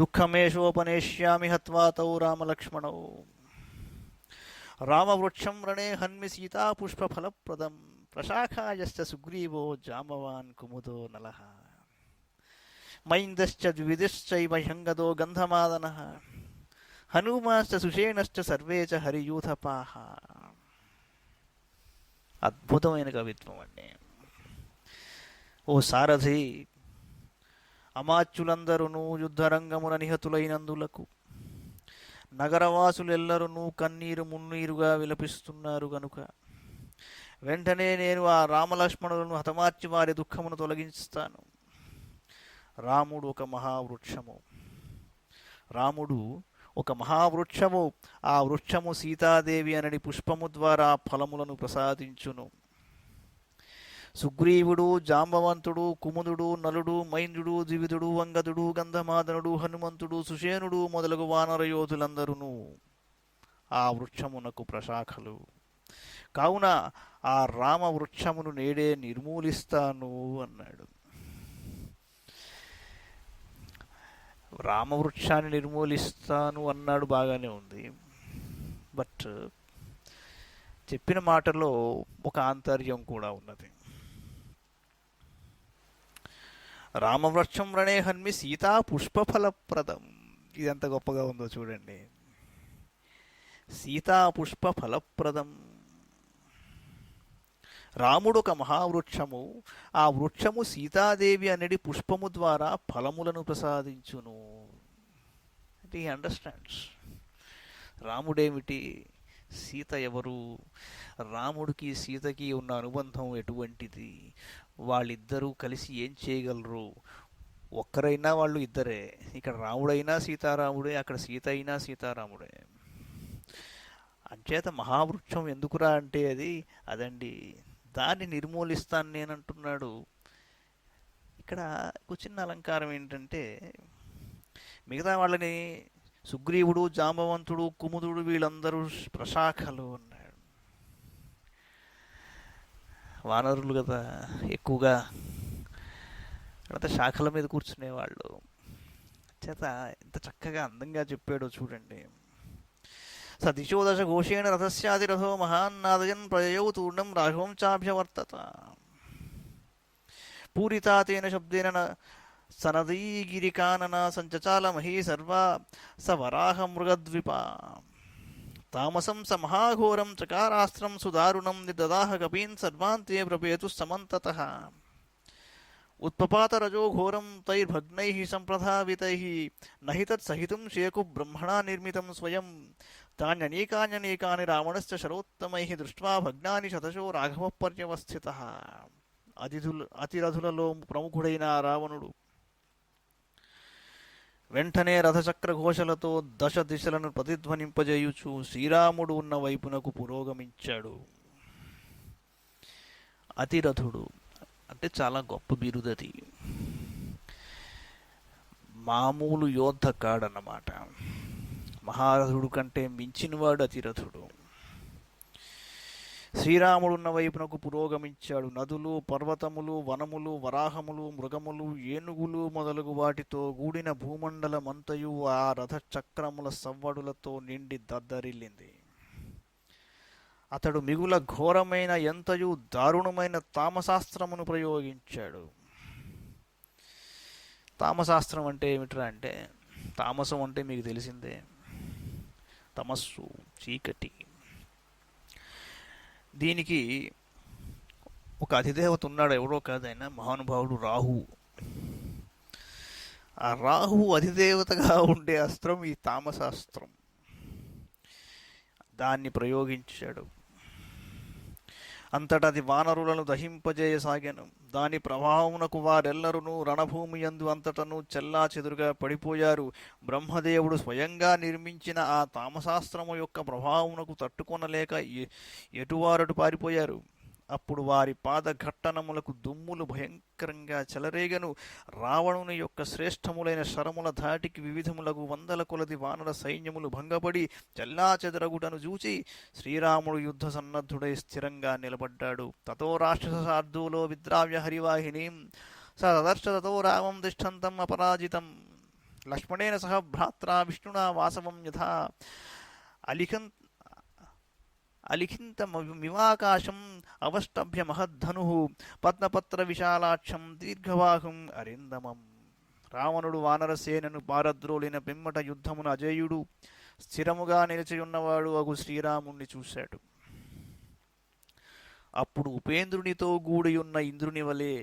దుఃఖమేషోపనేష్యామి హత్వా తౌ రామలక్ష్మణౌ రామవృక్షం రణే హన్మి సీతాపుష్పఫలప్రదం ప్రశాఖాయశ్చ సుగ్రీవో జాంబవాన్ కుముదో నలః మైందశ్చ ద్వివిదిశ్చైవ హ్యంగదో గంధమాదనః హనుమాశ్చ సుషేణశ్చ సర్వే చ హరియూథపాః. అద్భుతమైన కవిత్వం అండి. ఓ సారథి, అమాత్యులందరూ యుద్ధరంగమున నిహతులైనందులకు నగరవాసులెల్లరూ కన్నీరు మున్నీరుగా విలపిస్తున్నారు గనుక వెంటనే నేను ఆ రామలక్ష్మణులను హతమార్చి వారి దుఃఖమును తొలగిస్తాను. రాముడు ఒక మహావృక్షము. ఆ వృక్షము సీతాదేవి అనడి పుష్పము ద్వారా ఫలములను ప్రసాదించును. సుగ్రీవుడు, జాంబవంతుడు, కుముదుడు, నలుడు, మైంద్రుడు, ద్వివిధుడు, అంగదుడు, గంధమాదనుడు, హనుమంతుడు, సుషేనుడు మొదలగు వానర యోధులందరూ ఆ వృక్షమునకు ప్రశాఖలు. కావున ఆ రామ వృక్షమును నేడే నిర్మూలిస్తాను అన్నాడు. రామవృక్షాన్ని నిర్మూలిస్తాను అన్నాడు, బాగానే ఉంది. బట్ చెప్పిన మాటలో ఒక ఆంతర్యం కూడా ఉన్నది. రామవృక్షం రణే హన్మి సీతా పుష్పఫలప్రదం. ఇది ఎంత గొప్పగా ఉందో చూడండి. సీతా పుష్పఫలప్రదం. రాముడు ఒక మహావృక్షము. ఆ వృక్షము సీతాదేవి అనేది పుష్పము ద్వారా ఫలములను ప్రసాదించును. అంటే ఈ అండర్స్టాండ్స్. రాముడేమిటి, సీత ఎవరు, రాముడికి సీతకి ఉన్న అనుబంధం ఎటువంటిది, వాళ్ళిద్దరూ కలిసి ఏం చేయగలరు. ఒక్కరైనా వాళ్ళు ఇద్దరే. ఇక్కడ రాముడైనా సీతారాముడే, అక్కడ సీత అయినా సీతారాముడే. అంచేత మహావృక్షం ఎందుకురా అంటే అదండి, దాన్ని నిర్మూలిస్తాను నేనంటున్నాడు. ఇక్కడ ఒక చిన్న అలంకారం ఏంటంటే, మిగతా వాళ్ళని సుగ్రీవుడు, జాంబవంతుడు, కుముదుడు వీళ్ళందరూ ప్రశాఖలు అన్నాడు. వానరులు కదా ఎక్కువగా, తర్వాత శాఖల మీద కూర్చునేవాళ్ళు. చేత ఎంత చక్కగా అందంగా చెప్పాడో చూడండి. స దిశోదశ ఘోషేణ రథస్యాది రథో మహాన్నాదయన్ ప్రయయౌ తూర్ణం రాఘవం చాభ్యవర్తత పూరితా తేన శబ్దేన సనదీగిరికానన సంచచాల మహీ సర్వా స వరాహ మృగద్విప తామసం స మహాఘోరం చకారాస్త్రం సుదారుణం నిదదాహ కపీన్ సర్వాంతే ప్రపేతు సమంతతః ఉత్పపాత రజో ఘోరం తైర్భగ్నైః సంప్రధావితైః నహి తత్ సహితుం శేకు బ్రహ్మణా నిర్మితం స్వయం తాన్యనేకాన్యనేకాని రావణశ్చ శరోత్తమైః దృష్ట్వా భగ్నాని శతశో రాఘవ పర్యవస్థితః. అతిరథులలో ప్రముఖుడైన ఆ రావణుడు వెంటనే రథచక్ర ఘోషలతో దశ దిశలను ప్రతిధ్వనింపజేయుచు శ్రీరాముడు ఉన్న వైపునకు పురోగమించాడు. అతిరథుడు అంటే చాలా గొప్ప బిరుదది, మామూలు యోద్ధ కాడన్నమాట. మహారథుడు కంటే మించినవాడు అతిరథుడు. శ్రీరాముడున్న వైపునకు పురోగమించాడు. నదులు, పర్వతములు, వనములు, వరాహములు, మృగములు, ఏనుగులు మొదలగు వాటితో కూడిన భూమండలమంతయు ఆ రథచక్రముల సవ్వడులతో నిండి దద్దరిల్లింది. అతడు మిగుల ఘోరమైన ఎంతయు దారుణమైన తామశాస్త్రమును ప్రయోగించాడు. తామశాస్త్రం అంటే ఏమిట్రా అంటే, తామసం అంటే మీకు తెలిసిందే, తమస్సు, చీకటి. దీనికి ఒక అధిదేవత ఉన్నాడు, ఎవరో కాదైనా మహానుభావుడు రాహువు. ఆ రాహువు అధిదేవతగా ఉండే అస్త్రం ఈ తామశాస్త్రం. దాన్ని ప్రయోగించాడు. అంతటది వానరులను దహింపజేయసాగాను. దాని ప్రభావమునకు వారెల్లరూ రణభూమి యందు అంతటను చెల్లా చెదురుగా పడిపోయారు. బ్రహ్మదేవుడు స్వయంగా నిర్మించిన ఆ తామశాస్త్రము యొక్క ప్రభావమునకు తట్టుకొనలేక ఎటువారటు పారిపోయారు. అప్పుడు వారి పాదఘట్టనములకు దుమ్ములు భయంకరంగా చెలరేగను. రావణుని యొక్క శ్రేష్టములైన శరముల ధాటికి వివిధములకు వందల కొలది వానర సైన్యములు భంగపడి చెల్లా చెదరగుటను చూచి శ్రీరాముడు యుద్ధ సన్నద్ధుడై స్థిరంగా నిలబడ్డాడు. తతో రాక్షసార్ధూలో విద్రావ్య హరివాహినీం సదర్శ తతో రామం తిష్టంతం అపరాజితం లక్ష్మణేన సహ భ్రాత్రా విష్ణునా వాసవం యథా అలిఖింతమివాకాశం అవష్టభ్య మహద్ధను పద్మపత్ర విశాలాక్షం దీర్ఘవాహం అరిందమం. రావణుడు వానరసేనను పారద్రోలిన పిమ్మట యుద్ధమున అజేయుడు స్థిరముగా నిలిచియున్నవాడు అగు శ్రీరాముణ్ణి చూశాడు. అప్పుడు ఉపేంద్రునితో గూడియున్న ఇంద్రుని వలె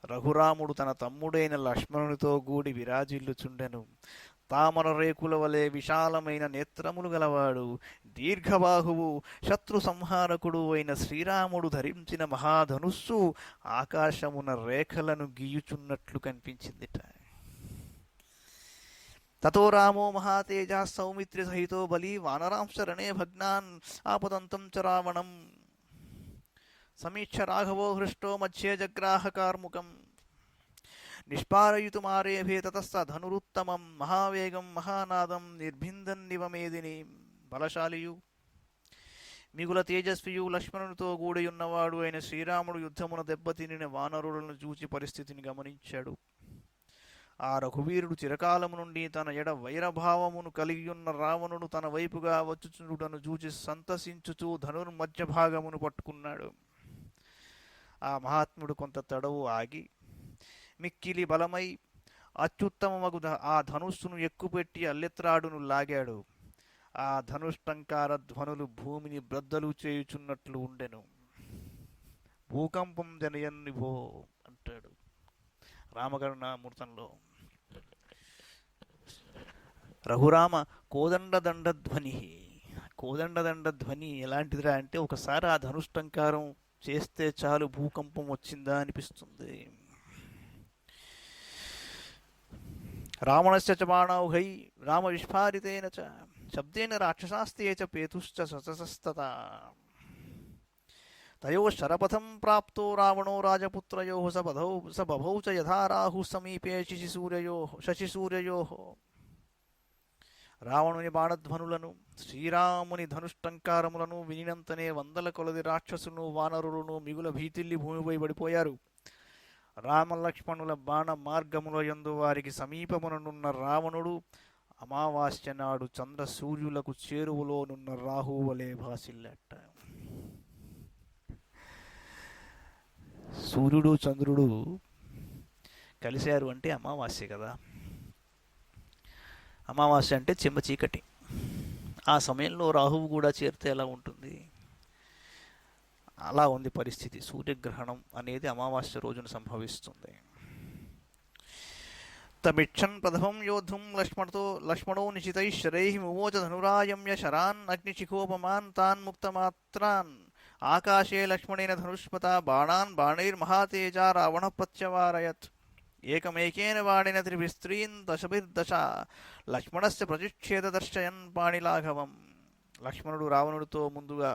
రఘురాముడు తన తమ్ముడైన లక్ష్మణునితో గూడి విరాజిల్లుచుండెను. తామర రేకుల వలె విశాలమైన నేత్రములు గలవాడు, దీర్ఘబాహువు, శత్రు సంహారకుడు అయిన శ్రీరాముడు ధరించిన మహాధనుస్సు ఆకాశమున రేఖలను గీయుచున్నట్లు కనిపించిందిట. తతో రామో మహాతేజ సౌమిత్రి సహితో బలి వానరాంశరణే భగ్నాన్ ఆపదంతం చ రావణం సమీక్ష రాఘవో హృష్టో మధ్యే జగ్రాహ కార్ముకం నిష్పారయుతుమారేభే తతస్స ధనురుత్తమం మహావేగం మహానాదం నిర్భిందన్నివ మేదిని. బలశాలియు మిగుల తేజస్వియు లక్ష్మణునితో గూడియున్నవాడు అయిన శ్రీరాముడు యుద్ధమున దెబ్బతినిన వానరులను చూచి పరిస్థితిని గమనించాడు. ఆ రఘువీరుడు చిరకాలము నుండి తన ఎడ వైరభావమును కలిగియున్న రావణుడు తన వైపుగా వచ్చుచుండుటను చూచి సంతసించుచూ ధనుర్మధ్య భాగమును పట్టుకున్నాడు. ఆ మహాత్ముడు కొంత తడవు ఆగి మిక్కిలి బలమై అత్యుత్తమమగు ఆ ధనుస్సును ఎక్కుపెట్టి అల్లెత్రాడును లాగాడు. ఆ ధనుష్టంకార ధ్వనులు భూమిని బ్రద్దలు చేయుచున్నట్లు ఉండెను. భూకంపం జనయన్నిభో అంటాడు రామకరుణామృతంలో. రఘురామ కోదండదండ ధ్వని. కోదండదండ ధ్వని ఎలాంటిదిరా అంటే, ఒకసారి ఆ ధనుష్టంకారం చేస్తే చాలు భూకంపం వచ్చిందా అనిపిస్తుంది. రావణస్య చ బాణౌఘై రామ విస్ఫారితేన చ శబ్దేన రాక్షసాస్తే చ పేతుశ్చ సతసస్తతా. తయో శరపథం ప్రాప్తో రావణో రాజపుత్రయో స బభౌ చ యథా రాహు సమీపే శశిసూర్యయో. రావణుని బాణధ్వనులను శ్రీరాముని ధనుష్టంకారములను వినినంతనే వందల కొలది రాక్షసును వానరులను మిగుల భీతిల్లి భూమిపై పడిపోయారు. రామలక్ష్మణుల బాణ మార్గముల యందు వారికి సమీపముననున్న రావణుడు అమావాస్య నాడు చంద్ర సూర్యులకు చేరువలోనున్న రాహువు వలె భాసిల్లట. సూర్యుడు చంద్రుడు కలిశారు అంటే అమావాస్య కదా. అమావాస్య అంటే చెమ్మ చీకటి. ఆ సమయంలో రాహువు కూడా చేరితే ఎలా ఉంటుంది? అలా ఉంది పరిస్థితి. సూర్యగ్రహణం అనేది అమావాస్య రోజున సంభవిస్తుంది. తమిచ్చన్ ప్రథమం యోద్ధుం లక్ష్మణో నిశితై శరైః మువోచ ధనురాయమ్య శరాన్ అగ్నిశిఖోపమాన్ తాన్ ముక్తమాత్రాన్ ఆకాశే లక్ష్మణేన ధనుష్మత బాణాన్ బాణైర్మహాతేజా రావణ ప్రత్యవారయత్ ఏకమేకేన బాణేన త్రిభిస్త్రీన్ దశభిర్దశ లక్ష్మణస్య ప్రతిచ్ఛేద దర్శయన్ పాణిలాఘవం. లక్ష్మణుడు రావణుడితో ముందుగా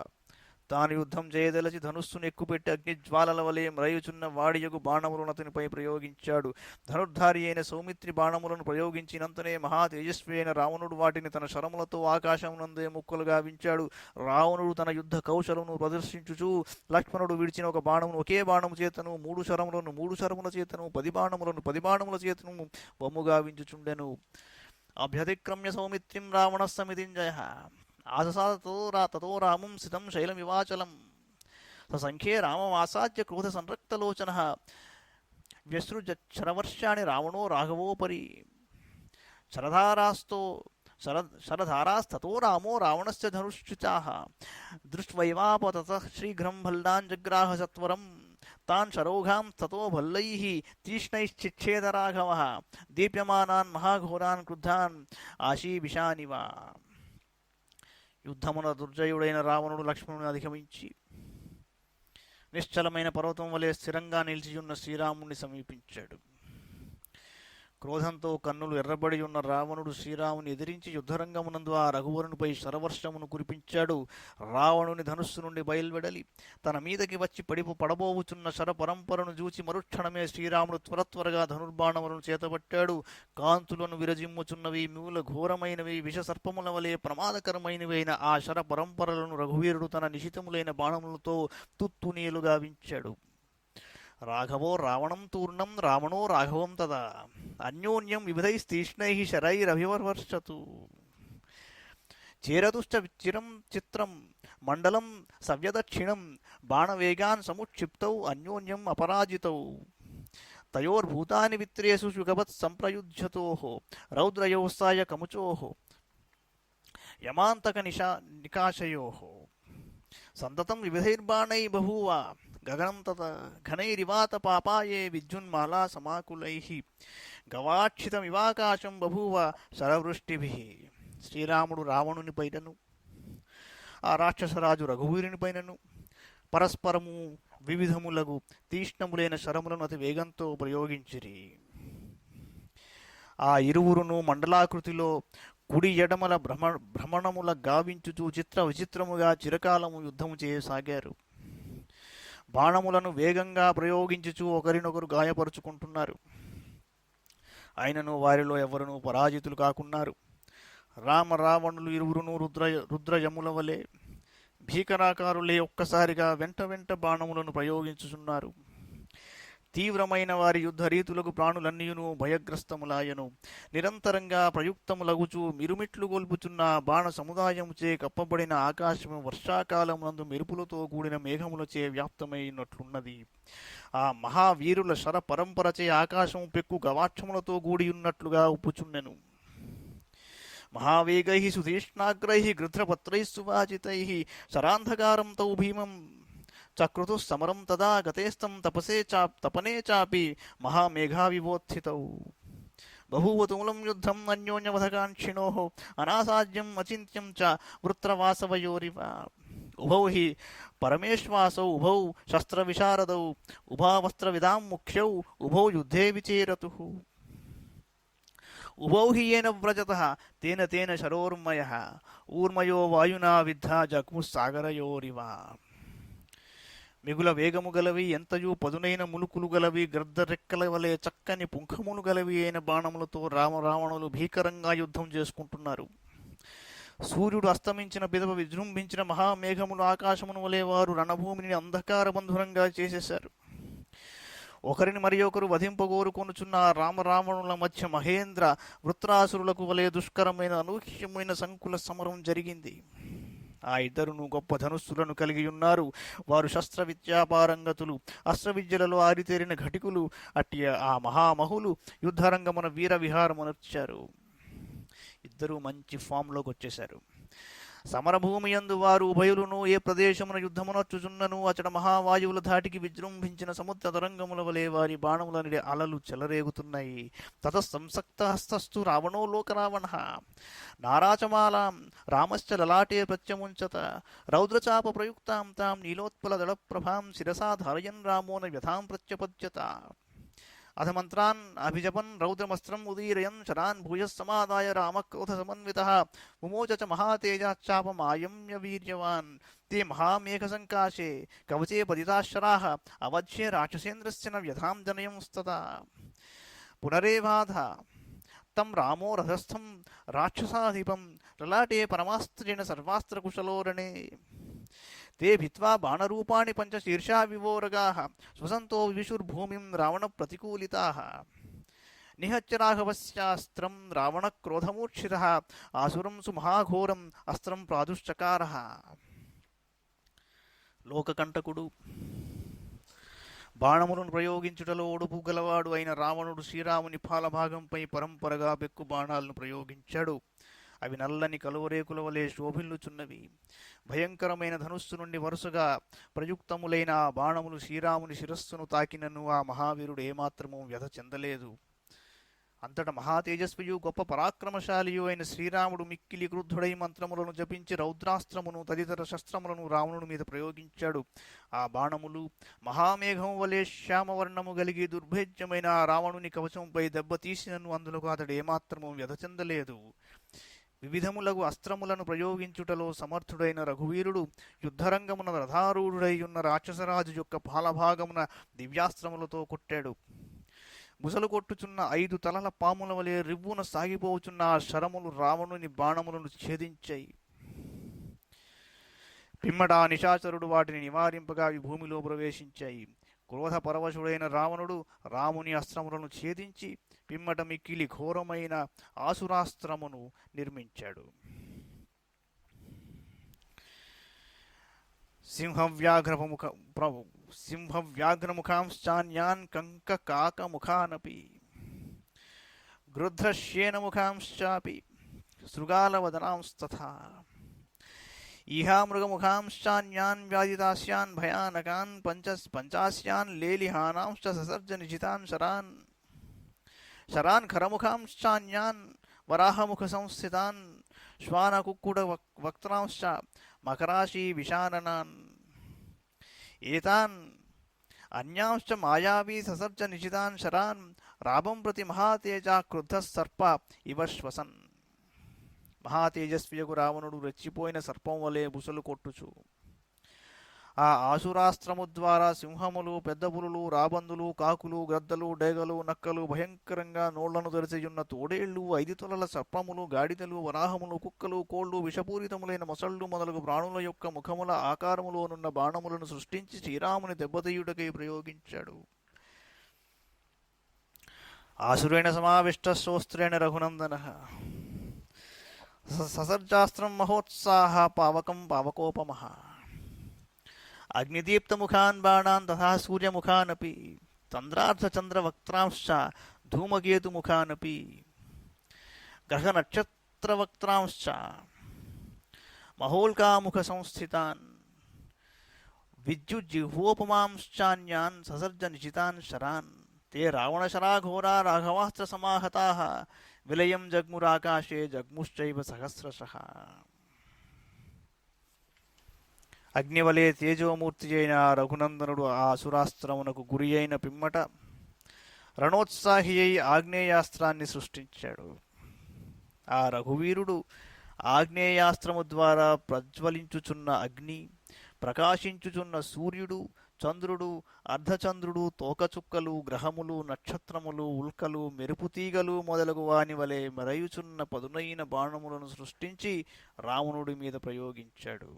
తాను యుద్ధం చేయదలచి ధనుస్సును ఎక్కుపెట్టి అగ్నిజ్వాలల వలె మ్రయుచున్న వాడియగు బాణములను అతనిపై ప్రయోగించాడు. ధనుర్ధారి అయిన సౌమిత్రి బాణములను ప్రయోగించినంతనే మహా తేజస్వి అయిన రావణుడు వాటిని తన శరములతో ఆకాశమునందే ముక్కలుగా వించాడు. రావణుడు తన యుద్ధ కౌశలమును ప్రదర్శించుచు లక్ష్మణుడు విడిచిన ఒక బాణమును ఒకే బాణము చేతను, 3 శరములను 3 శరముల చేతను, 10 బాణములను 10 బాణముల చేతను బొమ్ముగా వించుచుండెను. అభ్యతిక్రమ్య సౌమిత్రిం రావణ సమితింజయ తతో రామం స్థితం శైలమివాచలం ససంఖ్యే రామమాసాద్య క్రోధ సంరక్తలోచన వ్యసృజరవర్షాణి రావణో రాఘవోపరి శరధారాస్తతో రామో రావణస్య ధనుశ్చితాః దృష్ట్వైవాప తతః శీఘ్రం భల్లాన్ జగ్రాహ సత్వరం తాన్ శరౌఘాం తతో భల్లైః తీక్ష్ణైశ్చిచ్ఛేద రాఘవః దీప్యమానాన్ మహాఘోరాన్ క్రుద్ధాన్ ఆశీవిషానివ. యుద్ధమున దుర్జయుడైన రావణుడు లక్ష్మణుని అధిగమించి నిశ్చలమైన పర్వతం వలె స్థిరంగా నిలిచియున్న శ్రీరాముణ్ణి సమీపించాడు. క్రోధంతో కన్నులు ఎర్రబడి ఉన్న రావణుడు శ్రీరాముని ఎదిరించి యుద్ధరంగమునందు ఆ రఘువరునిపై శరవర్షమును కురిపించాడు. రావణుని ధనుస్సు నుండి బయల్వెడలి తన మీదకి వచ్చి పడబోవుచున్న శర పరంపరను చూచి మరుక్షణమే శ్రీరాముడు త్వరగా ధనుర్బాణములను చేతబట్టాడు. కాంతులను విరజిమ్ముచున్నవి, మూల ఘోరమైనవి, విషసర్పముల వలె ప్రమాదకరమైనవి అయిన ఆ శర పరంపరలను రఘువీరుడు తన నిశితములైన బాణములతో తుత్తునీలుగా వించాడు. రాఘవో రావణం తూర్ణం రావణో రాఘవం తదా అన్యోన్యం వివిధైస్తీక్ష్ణైః శరైరభివర్వర్షతు చేరతుశ్చ చిరం చిత్రం మండలం సవ్యదక్షిణం బాణవేగాన్ సముక్షిప్తౌ అన్యోన్యం అపరాజితౌ తయోర్భూతాని విత్రేషు యుగవత్ సంప్రయుధ్యతోః రౌద్రయోస్తాయ కముచోః యమాంతక నికాశయోః సంతతం వివిధైర్బాణై బభూవ గగనం తత ఘనైరివాత పాపాయే విద్యున్మాలా సమాకులైః గవాక్షితమివాకాశం బభూవ శరవృష్టిభిః. శ్రీరాముడు రావణుని పైనను ఆ రాక్షసరాజు రఘువీరుని పైనను పరస్పరము వివిధములగు తీక్ష్ణములైన శరములను అతి వేగంతో ప్రయోగించిరి. ఆ ఇరువురును మండలాకృతిలో కుడి ఎడమల భ్రమణముల గావించుచూ చిత్ర విచిత్రముగా చిరకాలము యుద్ధము చేయసాగారు. బాణములను వేగంగా ప్రయోగించుచు ఒకరినొకరు గాయపరుచుకుంటున్నారు. అయినను వారిలో ఎవరునూ పరాజితులు కాకున్నారు. రావణులు ఇరువురును రుద్రయముల వలె భీకరాకారులే ఒక్కసారిగా వెంట బాణములను ప్రయోగించుచున్నారు. తీవ్రమైన వారి యుద్ధ రీతులకు ప్రాణులన్నీయును భయగ్రస్తములాయను. నిరంతరంగా ప్రయుక్తములగుచు మిరుమిట్లు గొల్పుచున్న బాణ సముదాయముచే కప్పబడిన ఆకాశము వర్షాకాలమునందు మెరుపులతో కూడిన మేఘములచే వ్యాప్తమైనట్లున్నది. ఆ మహావీరుల శర పరంపరచే ఆకాశము పెక్కు గవాక్షములతో కూడియున్నట్లుగా ఉప్పుచున్నెను. మహావేగైః సుతీక్ష్ణాగ్రైః గృధ్రపత్రైః సువాచితైః శరాంధకారం తౌ భీమం చక్రుతు సమరం తదా గతేస్తం తపనే చాపి మహామేఘావివోత్థితౌ బహూవ తుములం యుద్ధం అన్యోన్యవధకాంక్షిణోః అనాసాధ్యం అచింత్యం చ వృత్రవాసవయోరివ ఉభౌ హి పరమేశ్వాసౌ ఉభౌ శస్త్రవిశారదౌ ఉభావస్త్రవిదాం ముఖ్యౌ ఉభౌ యుద్ధే విచేరతుః ఉభౌ హి ఏన వ్రజతః తేన శరోర్మయః ఊర్మయో వాయునా విద్ధా జగ్ముస్సాగరయోరివ. మిగుల వేగము గలవి, ఎంతయూ పదునైన ములుకులు గలవి, గర్దరెక్కల వలె చక్కని పుంఖములు గలవి అయిన బాణములతో రావణులు భీకరంగా యుద్ధం చేసుకుంటున్నారు. సూర్యుడు అస్తమించిన పిదప విజృంభించిన మహామేఘములు ఆకాశమును వలె వారు రణభూమిని అంధకారబంధురంగా చేసేశారు. ఒకరిని మరి ఒకరు వధింపగోరుకొనుచున్న రావణుల మధ్య మహేంద్ర వృత్రాసురులకు వలె దుష్కరమైన అనూహ్యమైన సంకుల సమరం జరిగింది. ఆ ఇద్దరును గొప్ప ధనుస్సులను కలిగి ఉన్నారు. వారు శస్త్ర విద్యాపారంగతులు, అస్త్రవిద్యలలో ఆరితేరిన ఘటికులు. అట్టి ఆ మహామహులు యుద్ధరంగమున వీర విహారమునర్చారు. ఇద్దరూ మంచి ఫామ్లోకి వచ్చేశారు. సమరభూమియందు వారు ఉభయులును ఏ ప్రదేశమున యుద్ధమునొచ్చుచున్నను అచట మహావాయువుల ధాటికి విజృంభించిన సముద్ర తరంగముల వలె వారి బాణములనిడి అలలు చెలరేగుతున్నాయి. తతఃసంసక్త హస్తస్థు రావణో లోకరావణ నారాచమాలాం రామశ్చ లలాటే ప్రత్యముంచత రౌద్రచాప ప్రయుక్తాం తాం నీలోత్పల దళప్రభాం శిరసా ధారయన్ రామో న వ్యథాం ప్రత్యపద్యత. అథ మంత్రాన్ అభిజపన్ రౌద్రమస్త్రం ఉదీరయన్ శరాన్ భూయః సమాదాయ రామక్రోధ సమన్వితః ముమోచ చ మహాతేజశ్చాపమాయమ్య వీర్యవాన్. తే మహామేఘ సంకాశే కవచే పతితాశరాః అవధ్యే రాక్షసేంద్రస్య న వ్యథాం జనయంస్తదా. పునరేవాధ తం రామో రథస్థం రాక్షసాధిపం లలాటే పరమాస్త్రేణ సర్వాస్త్రకుశలోరణే. ते भित्वा बाणरूपाणि पंचशीर्षा विवोरगाः स्वसन्तो विविशुर्भूमिं रावणप्रतिकूलिताः. निहत्य राघवस्यास्त्रं रावणक्रोधमूर्छितः आसुरं सुमहाघोरम् अस्त्रं प्रादुश्चकारः. లోకకంటకుడు బాణములను ప్రయోగించుటలో ఒడుపు గలవాడు అయిన రావణుడు శ్రీరాముని పాలభాగంపై పరంపరగా బెక్కు బాణాలను ప్రయోగించాడు. అవి నల్లని కలువరేకుల వలె శోభిల్లుచున్నవి. భయంకరమైన ధనుస్సు నుండి వరుసగా ప్రయుక్తములైన ఆ బాణములు శ్రీరాముని శిరస్సును తాకినను ఆ మహావీరుడు ఏమాత్రమూ వ్యధ చెందలేదు. అంతట మహాతేజస్వియు గొప్ప పరాక్రమశాలియు అయిన శ్రీరాముడు మిక్కిలి క్రుద్ధుడై మంత్రములను జపించి రౌద్రాస్త్రమును తదితర శస్త్రములను రావణుని మీద ప్రయోగించాడు. ఆ బాణములు మహామేఘము వలె శ్యామవర్ణము కలిగి దుర్భేద్యమైన ఆ రావణుని కవచంపై దెబ్బతీసినను అందులకు అతడు ఏమాత్రమూ వ్యధ చెందలేదు. వివిధములగు అస్త్రములను ప్రయోగించుటలో సమర్థుడైన రఘువీరుడు యుద్ధరంగమున రథారూఢుడై ఉన్న రాక్షసరాజు యొక్క పాలభాగమున దివ్యాస్త్రములతో కొట్టాడు. ముసలు కొట్టుచున్న 5 తలల పాముల వలె రివ్వున సాగిపోచున్న ఆ శరములు రావణుని బాణములను ఛేదించాయి. పిమ్మట నిశాచరుడు వాటిని నివారింపగా అవి భూమిలో ప్రవేశించాయి. క్రోధ పరవశుడైన రావణుడు రాముని అస్త్రములను ఛేదించి పిమ్మట మిక్కిలి ఘోరమైన ఆసురాస్త్రమును నిర్మించాడు. సింహవ్యాఘ్రముఖాంశ్చాన్యాన్ కంకకాకముఖానపి గృధ్రశ్యేనముఖాంశ్చాపి శృగాలవదనాంస్తథా ఈహామృగముఖాంశ్చాన్యాన్ వ్యాధిదాస్యాన్ భయానకాన్ పంచాస్యాన్ లేలిహానాంశ్చ ససర్జ నిజితాన్ శరాన్ ఖరముఖాంశ్చాన్యాన్ వరాహముఖ సంస్థితాన్ శ్వానకుక్కుడ వక్త్రాంశ్చ మకరాశీ విశాననాన్ ఏతాన్ అన్యాంశ్చ మాయావీ ససర్జ నిజితాన్ శరాన్ రాభం ప్రతి మహాతేజ క్రుద్ధ సర్ప ఇవ శ్వసన్. మహాతేజస్వియకు రావణుడు రెచ్చిపోయిన సర్పం వలె బుసలు కొట్టుచు ఆ ఆసురాస్త్రము ద్వారా సింహములు, పెద్ద పులులు, రాబందులు, కాకులు, గద్దలు, డేగలు, నక్కలు, భయంకరంగా నోళ్లను తెరిచియున్న తోడేళ్లు, 5 తలల సర్పములు, గాడిదలు, వరాహములు, కుక్కలు, కోళ్లు, విషపూరితములైన మొసళ్ళు మొదలగు ప్రాణుల యొక్క ముఖముల ఆకారములోనున్న బాణములను సృష్టించి శ్రీరాముని దెబ్బతీయుటకై ప్రయోగించాడు. ఆసురేణ సమావిష్ట శోస్త్రేణ రఘునందన ససర్జాస్త్రం మహోత్సాహ పావకం పావకోపమః. అగ్నిదీప్తముఖాన్ బాణాన్ తథా సూర్యముఖానపి చంద్రార్ధచంద్రవక్త్రాంశ్చ ధూమకేతుముఖానపి గ్రహనక్షత్రవక్త్రాంశ్చ మహోల్కాముఖ సంస్థితాన్ విద్యుజ్జిహ్వోపమాంశ్చాన్యాన్ ససర్జ నిశితాన్ శరాన్. తే రావణశరాఘోరా రాఘవాస్త్ర సమాహతాః విలయం జగ్మురాకాశే జగ్ముశ్చైవ సహస్రశః. అగ్నివలే తేజోమూర్తి అయిన రఘునందనుడు ఆ అసురాస్త్రమునకు గురి అయిన పిమ్మట రణోత్సాహి అయి ఆగ్నేయాస్త్రాన్ని సృష్టించాడు. ఆ రఘువీరుడు ఆగ్నేయాస్త్రము ద్వారా ప్రజ్వలించుచున్న అగ్ని, ప్రకాశించుచున్న సూర్యుడు, చంద్రుడు, అర్ధచంద్రుడు, తోకచుక్కలు, గ్రహములు, నక్షత్రములు, ఉల్కలు, మెరుపుతీగలు మొదలగు వాని వలె మెరయుచున్న పదునైన బాణములను సృష్టించి రావణుడి మీద ప్రయోగించాడు.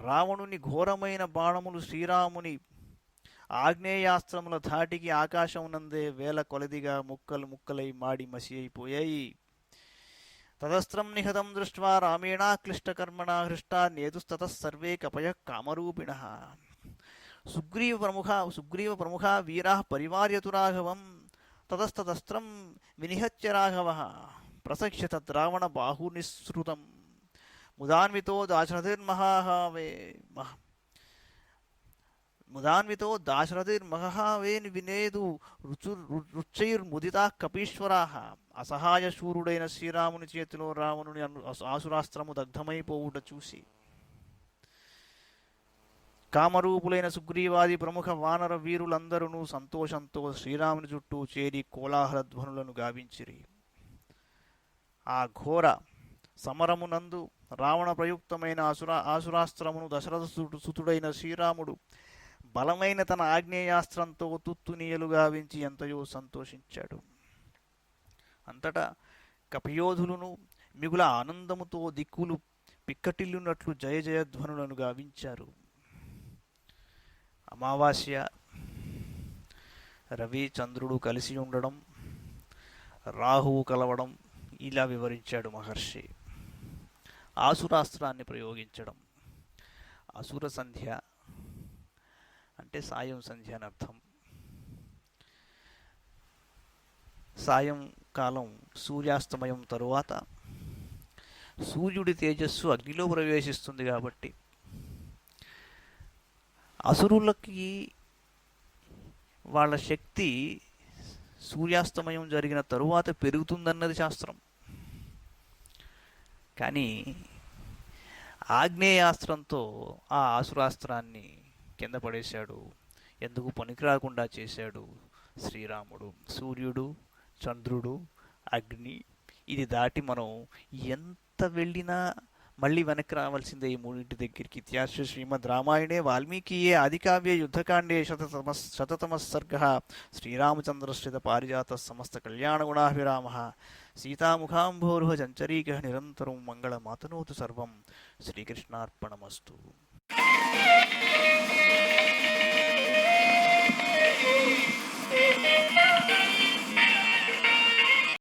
రావణుని ఘోరమైన బాణములు శ్రీరాముని ఆగ్నేయాస్త్రముల ధాటికి ఆకాశమునందే వేల కొలదిగా ముక్కలు ముక్కలై మాడి మసి అయిపోయాయి. తదస్త్రం నిహతం దృష్ట్వా రామేణాక్లిష్టకర్మణా హృష్టా నేతుస్తతః సర్వే కపయః కామరూపిణః. సుగ్రీవ ప్రముఖ వీరాః పరివార్యతు రాఘవం తతస్తదస్త్రం వినిహత్య రాఘవః ప్రసఖ్య తద్రావణ బాహునిస్సృతం ముదాన్వితో దాశరథిర్మహావే మహ ముదాన్వితో దాశరథిర్మహావేని వినేదు రుచైర్ముదితా కపీశ్వరా. అసహాయ శూరుడైన శ్రీరాముని చేతిలో రావణుని ఆసురాస్త్రము దగ్ధమైపోవుట చూసి కామరూపులైన సుగ్రీవాది ప్రముఖ వానర వీరులందరూ సంతోషంతో శ్రీరాముని చుట్టూ చేరి కోలాహల ధ్వనులను గావించిరి. ఆ ఘోర సమరమునందు రావణ ప్రయుక్తమైన ఆసురాస్త్రమును దశరథ సుతుడైన శ్రీరాముడు బలమైన తన ఆగ్నేయాస్త్రంతో తుత్తునీయలు గావించి ఎంతయో సంతోషించాడు. అంతటా కపియోధులను మిగుల ఆనందముతో దిక్కులు పిక్కటిల్లునట్లు జయ జయధ్వనులను గావించారు. అమావాస్య, రవి చంద్రుడు కలిసి ఉండడం, రాహువు కలవడం ఇలా వివరించాడు మహర్షి. ఆసురాస్త్రాన్ని ప్రయోగించడం, అసుర సంధ్య అంటే సాయం సంధ్య అని అర్థం. సాయంకాలం సూర్యాస్తమయం తరువాత సూర్యుడి తేజస్సు అగ్నిలో ప్రవేశిస్తుంది కాబట్టి అసురులకి వాళ్ళ శక్తి సూర్యాస్తమయం జరిగిన తరువాత పెరుగుతుందన్నది శాస్త్రం. కానీ ఆగ్నేయాస్త్రంతో ఆ ఆసురాస్త్రాన్ని కింద పడేశాడు. ఎందుకు పనికిరాకుండా చేశాడు శ్రీరాముడు. సూర్యుడు, చంద్రుడు, అగ్ని ఇది దాటి మనం ఎంత వెళ్ళినా మళ్ళీ వెనక్కి రావాల్సిందే ఈ మూడింటి దగ్గరికి. ఇతిహాస శ్రీమద్ రామాయణే వాల్మీకియే ఆదికావ్యే యుద్ధకాండే శతతమ సర్గ శ్రీరామచంద్రశ్రిత పారిజాత సమస్త కళ్యాణగుణాభిరామ సీతాముఖాంభోరుహ చంచరీక నిరంతరం మంగళమాతనోతు సర్వం. శ్రీకృష్ణార్పణమస్తు.